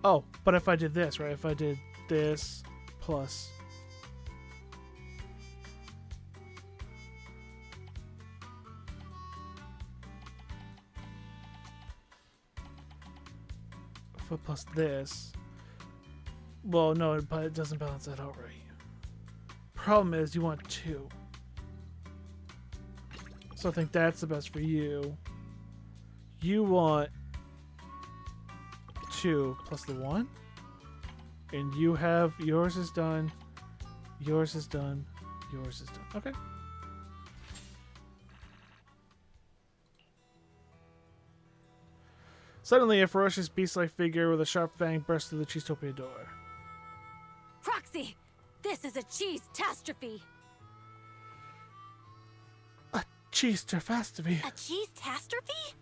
S1: Oh, but if I did this, right? If I did this plus... plus this. Well, no, but it doesn't balance that out right. Problem is, you want 2. So I think that's the best for you. You want 2 plus the 1. And you have, yours is done. Yours is done. Yours is done. Okay. Suddenly, a ferocious beast-like figure with a sharp fang burst through the Cheesetopia door.
S5: Proxy! This is a cheese-tastrophe!
S1: A cheese-tastrophe?
S7: A cheese-tastrophe?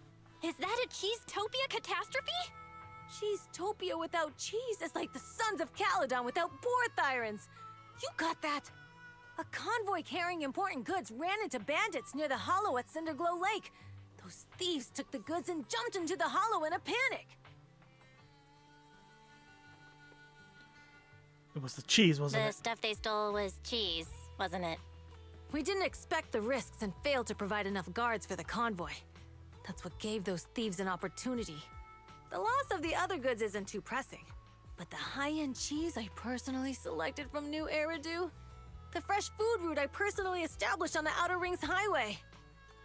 S7: Is that a cheese-topia catastrophe?
S5: Cheese-topia without cheese is like the Sons of Caledon without Borthyrans. You got that? A convoy carrying important goods ran into bandits near the hollow at Cinderglow Lake. Those thieves took the goods and jumped into the hollow in a panic.
S1: It was the cheese, wasn't
S2: The
S1: it?
S2: stuff they stole was cheese, wasn't it?
S5: We didn't expect the risks and failed to provide enough guards for the convoy. That's what gave those thieves an opportunity. The loss of the other goods isn't too pressing. But the high-end cheese I personally selected from New Eridu, the fresh food route I personally established on the Outer Rings Highway.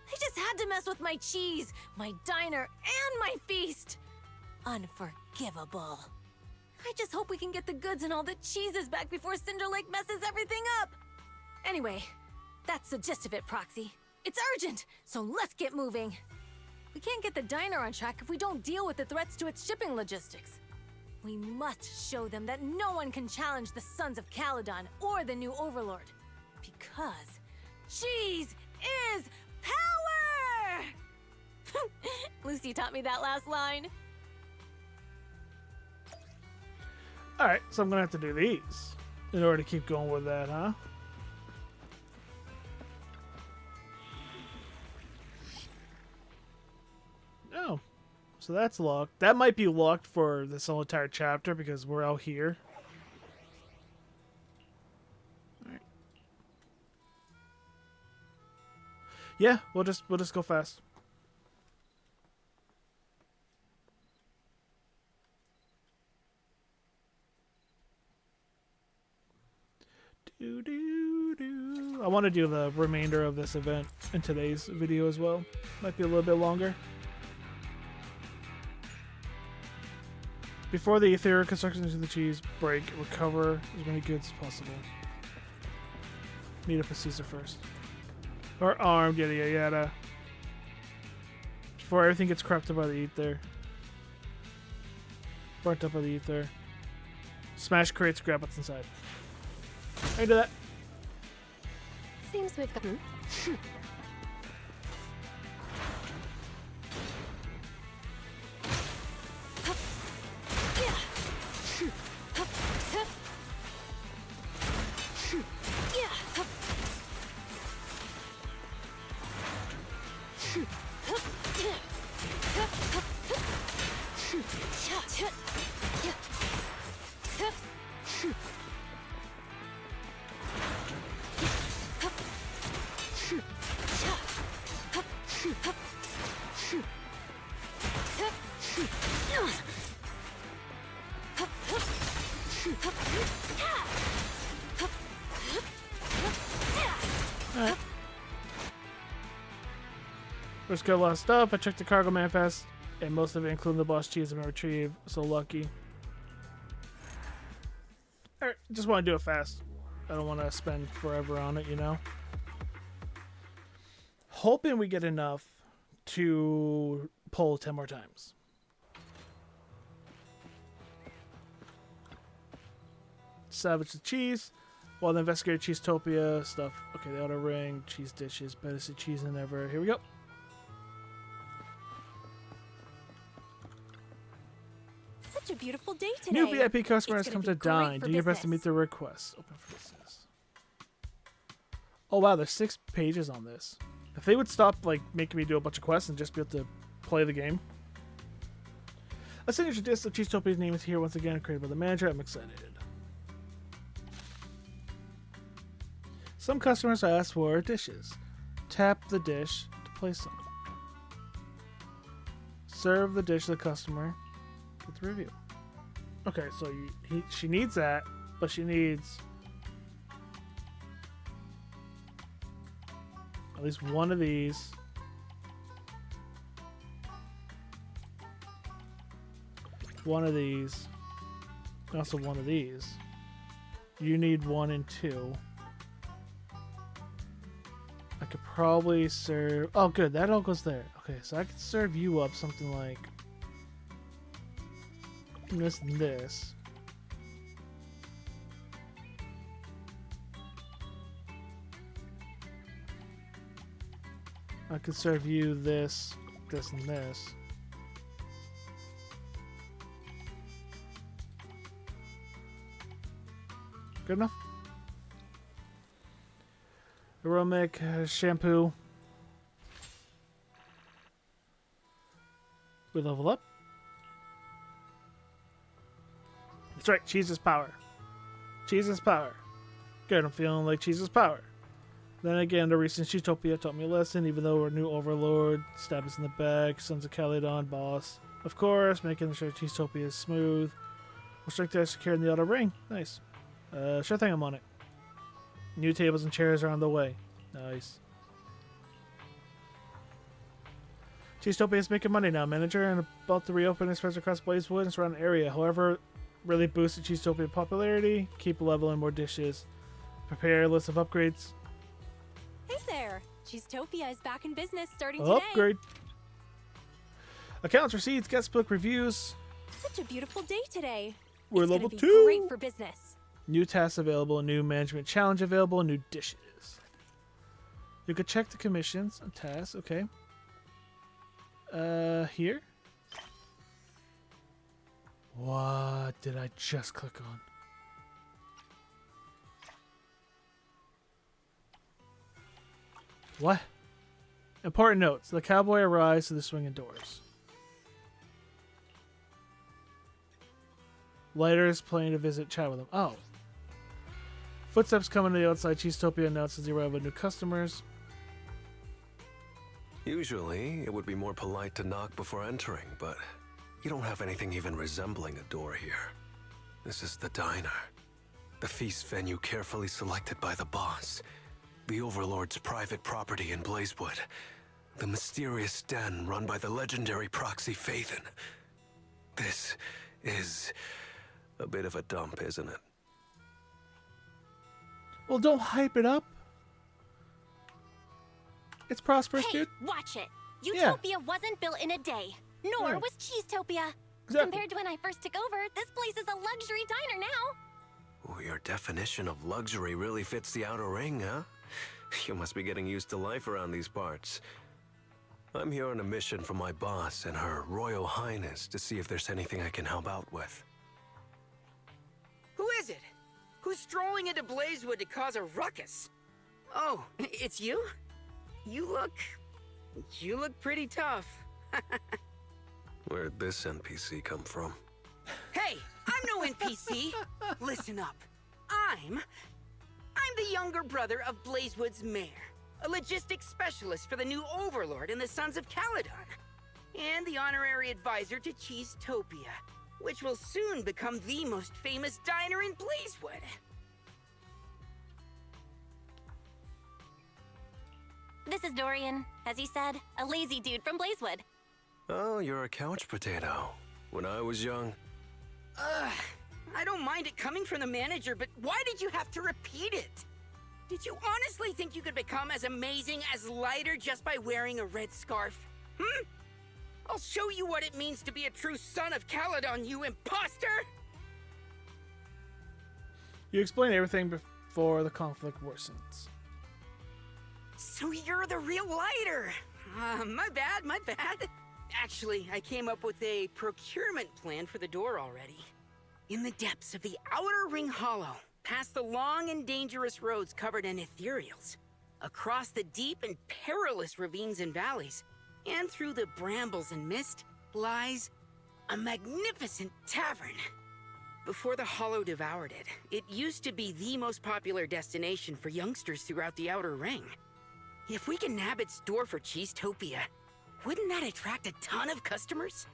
S5: They just had to mess with my cheese, my diner, and my feast. Unforgivable. I just hope we can get the goods and all the cheeses back before Cinder Lake messes everything up. Anyway, that's the gist of it, Proxy. It's urgent, so let's get moving. We can't get the diner on track if we don't deal with the threats to its shipping logistics. We must show them that no one can challenge the Sons of Caledon or the new Overlord. Because cheese is power! Lucy taught me that last line.
S1: Alright, so I'm going to have to do these in order to keep going with that, huh? Oh, so that's locked. That might be locked for this whole entire chapter because we're out here. Alright. Yeah, we'll just go fast. I want to do the remainder of this event in today's video as well. Might be a little bit longer. Before the ethereal construction into the cheese break, recover as many goods as possible. Meet up with Caesar first. Or armed, yada yada yada. Before everything gets corrupted by the ether. Burnt up by the ether. Smash crates, grab what's inside. I can do that.
S7: Seems we've gotten.
S1: Alright. First got a lot of stuff. I checked the cargo manifest, and most of it, including the boss cheese, have been retrieved. So lucky. Alright, just want to do it fast. I don't want to spend forever on it, you know? Hoping we get enough to pull 10 more times. Salvage the cheese. While the investigator Cheesetopia stuff. Okay, the outer ring, cheese dishes, better see cheese than ever. Here we go.
S7: Such a beautiful day today.
S1: New VIP customers
S7: It's
S1: come
S7: gonna
S1: to
S7: be great
S1: dine.
S7: for
S1: Do your best to meet
S7: business.
S1: their requests. Open for business. Oh wow, there's 6 pages on this. If they would stop like making me do a bunch of quests and just be able to play the game. A signature disc of Cheesetopia's name is here once again, created by the manager. I'm excited. Some customers ask for dishes. Tap the dish to place them. Serve the dish to the customer. Get the review. Okay, so she needs that, but she needs at least one of these. One of these. And also one of these. You need 1 and 2. I could probably serve... Oh, good. That all goes there. Okay, so I could serve you up something like... this and this. I could serve you this, this, and this. Good enough? Aromatic shampoo. We level up. That's right, cheese's power. Cheese's power. Good, I'm feeling like cheese's power. Then again, the recent Cheesetopia taught me a lesson, even though our new overlord, stab us in the back, Sons of Caledon, boss. Of course, making sure Cheesetopia is smooth. We'll strike that secure in the outer ring. Nice. Sure thing, I'm on it. New tables and chairs are on the way. Nice. Cheesetopia is making money now, manager, and about to reopen its presence across Blazewood and surrounding area. However, really boosted Cheesetopia popularity. Keep leveling more dishes. Prepare a list of upgrades.
S7: Hey there! Cheesetopia is back in business starting today.
S1: Upgrade. Accounts, receipts, guest book reviews.
S7: Such a beautiful day today.
S1: We're
S7: It's
S1: level
S7: gonna be
S1: 2.
S7: Great for business.
S1: New tasks available, new management challenge available, new dishes. You could check the commissions and tasks, okay. Here? What did I just click on? What? Important notes. The cowboy arrives to the swinging doors. Lighter is planning to visit, chat with him. Oh. Footsteps coming to the outside. Cheesetopia announces the arrival of new customers.
S6: Usually, it would be more polite to knock before entering, but you don't have anything even resembling a door here. This is the diner. The feast venue carefully selected by the boss. The Overlord's private property in Blazewood. The mysterious den run by the legendary proxy Phaethon. This is a bit of a dump, isn't it?
S1: Well, don't hype it up. It's prosperous,
S2: Hey,
S1: dude.
S2: watch it.
S1: Yeah.
S2: Utopia wasn't built in a day. Nor
S1: Yeah.
S2: was Cheesetopia.
S1: Exactly.
S2: Compared to when I first took over, this place is a luxury diner now.
S6: Ooh, your definition of luxury really fits the outer ring, huh? You must be getting used to life around these parts. I'm here on a mission from my boss and her Royal Highness to see if there's anything I can help out with.
S13: Who is it? Who's strolling into Blazewood to cause a ruckus? Oh, it's you? You look pretty tough.
S6: Where'd this NPC come from?
S13: Hey, I'm no NPC. Listen up. I'm the younger brother of Blazewood's mayor, a logistics specialist for the new Overlord and the Sons of Caledon, and the honorary advisor to Cheesetopia, which will soon become the most famous diner in Blazewood.
S2: This is Dorian, as he said, a lazy dude from Blazewood.
S6: Oh, you're a couch potato. When I was young...
S13: I don't mind it coming from the manager, but why did you have to repeat it? Did you honestly think you could become as amazing as Lighter just by wearing a red scarf? I'll show you what it means to be a true son of Caledon, you imposter!
S1: You explain everything before the conflict worsens.
S13: So you're the real Lighter! My bad. Actually, I came up with a procurement plan for the door already. In the depths of the Outer Ring Hollow, past the long and dangerous roads covered in ethereals, across the deep and perilous ravines and valleys, And through the brambles and mist lies a magnificent tavern. Before the Hollow devoured it, it used to be the most popular destination for youngsters throughout the Outer Ring. If we can nab its door for Cheesetopia, wouldn't that attract a ton of customers?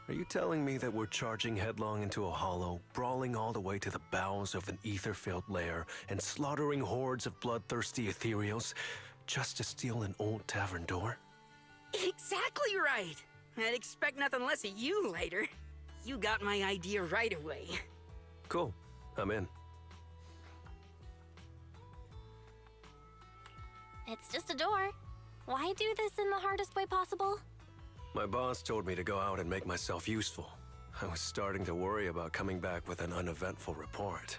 S6: Are you telling me that we're charging headlong into a hollow, brawling all the way to the bowels of an ether-filled lair, and slaughtering hordes of bloodthirsty ethereals just to steal an old tavern door?
S13: Exactly right! I'd expect nothing less of you later. You got my idea right away.
S6: Cool. I'm in.
S7: It's just a door. Why do this in the hardest way possible?
S6: My boss told me to go out and make myself useful. I was starting to worry about coming back with an uneventful report.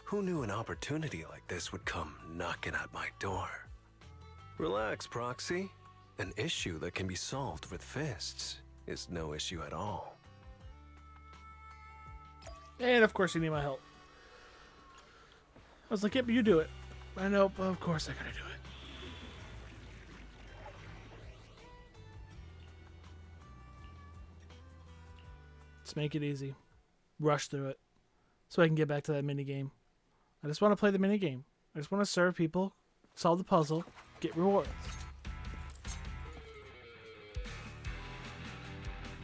S6: Who knew an opportunity like this would come knocking at my door? Relax, Proxy. An issue that can be solved with fists is no issue at all.
S1: And of course you need my help. I was like, yep, you do it. I know, of course I gotta do it. Let's make it easy. Rush through it. So I can get back to that minigame. I just want to play the minigame. I just want to serve people, solve the puzzle, get rewards.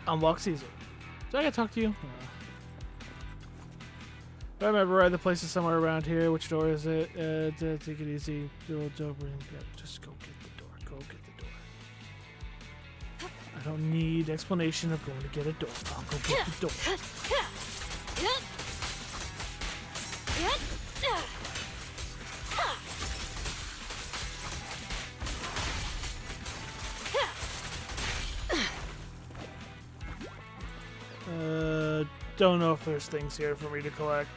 S1: Unlock Caesar. Do I gotta talk to you? I remember right, the place is somewhere around here. Which door is it? Take it easy. Just go get the door. Go get the door. I don't need explanation of going to get a door. I'll go get the door. Don't know if there's things here for me to collect.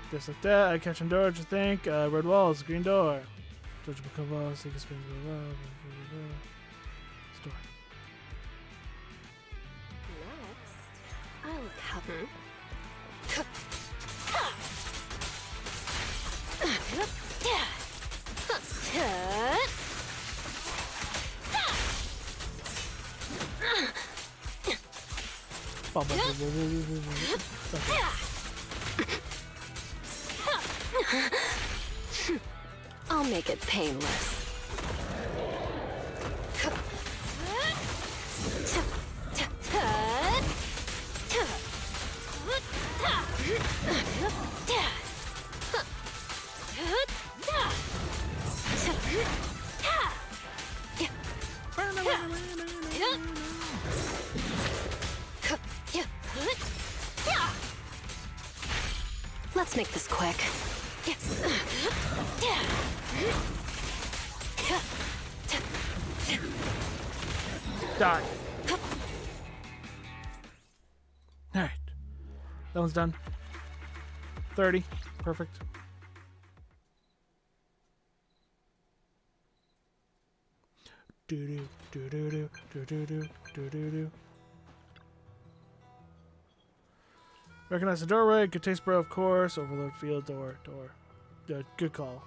S1: Just like that, I catch on door, what you think? Red walls, green door. George become walls, take a spin to the love. Store.
S12: Next, I'll cover. I'll make it painless. Let's make this quick.
S1: Die. Alright. That one's done. 30. Perfect. Do-do, do-do-do, do-do-do, do-do-do. Recognize the doorway. Good taste, bro, of course. Overload field door. Good call.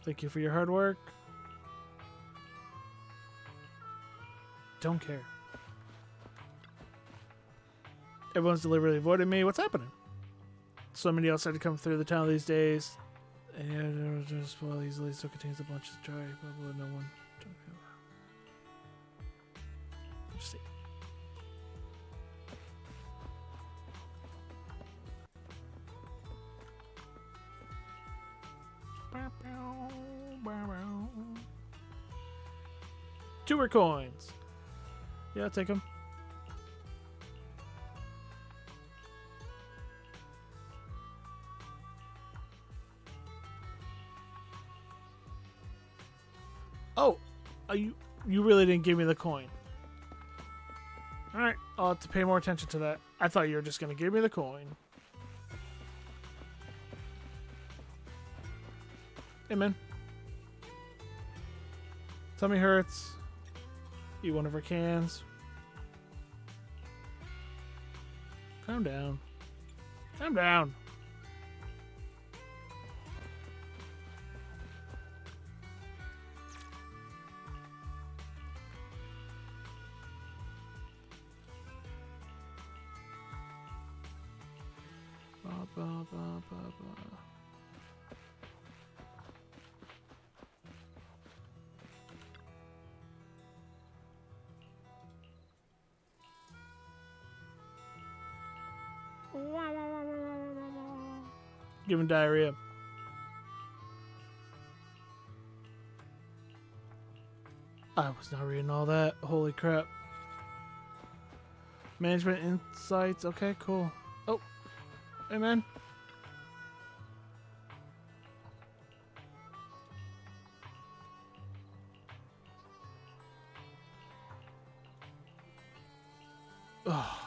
S1: Thank you for your hard work. Don't care. Everyone's deliberately avoiding me. What's happening? So many outside to come through the town these days. And just spoil easily, so contains a bunch of dry, blah blah. No one. Just see. Tour coins. Yeah, I'll take them. Oh, you really didn't give me the coin. All right, I'll have to pay more attention to that. I thought you were just gonna give me the coin. Hey, man. Tummy hurts. Eat one of her cans. Calm down. Calm down. Ba, ba, ba, ba, ba. Give him diarrhea. I was not reading all that. Holy crap. Management insights. Okay, cool. Oh, hey, man. Oh,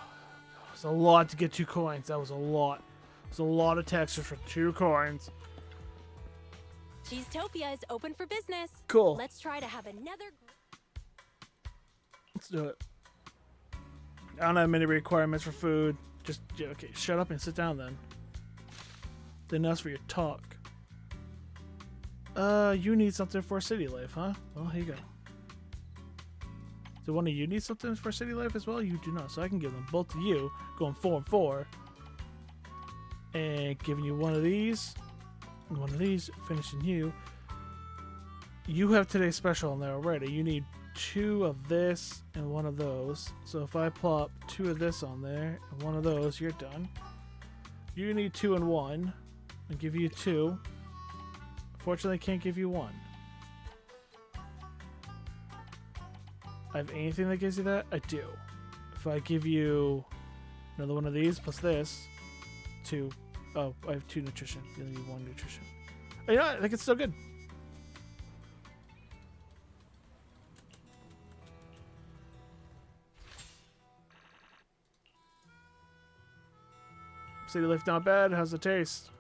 S1: that was a lot to get 2 coins. That was a lot. It's a lot of textures for 2 coins.
S7: Cheesetopia is open for business.
S1: Cool.
S7: Let's try to have another.
S1: Let's do it. I don't have many requirements for food. Just, yeah, okay, shut up and sit down then. Then ask for your talk. You need something for city life, huh? Well, here you go. Do one of you need something for city life as well? You do not, so I can give them both to you, going 4 and 4. And giving you one of these, and one of these, finishing you. You have today's special on there already. You need 2 of this and 1 of those. So if I plop 2 of this on there and 1 of those, you're done. You need 2 and 1. I'll give you 2. Unfortunately, I can't give you 1. I have anything that gives you that? I do. If I give you another one of these plus this, 2. Oh, I have 2 nutrition. You only need 1 nutrition. Oh, you know what? I think it's still good. City life not bad. How's the taste?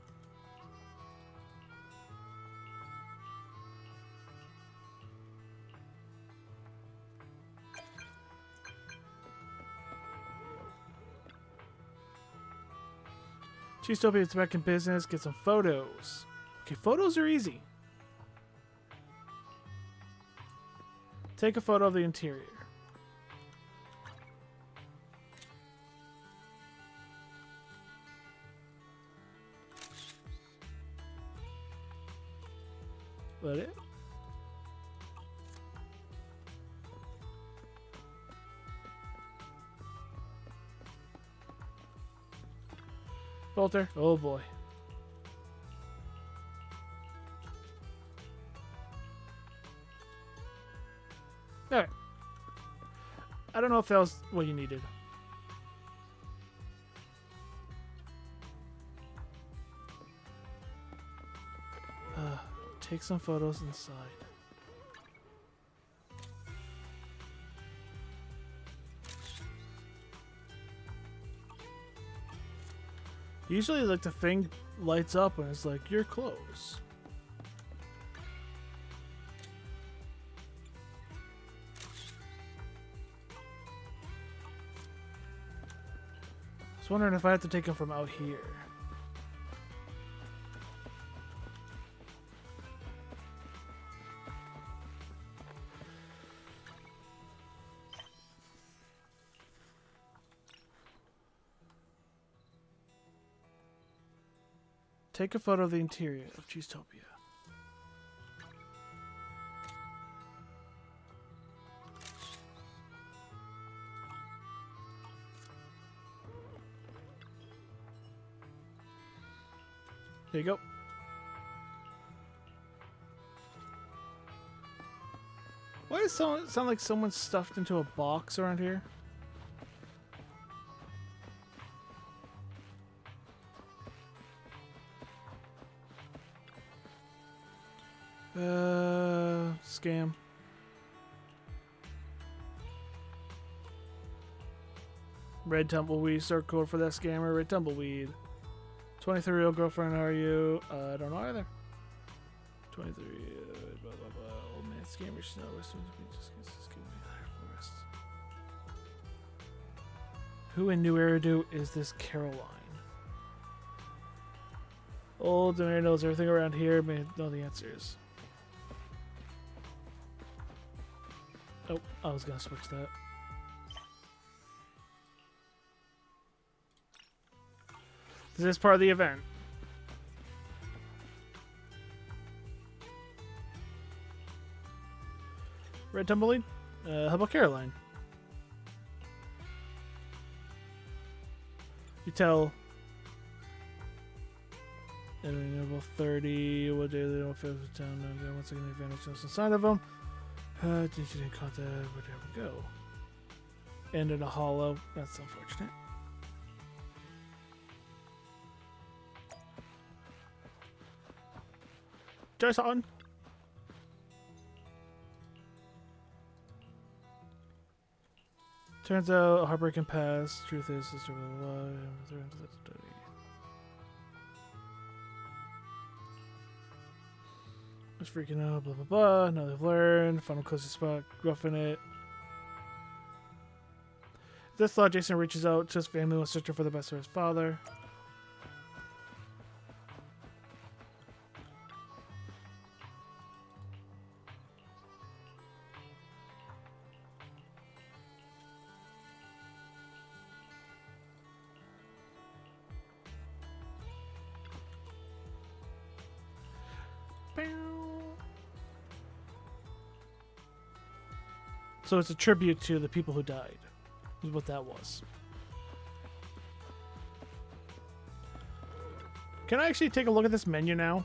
S1: Cheesetopia is back in business. Get some photos. Okay, photos are easy. Take a photo of the interior. Let it. Filter. Oh boy. Alright. I don't know if that was what you needed. Take some photos inside. Usually, like, the thing lights up and it's like, you're close. I was wondering if I have to take them from out here. Take a photo of the interior of Cheesetopia. There you go. Why does it sound like someone's stuffed into a box around here? Scam. Red Tumbleweed, circle code for that scammer. Red Tumbleweed. 23-year-old girlfriend, how are you? I don't know either. 23, blah, blah, blah. Old man scammer, snow. Just give me for the rest. Who in New Eridu is this Caroline? Old man knows everything around here, may know the answers. Oh, I was gonna switch that. This is part of the event. Red Tumbleweed? How about Caroline? You tell. Level 30. What day they don't feel the town? Once again, advantage knows the sign of them. Did you didn't contact? Where did we go? And in a hollow. That's unfortunate. Jason. Turns out a heartbreaking past. Truth is, sister of alive. Was freaking out. Blah blah blah. Now they've learned. Final closest spot. Roughing it. This thought, Jason reaches out to his family and searching for the best of his father. So it's a tribute to the people who died, is what that was. Can I actually take a look at this menu now?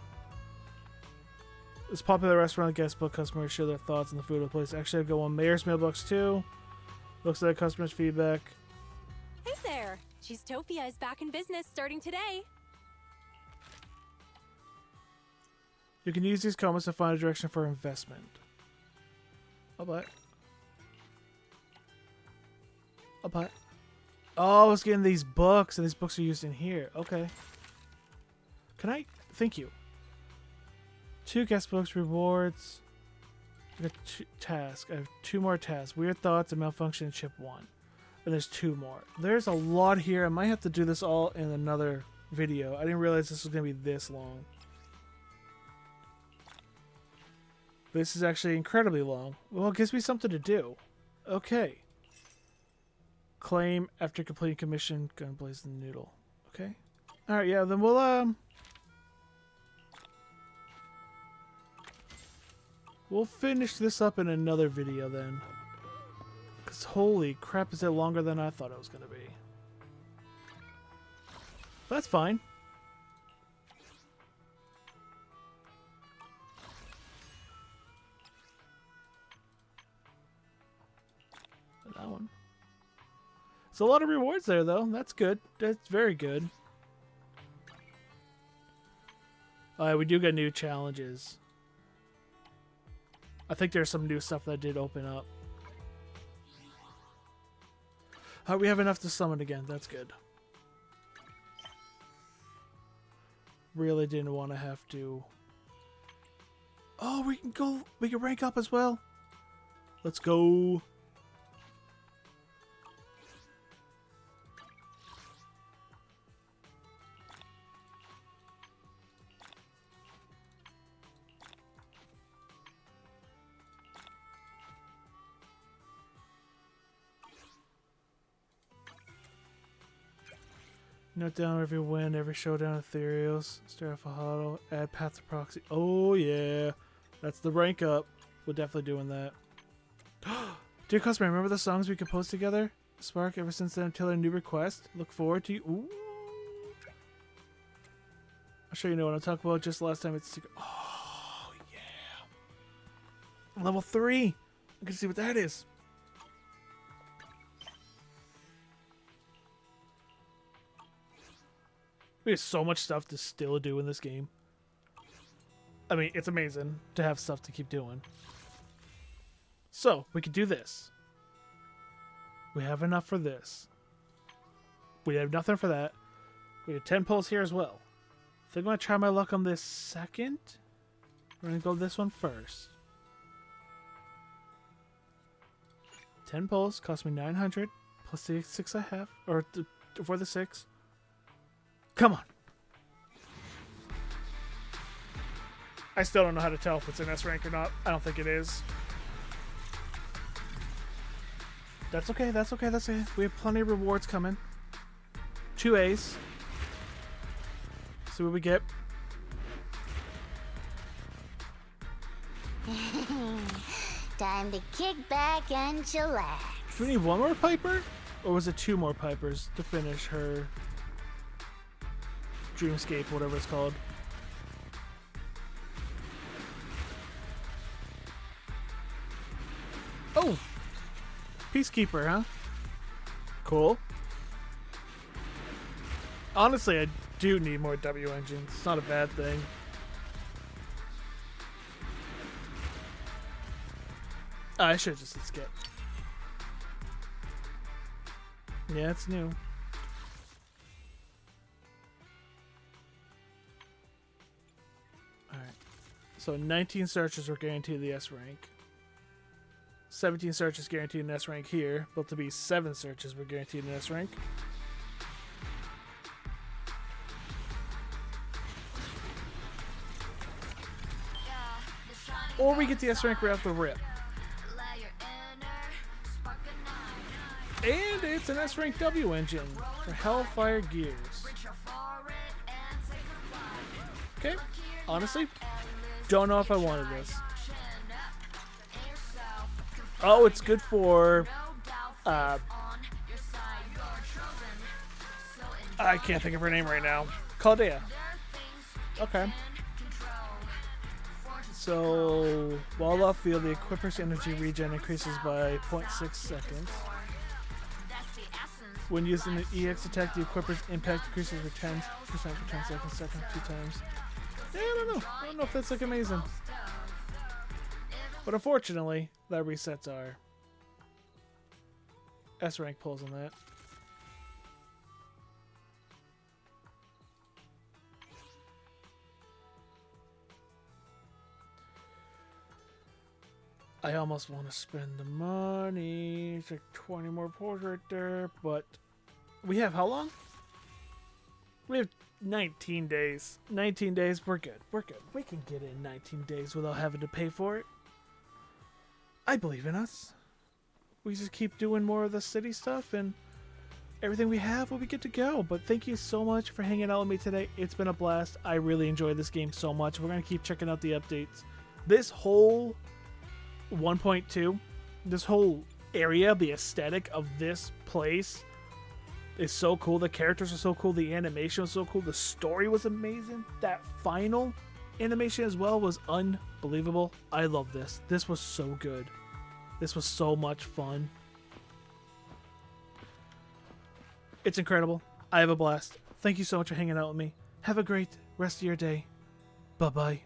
S1: This popular restaurant guest book customers share their thoughts on the food of the place. Actually, I go on Mayor's Mailbox too. Looks like customers' feedback.
S7: Hey there! Cheesetopia is back in business starting today.
S1: You can use these comments to find a direction for investment. I'll buy it. I'll buy it. Oh, I was getting these books, and these books are used in here. Okay. Can I? Thank you. 2 guest books, rewards. I got 2 tasks. I have 2 more tasks. Weird thoughts and malfunction in chip 1. And there's 2 more. There's a lot here. I might have to do this all in another video. I didn't realize this was going to be this long. This is actually incredibly long. Well, it gives me something to do. Okay. Claim after completing commission. Gonna blaze the noodle. Okay. Alright, yeah, then we'll finish this up in another video then. Because holy crap, is it longer than I thought it was gonna be. That's fine. That one. There's a lot of rewards there, though. That's good. That's very good. We do get new challenges. I think there's some new stuff that did open up. We have enough to summon again. That's good. Really didn't want to have to... Oh, we can go... We can rank up as well. Let's go. Note down every win, every showdown ethereals. Start off a huddle. Add path to proxy. Oh yeah. That's the rank up. We're definitely doing that. Dear customer, remember the songs we composed together? Spark ever since then until a new request. Look forward to you. Ooh. I'm sure you know what I'm talking about. Just last time it's secret. Oh yeah. Level 3. I can see what that is. We have so much stuff to still do in this game. I mean, it's amazing to have stuff to keep doing. So, we could do this. We have enough for this. We have nothing for that. We have 10 pulls here as well. I think I'm going to try my luck on this second. We're going to go this one first. 10 pulls cost me 900 plus the 6 I have, or for the 6. Come on. I still don't know how to tell if it's an S rank or not. I don't think it is. That's okay, that's okay, that's okay. We have plenty of rewards coming. 2 A's. See what we get.
S3: Time to kick back and chillax.
S1: Do we need one more Piper? Or was it 2 more Pipers to finish her Dreamscape, whatever it's called? Oh! Peacekeeper, huh? Cool. Honestly, I do need more W engines. It's not a bad thing. Oh, I should have just skip. Yeah, it's new. Alright. So 19 searches were guaranteed the S rank. 17 searches guaranteed an S rank here, but to be 7 searches were guaranteed an S rank. Or we get the S rank right off the rip. And it's an S rank W engine for Hellfire Gears. Okay, honestly, don't know if I wanted this. Oh, it's good for I can't think of her name right now. Caldea. Okay. So, while off field, the equipper's energy regen increases by 0.6 seconds. When using an EX attack, the equipper's impact increases by 10% for 10 seconds, second 2 times. Yeah, I don't know. I don't know if that's like amazing. But unfortunately, that resets our S rank pulls on that. I almost want to spend the money. It's like 20 more pulls right there, but we have how long? We have 19 days. 19 days, we're good. We're good. We can get it in 19 days without having to pay for it. I believe in us. We just keep doing more of the city stuff and everything we have will be good to go. But thank you so much for hanging out with me today. It's been a blast. I really enjoyed this game so much. We're going to keep checking out the updates. This whole 1.2, this whole area, the aesthetic of this place is so cool. The characters are so cool. The animation was so cool. The story was amazing. That final animation as well was unbelievable. I love this. This was so good. This was so much fun. It's incredible. I have a blast. Thank you so much for hanging out with me. Have a great rest of your day. Bye-bye.